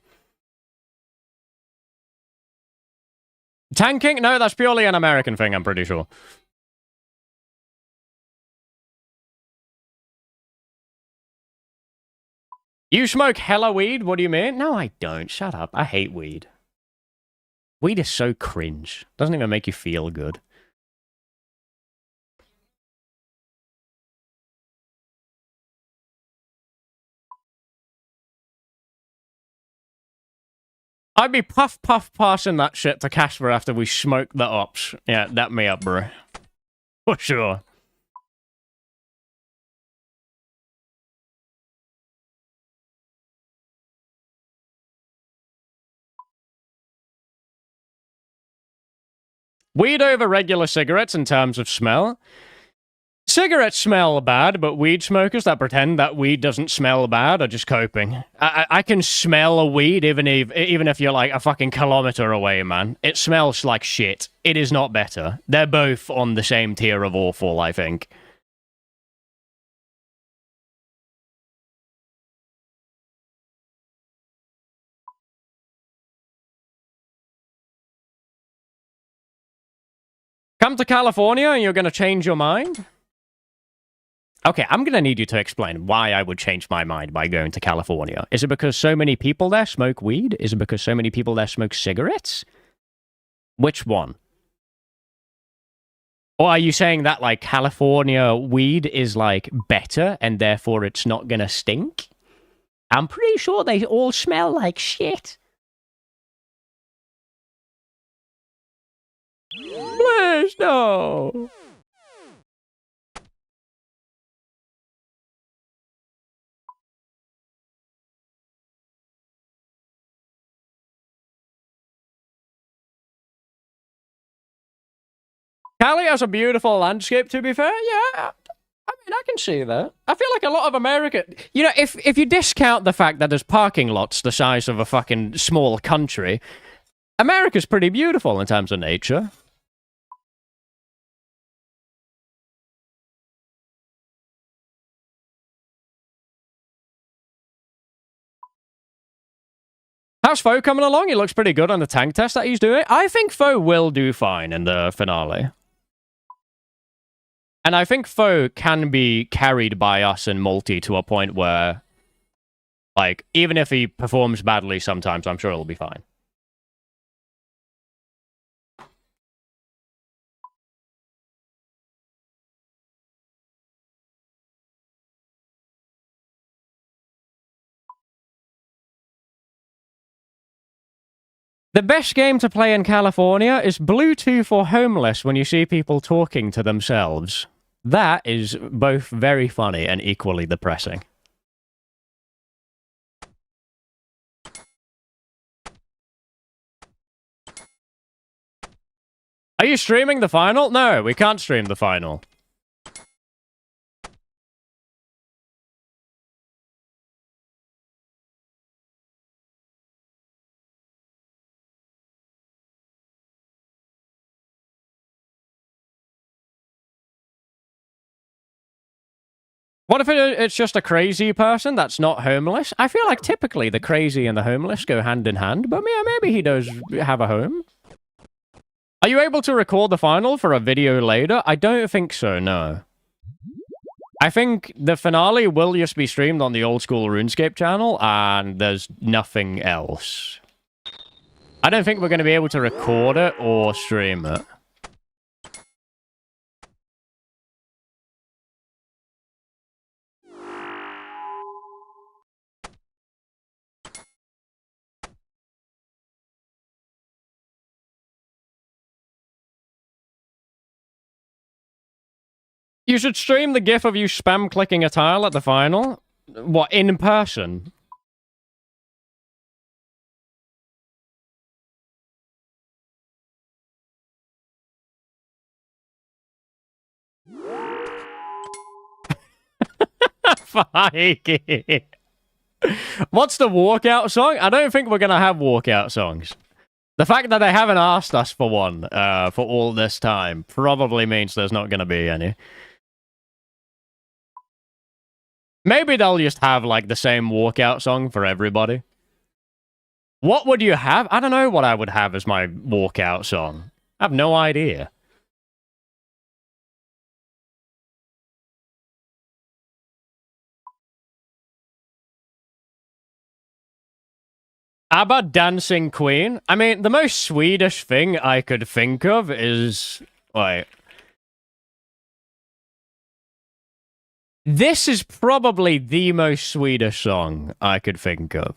Tanking? No, that's purely an American thing, I'm pretty sure. You smoke hella weed? What do you mean? No, I don't. Shut up. I hate weed. Weed is so cringe. Doesn't even make you feel good. I'd be puff passing that shit to Casper after we smoke the ops. Yeah, dap me up, bro. For sure. Weed over regular cigarettes in terms of smell. Cigarettes smell bad, but weed smokers that pretend that weed doesn't smell bad are just coping. I can smell a weed even if you're like a fucking kilometer away, man. It smells like shit. It is not better. They're both on the same tier of awful, I think. Come to California and you're gonna change your mind? Okay, I'm gonna need you to explain why I would change my mind by going to California. Is it because so many people there smoke weed? Is it because so many people there smoke cigarettes? Which one? Or are you saying that, like, California weed is, like, better and therefore it's not gonna stink? I'm pretty sure they all smell like shit. Please, no. Cali has a beautiful landscape, to be fair. Yeah, I mean, I can see that. I feel like a lot of America... You know, if you discount the fact that there's parking lots the size of a fucking small country, America's pretty beautiful in terms of nature. How's Foe coming along? He looks pretty good on the tank test that he's doing. I think Foe will do fine in the finale. And I think Foe can be carried by us in multi to a point where, like, even if he performs badly sometimes, I'm sure he'll be fine. The best game to play in California is Bluetooth or Homeless when you see people talking to themselves. That is both very funny and equally depressing. Are you streaming the final? No, we can't stream the final. What if it's just a crazy person that's not homeless? I feel like typically the crazy and the homeless go hand in hand, but yeah, maybe he does have a home. Are you able to record the final for a video later? I don't think so, no. I think the finale will just be streamed on the Old School RuneScape channel, and there's nothing else. I don't think we're going to be able to record it or stream it. You should stream the gif of you spam clicking a tile at the final. What, in person? Fikey. What's the walkout song? I don't think we're going to have walkout songs. The fact that they haven't asked us for one for all this time probably means there's not going to be any. Maybe they'll just have, like, the same walkout song for everybody. What would you have? I don't know what I would have as my walkout song. I have no idea. ABBA Dancing Queen? I mean, the most Swedish thing I could think of is... Wait. This is probably the most Swedish song I could think of.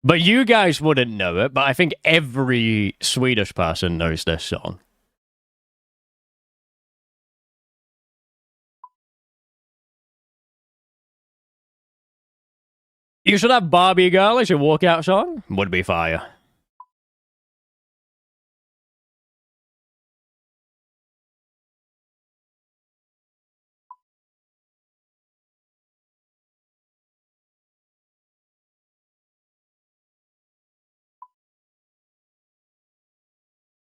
But you guys wouldn't know it, but I think every Swedish person knows this song. You should have Barbie Girl as your walkout song. Would be fire.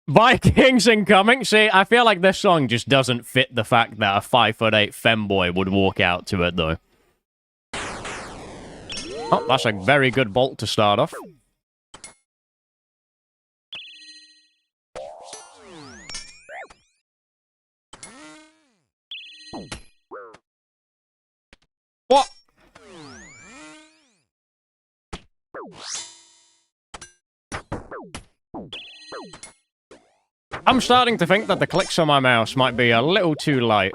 Vikings incoming. See, I feel like this song just doesn't fit the fact that a 5'8" femboy would walk out to it, though. Oh, that's a very good bolt to start off. What? I'm starting to think that the clicks on my mouse might be a little too light.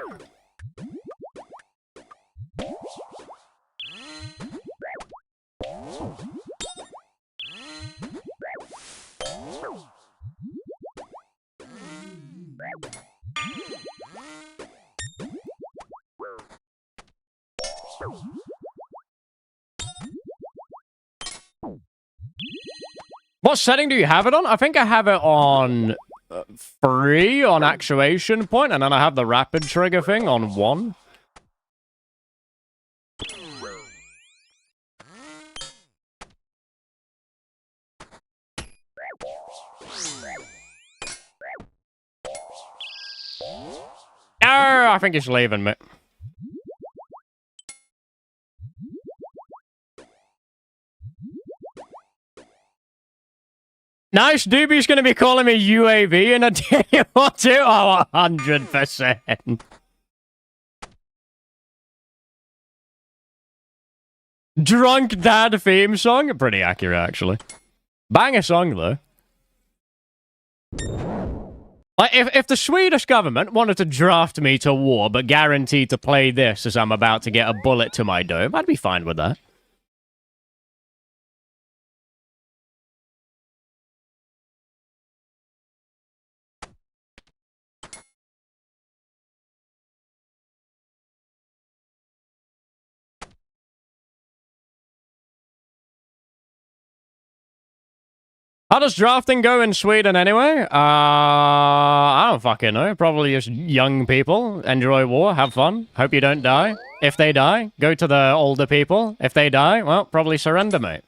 What setting do you have it on? I think I have it on 3 on actuation point, and then I have the rapid trigger thing on 1. No, I think he's leaving me. Nice, Doobie's gonna be calling me UAV in a day or two. Oh, 100%. Drunk Dad theme song? Pretty accurate, actually. Banger song, though. Like, if the Swedish government wanted to draft me to war, but guaranteed to play this as I'm about to get a bullet to my dome, I'd be fine with that. How does drafting go in Sweden anyway? I don't fucking know. Probably just young people. Enjoy war, have fun. Hope you don't die. If they die, go to the older people. If they die, well, probably surrender, mate.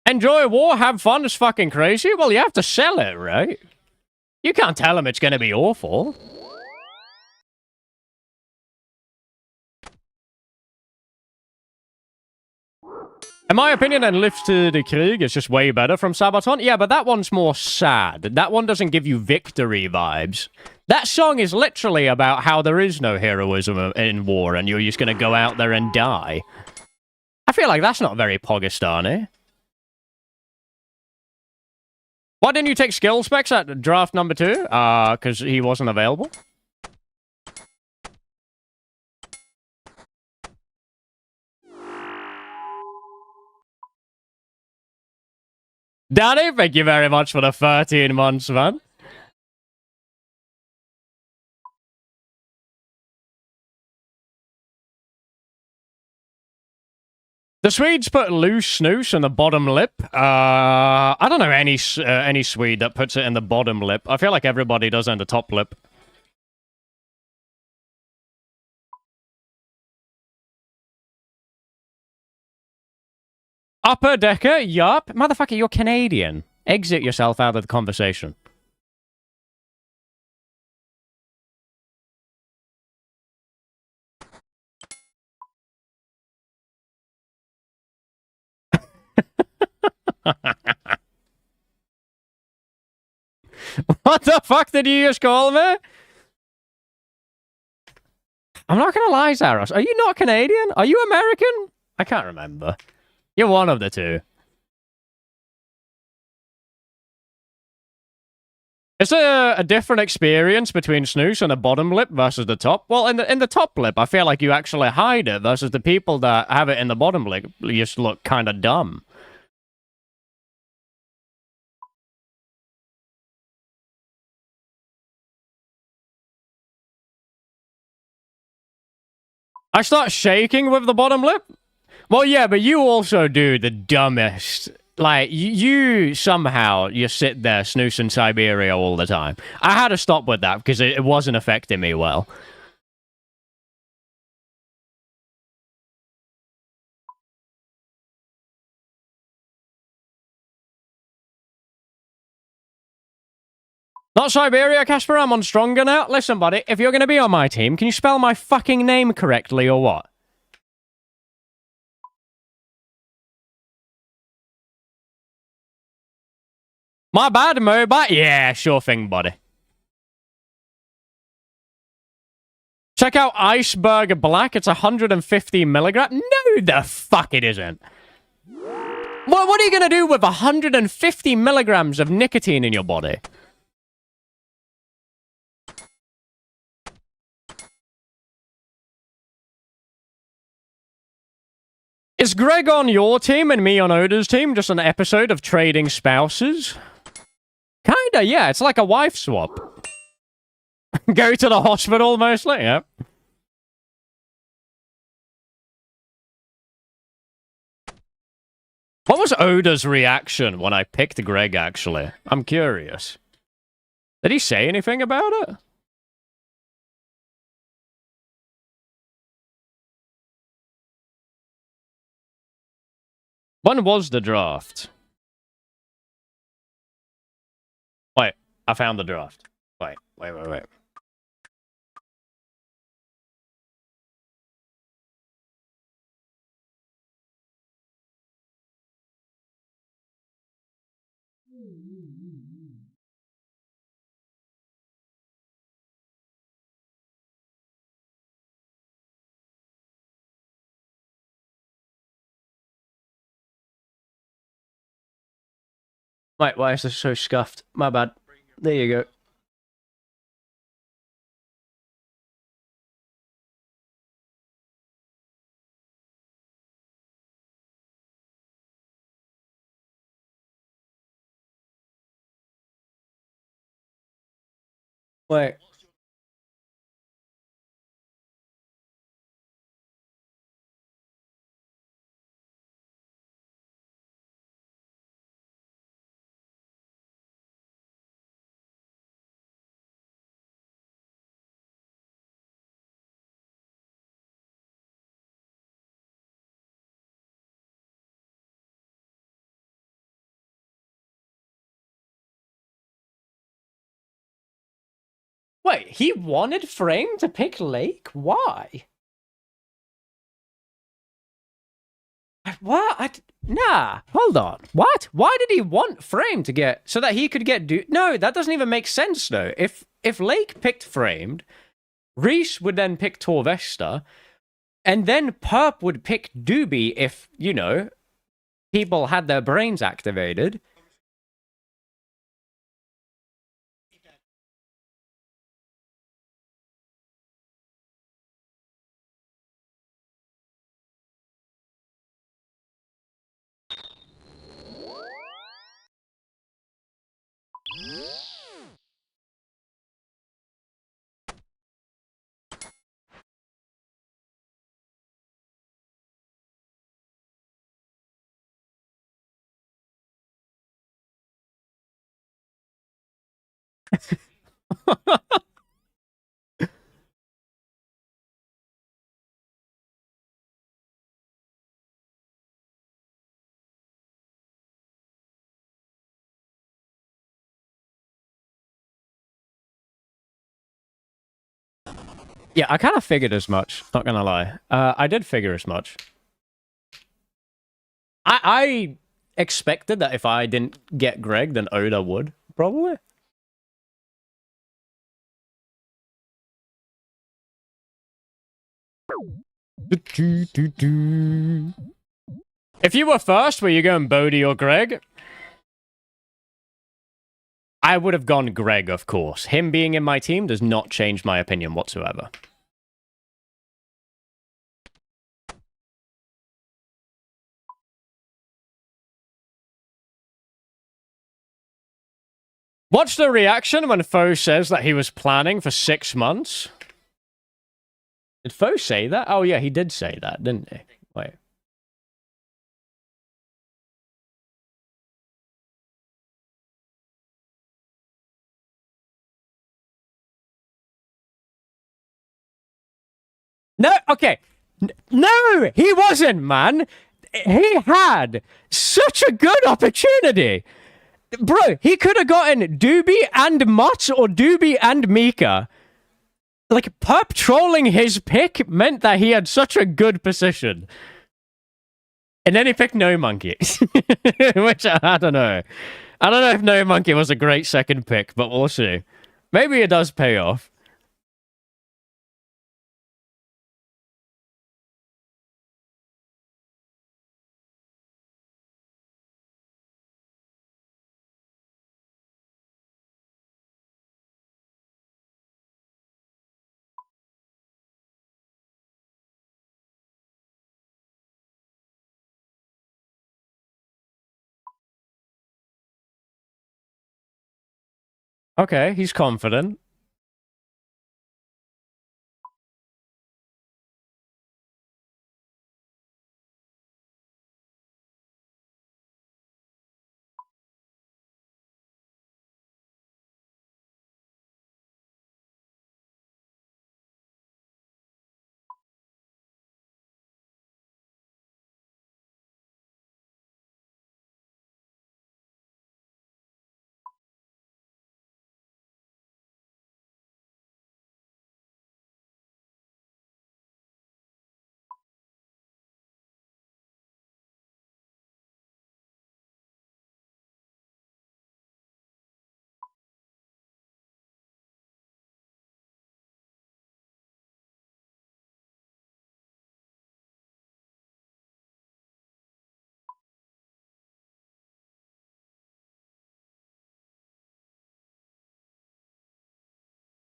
Enjoy war, have fun, it's fucking crazy. Well, you have to sell it, right? You can't tell them it's gonna be awful. In my opinion, Enlisted Krieg is just way better from Sabaton. Yeah, but that one's more sad. That one doesn't give you victory vibes. That song is literally about how there is no heroism in war and you're just gonna go out there and die. I feel like that's not very Pogistani. Why didn't you take skill specs at draft number 2? Because he wasn't available. Danny, thank you very much for the 13 months, man. The Swedes put loose snooze in the bottom lip. I don't know any Swede that puts it in the bottom lip. I feel like everybody does it in the top lip. Upper decker, yup. Motherfucker, you're Canadian. Exit yourself out of the conversation. What the fuck did you just call me? I'm not gonna lie, Zaros. Are you not Canadian? Are you American? I can't remember. You're one of the two. Is there a different experience between snooze and the bottom lip versus the top? Well, in the top lip, I feel like you actually hide it versus the people that have it in the bottom lip just look kind of dumb. I start shaking with the bottom lip? Well, yeah, but you also do the dumbest. Like, you somehow, you sit there snoozing Siberia all the time. I had to stop with that because it wasn't affecting me well. Not Siberia, Casper, I'm on Stronger now. Listen, buddy, if you're going to be on my team, can you spell my fucking name correctly or what? My bad, Mobot. Yeah, sure thing, buddy. Check out Iceberg Black. It's 150 milligrams. No, the fuck it isn't. What are you going to do with 150 milligrams of nicotine in your body? Is Greg on your team and me on Oda's team? Just an episode of trading spouses? Kinda, yeah. It's like a wife swap. Go to the hospital mostly, yeah. What was Oda's reaction when I picked Greg, actually? I'm curious. Did he say anything about it? When was the draft? Wait, I found the draft. Wait. Wait, why is this so scuffed? My bad. There you go. Wait. Wait, he wanted Frame to pick Lake? Why? What? Nah, hold on. What? Why did he want Frame to get so that he could get No, that doesn't even make sense though. If Lake picked Framed, Reese would then pick Torvesta, and then Perp would pick Doobie if, you know, people had their brains activated. Yeah, I kind of figured as much. Not gonna lie, I did figure as much. I expected that if I didn't get Greg, then Oda would probably. If you were first, were you going Bodhi or Greg? I would have gone Greg, of course. Him being in my team does not change my opinion whatsoever. Watch the reaction when Foe says that he was planning for 6 months. Did Foe say that? Oh yeah, he did say that, didn't he? Wait. No, okay. No, he wasn't, man. He had such a good opportunity. Bro, he could have gotten Doobie and Mutt or Doobie and Mika. Like, Perp trolling his pick meant that he had such a good position. And then he picked No Monkey. Which, I don't know. I don't know if No Monkey was a great second pick, but we'll see. Maybe it does pay off. Okay, he's confident.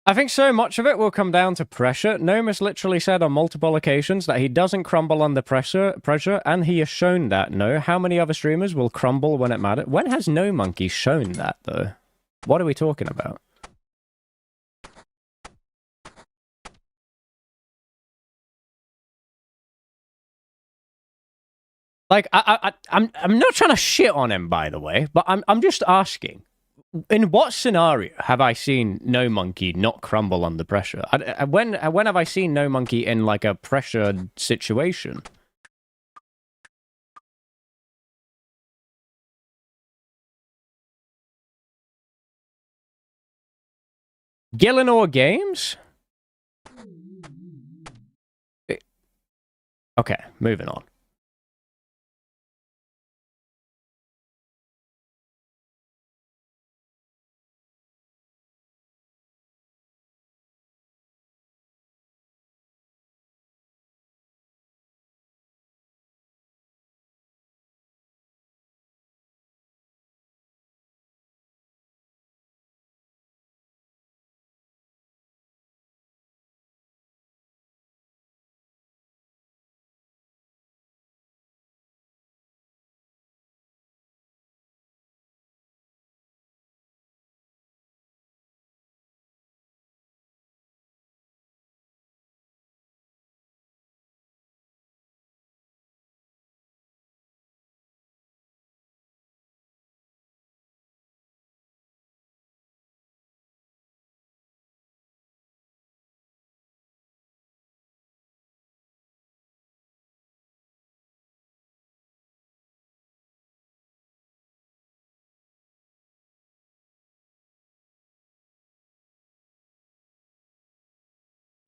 I think so much of it will come down to pressure. Gnome has literally said on multiple occasions that he doesn't crumble under pressure, and he has shown that. No, how many other streamers will crumble when it matters? When has No Monkey shown that, though? What are we talking about? Like, I'm not trying to shit on him, by the way, but I'm just asking. In what scenario have I seen No Monkey not crumble under pressure? When have I seen No Monkey in like a pressure situation? Gillinor Games? Okay, moving on.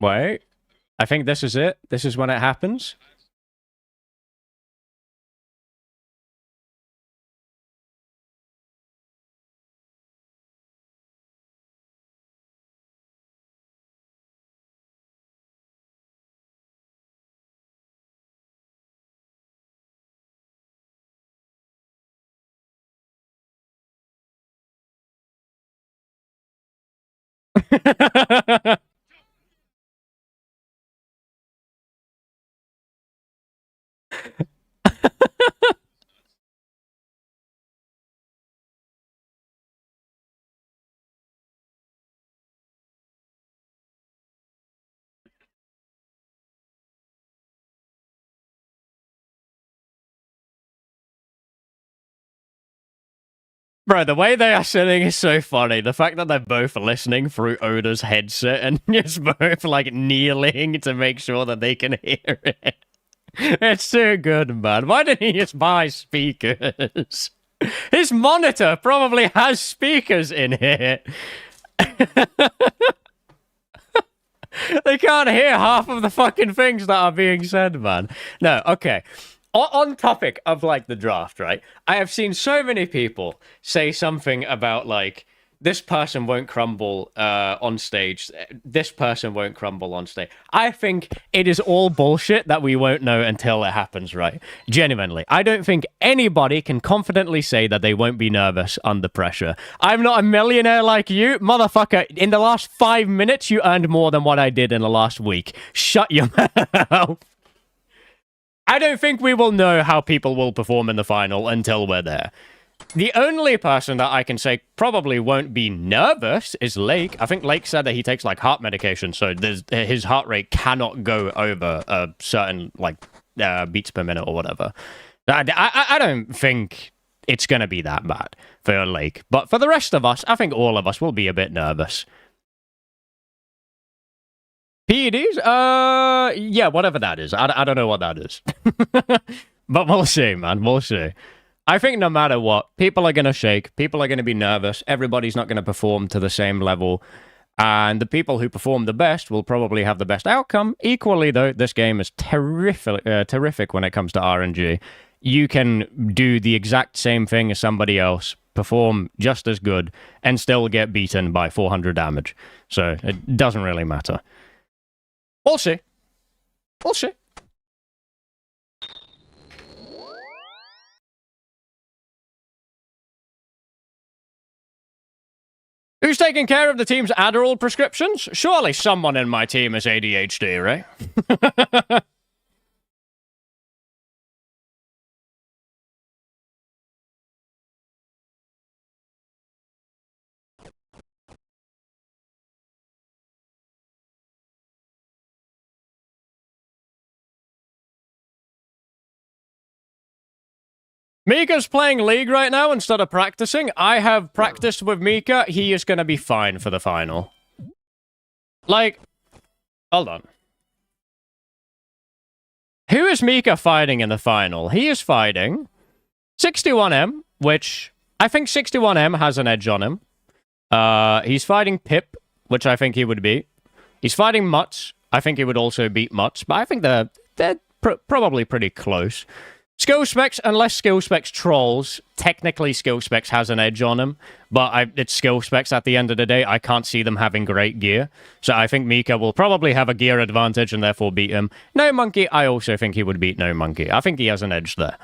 Wait, I think this is it. This is when it happens. Bro, the way they are sitting is so funny. The fact that they're both listening through Oda's headset and just both like kneeling to make sure that they can hear it. It's too good, man. Why didn't he just buy speakers? His monitor probably has speakers in here. They can't hear half of the fucking things that are being said, man. No, okay. On topic of like the draft, right? I have seen so many people say something about like this person won't crumble on stage. This person won't crumble on stage. I think it is all bullshit that we won't know until it happens, right? Genuinely. I don't think anybody can confidently say that they won't be nervous under pressure. I'm not a millionaire like you. Motherfucker, in the last 5 minutes, you earned more than what I did in the last week. Shut your mouth. I don't think we will know how people will perform in the final until we're there. The only person that I can say probably won't be nervous is Lake. I think Lake said that he takes like heart medication, so his heart rate cannot go over a certain like beats per minute or whatever. I don't think it's gonna be that bad for Lake, but for the rest of us, I think all of us will be a bit nervous. PEDs? Yeah, whatever that is. I don't know what that is. But we'll see, man. We'll see. I think no matter what, people are going to shake. People are going to be nervous. Everybody's not going to perform to the same level. And the people who perform the best will probably have the best outcome. Equally, though, this game is terrific when it comes to RNG. You can do the exact same thing as somebody else, perform just as good, and still get beaten by 400 damage. So it doesn't really matter. We'll see. We'll see. Who's taking care of the team's Adderall prescriptions? Surely someone in my team is ADHD, right? Mika's playing League right now instead of practicing. I have practiced with Mika. He is going to be fine for the final. Like, hold on. Who is Mika fighting in the final? He is fighting 61M, which I think 61M has an edge on him. He's fighting Pip, which I think he would beat. He's fighting Mutz. I think he would also beat Mutz, but I think they're probably pretty close. Skill specs, unless skill specs trolls, technically skill specs has an edge on him, but it's skill specs at the end of the day. I can't see them having great gear, so I think Mika will probably have a gear advantage and therefore beat him. No Monkey, I also think he would beat No Monkey. I think he has an edge there.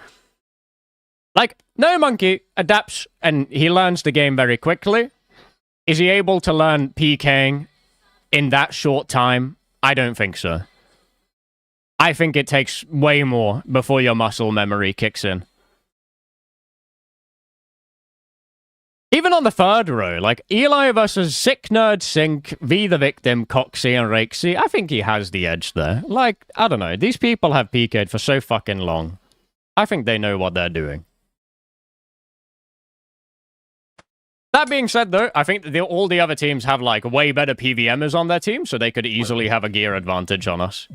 Like, No Monkey adapts and he learns the game very quickly. Is he able to learn PKing in that short time? I don't think so. I think it takes way more before your muscle memory kicks in. Even on the third row, like Eli versus Sick Nerd Sync, V the Victim, Coxie, and Rakesy, I think he has the edge there. Like, I don't know, these people have PK'd for so fucking long. I think they know what they're doing. That being said, though, I think all the other teams have, like, way better PVMers on their team, so they could easily have a gear advantage on us.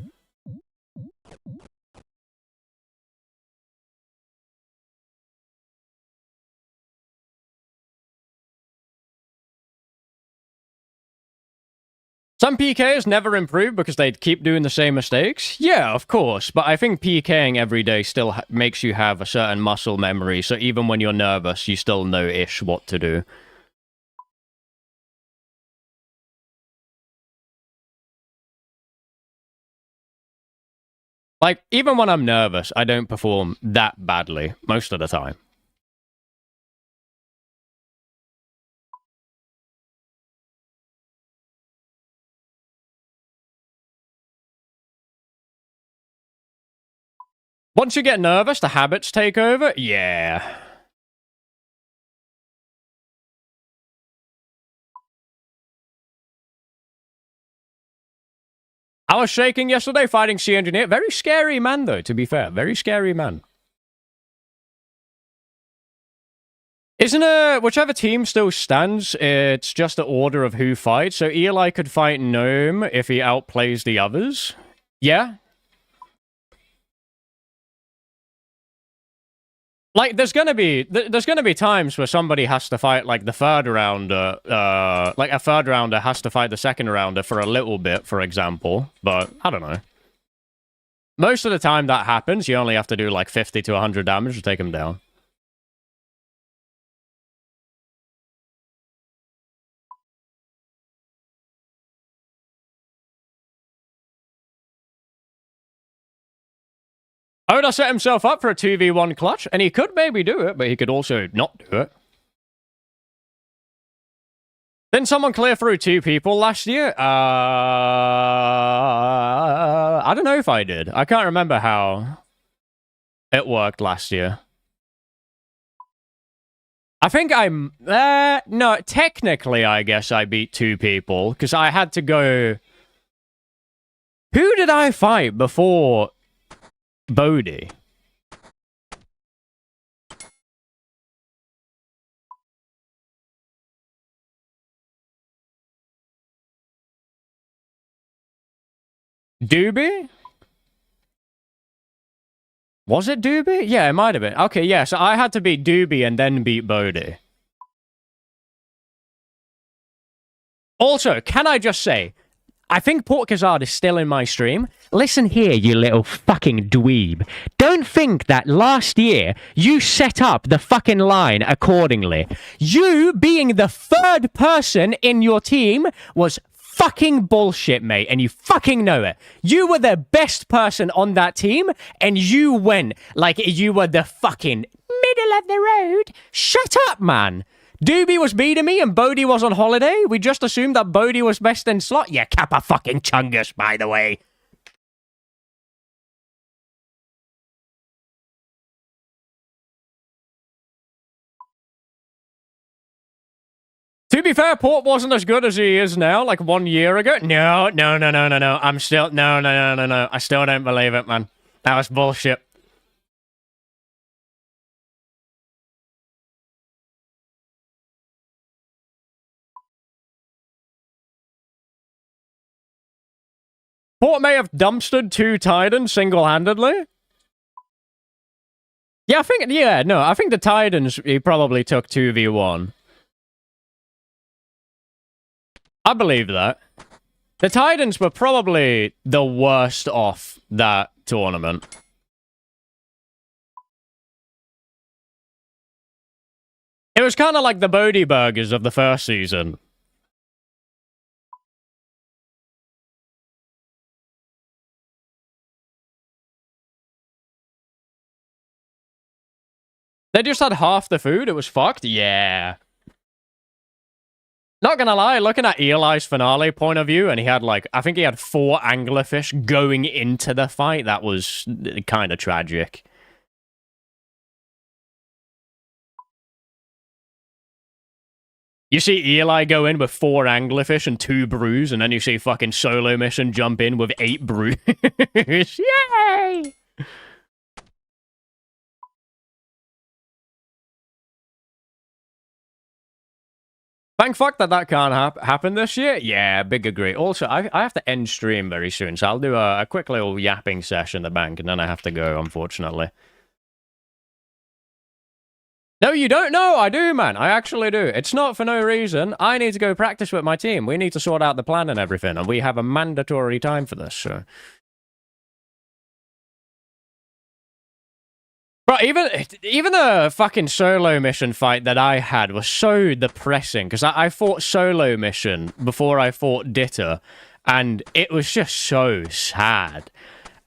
Some PKs never improve because they keep doing the same mistakes. Yeah, of course, but I think PKing every day still makes you have a certain muscle memory, so even when you're nervous, you still know-ish what to do. Like, even when I'm nervous, I don't perform that badly most of the time. Once you get nervous, the habits take over? Yeah. I was shaking yesterday fighting Sea Engineer. Very scary man, though, to be fair. Very scary man. Isn't it, whichever team still stands, it's just the order of who fights. So Eli could fight Gnome if he outplays the others. Yeah? Like, there's gonna be times where somebody has to fight, like, the third rounder, like, a third rounder has to fight the second rounder for a little bit, for example, but, I don't know. Most of the time that happens, you only have to do, like, 50 to 100 damage to take him down. Oda set himself up for a 2v1 clutch, and he could maybe do it, but he could also not do it. Didn't someone clear through 2 people last year? I don't know if I did. I can't remember how it worked last year. I think I'm... no, technically, I guess I beat 2 people, because I had to go... Who did I fight before Bodhi? Doobie? Was it Doobie? Yeah, it might have been. Okay, yeah, so I had to beat Doobie and then beat Bodhi. Also, can I just say, I think Portkazard is still in my stream. Listen here, you little fucking dweeb. Don't think that last year you set up the fucking line accordingly. You being the 3rd person in your team was fucking bullshit, mate, and you fucking know it. You were the best person on that team, and you went like you were the fucking middle of the road. Shut up, man. Doobie was beating me and Bodhi was on holiday. We just assumed that Bodhi was best in slot. Yeah, Kappa fucking Chungus, by the way. To be fair, Port wasn't as good as he is now, like 1 year ago. No. I'm still... No. I still don't believe it, man. That was bullshit. Port may have dumpstered 2 Titans single-handedly. Yeah, I think the Titans, he probably took 2v1. I believe that. The Titans were probably the worst off that tournament. It was kind of like the Bodhi Burgers of the first season. They just had half the food, it was fucked? Yeah. Not gonna lie, looking at Eli's finale point of view, and he had like, I think he had 4 anglerfish going into the fight, that was kind of tragic. You see Eli go in with 4 anglerfish and 2 brews, and then you see fucking Solo Mission jump in with 8 brews. Yay! Thank fuck that can't happen this year. Yeah, big agree. Also, I have to end stream very soon, so I'll do a quick little yapping session at the bank, and then I have to go, unfortunately. No, you don't? No, I do, man. I actually do. It's not for no reason. I need to go practice with my team. We need to sort out the plan and everything, and we have a mandatory time for this, so... Bro, even the fucking Solo Mission fight that I had was so depressing, because I fought Solo Mission before I fought Ditter, and it was just so sad.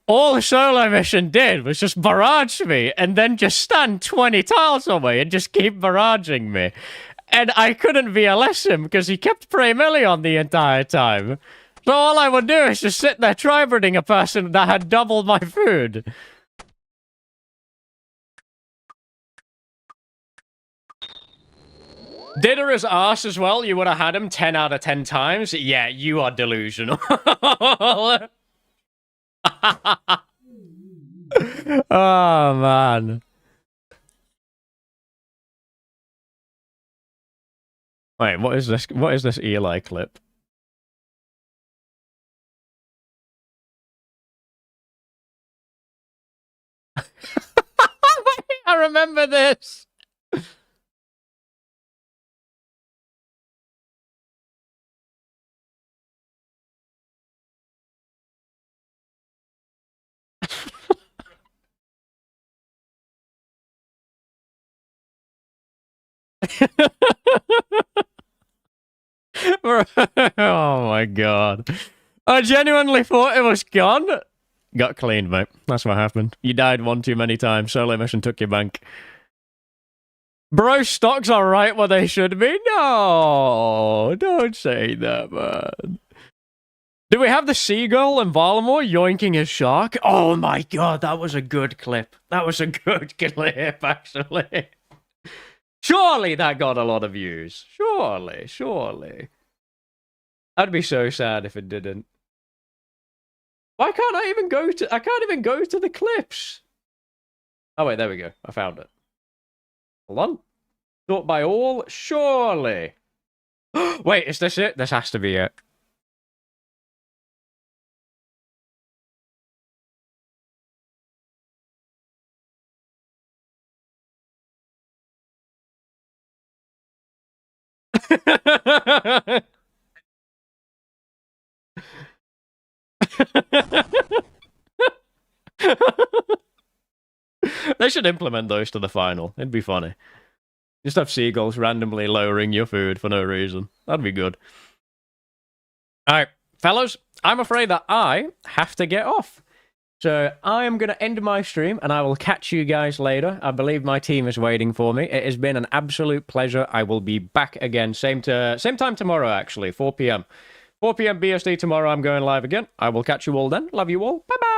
All the Solo Mission did was just barrage me, and then just stand 20 tiles away and just keep barraging me. And I couldn't VLS him, because he kept pre-milli on the entire time. So all I would do is just sit there triberding a person that had doubled my food. Ditter is arse as well. You would have had him 10 out of 10 times. Yeah, you are delusional. Oh, man. Wait, what is this? What is this Eli clip? I remember this. Oh my god. I genuinely thought it was gone. Got cleaned, mate. That's what happened. You died one too many times. Solo Mission took your bank. Bro, stocks are right where they should be? No, don't say that, man. Do we have the seagull and Valamore yoinking his shark? Oh my god, that was a good clip. That was a good clip, actually. Surely that got a lot of views. Surely. I'd be so sad if it didn't. Why can't I even go to... I can't even go to the clips. Oh, wait, there we go. I found it. Hold on. Thought by all? Surely. Wait, is this it? This has to be it. They should implement those to the final. It'd be funny. Just have seagulls randomly lowering your food for no reason. That'd be good. Alright, fellas, I'm afraid that I have to get off. So I am going to end my stream, and I will catch you guys later. I believe my team is waiting for me. It has been an absolute pleasure. I will be back again, same time tomorrow, actually, 4 p.m. 4 p.m. BST tomorrow, I'm going live again. I will catch you all then. Love you all. Bye-bye.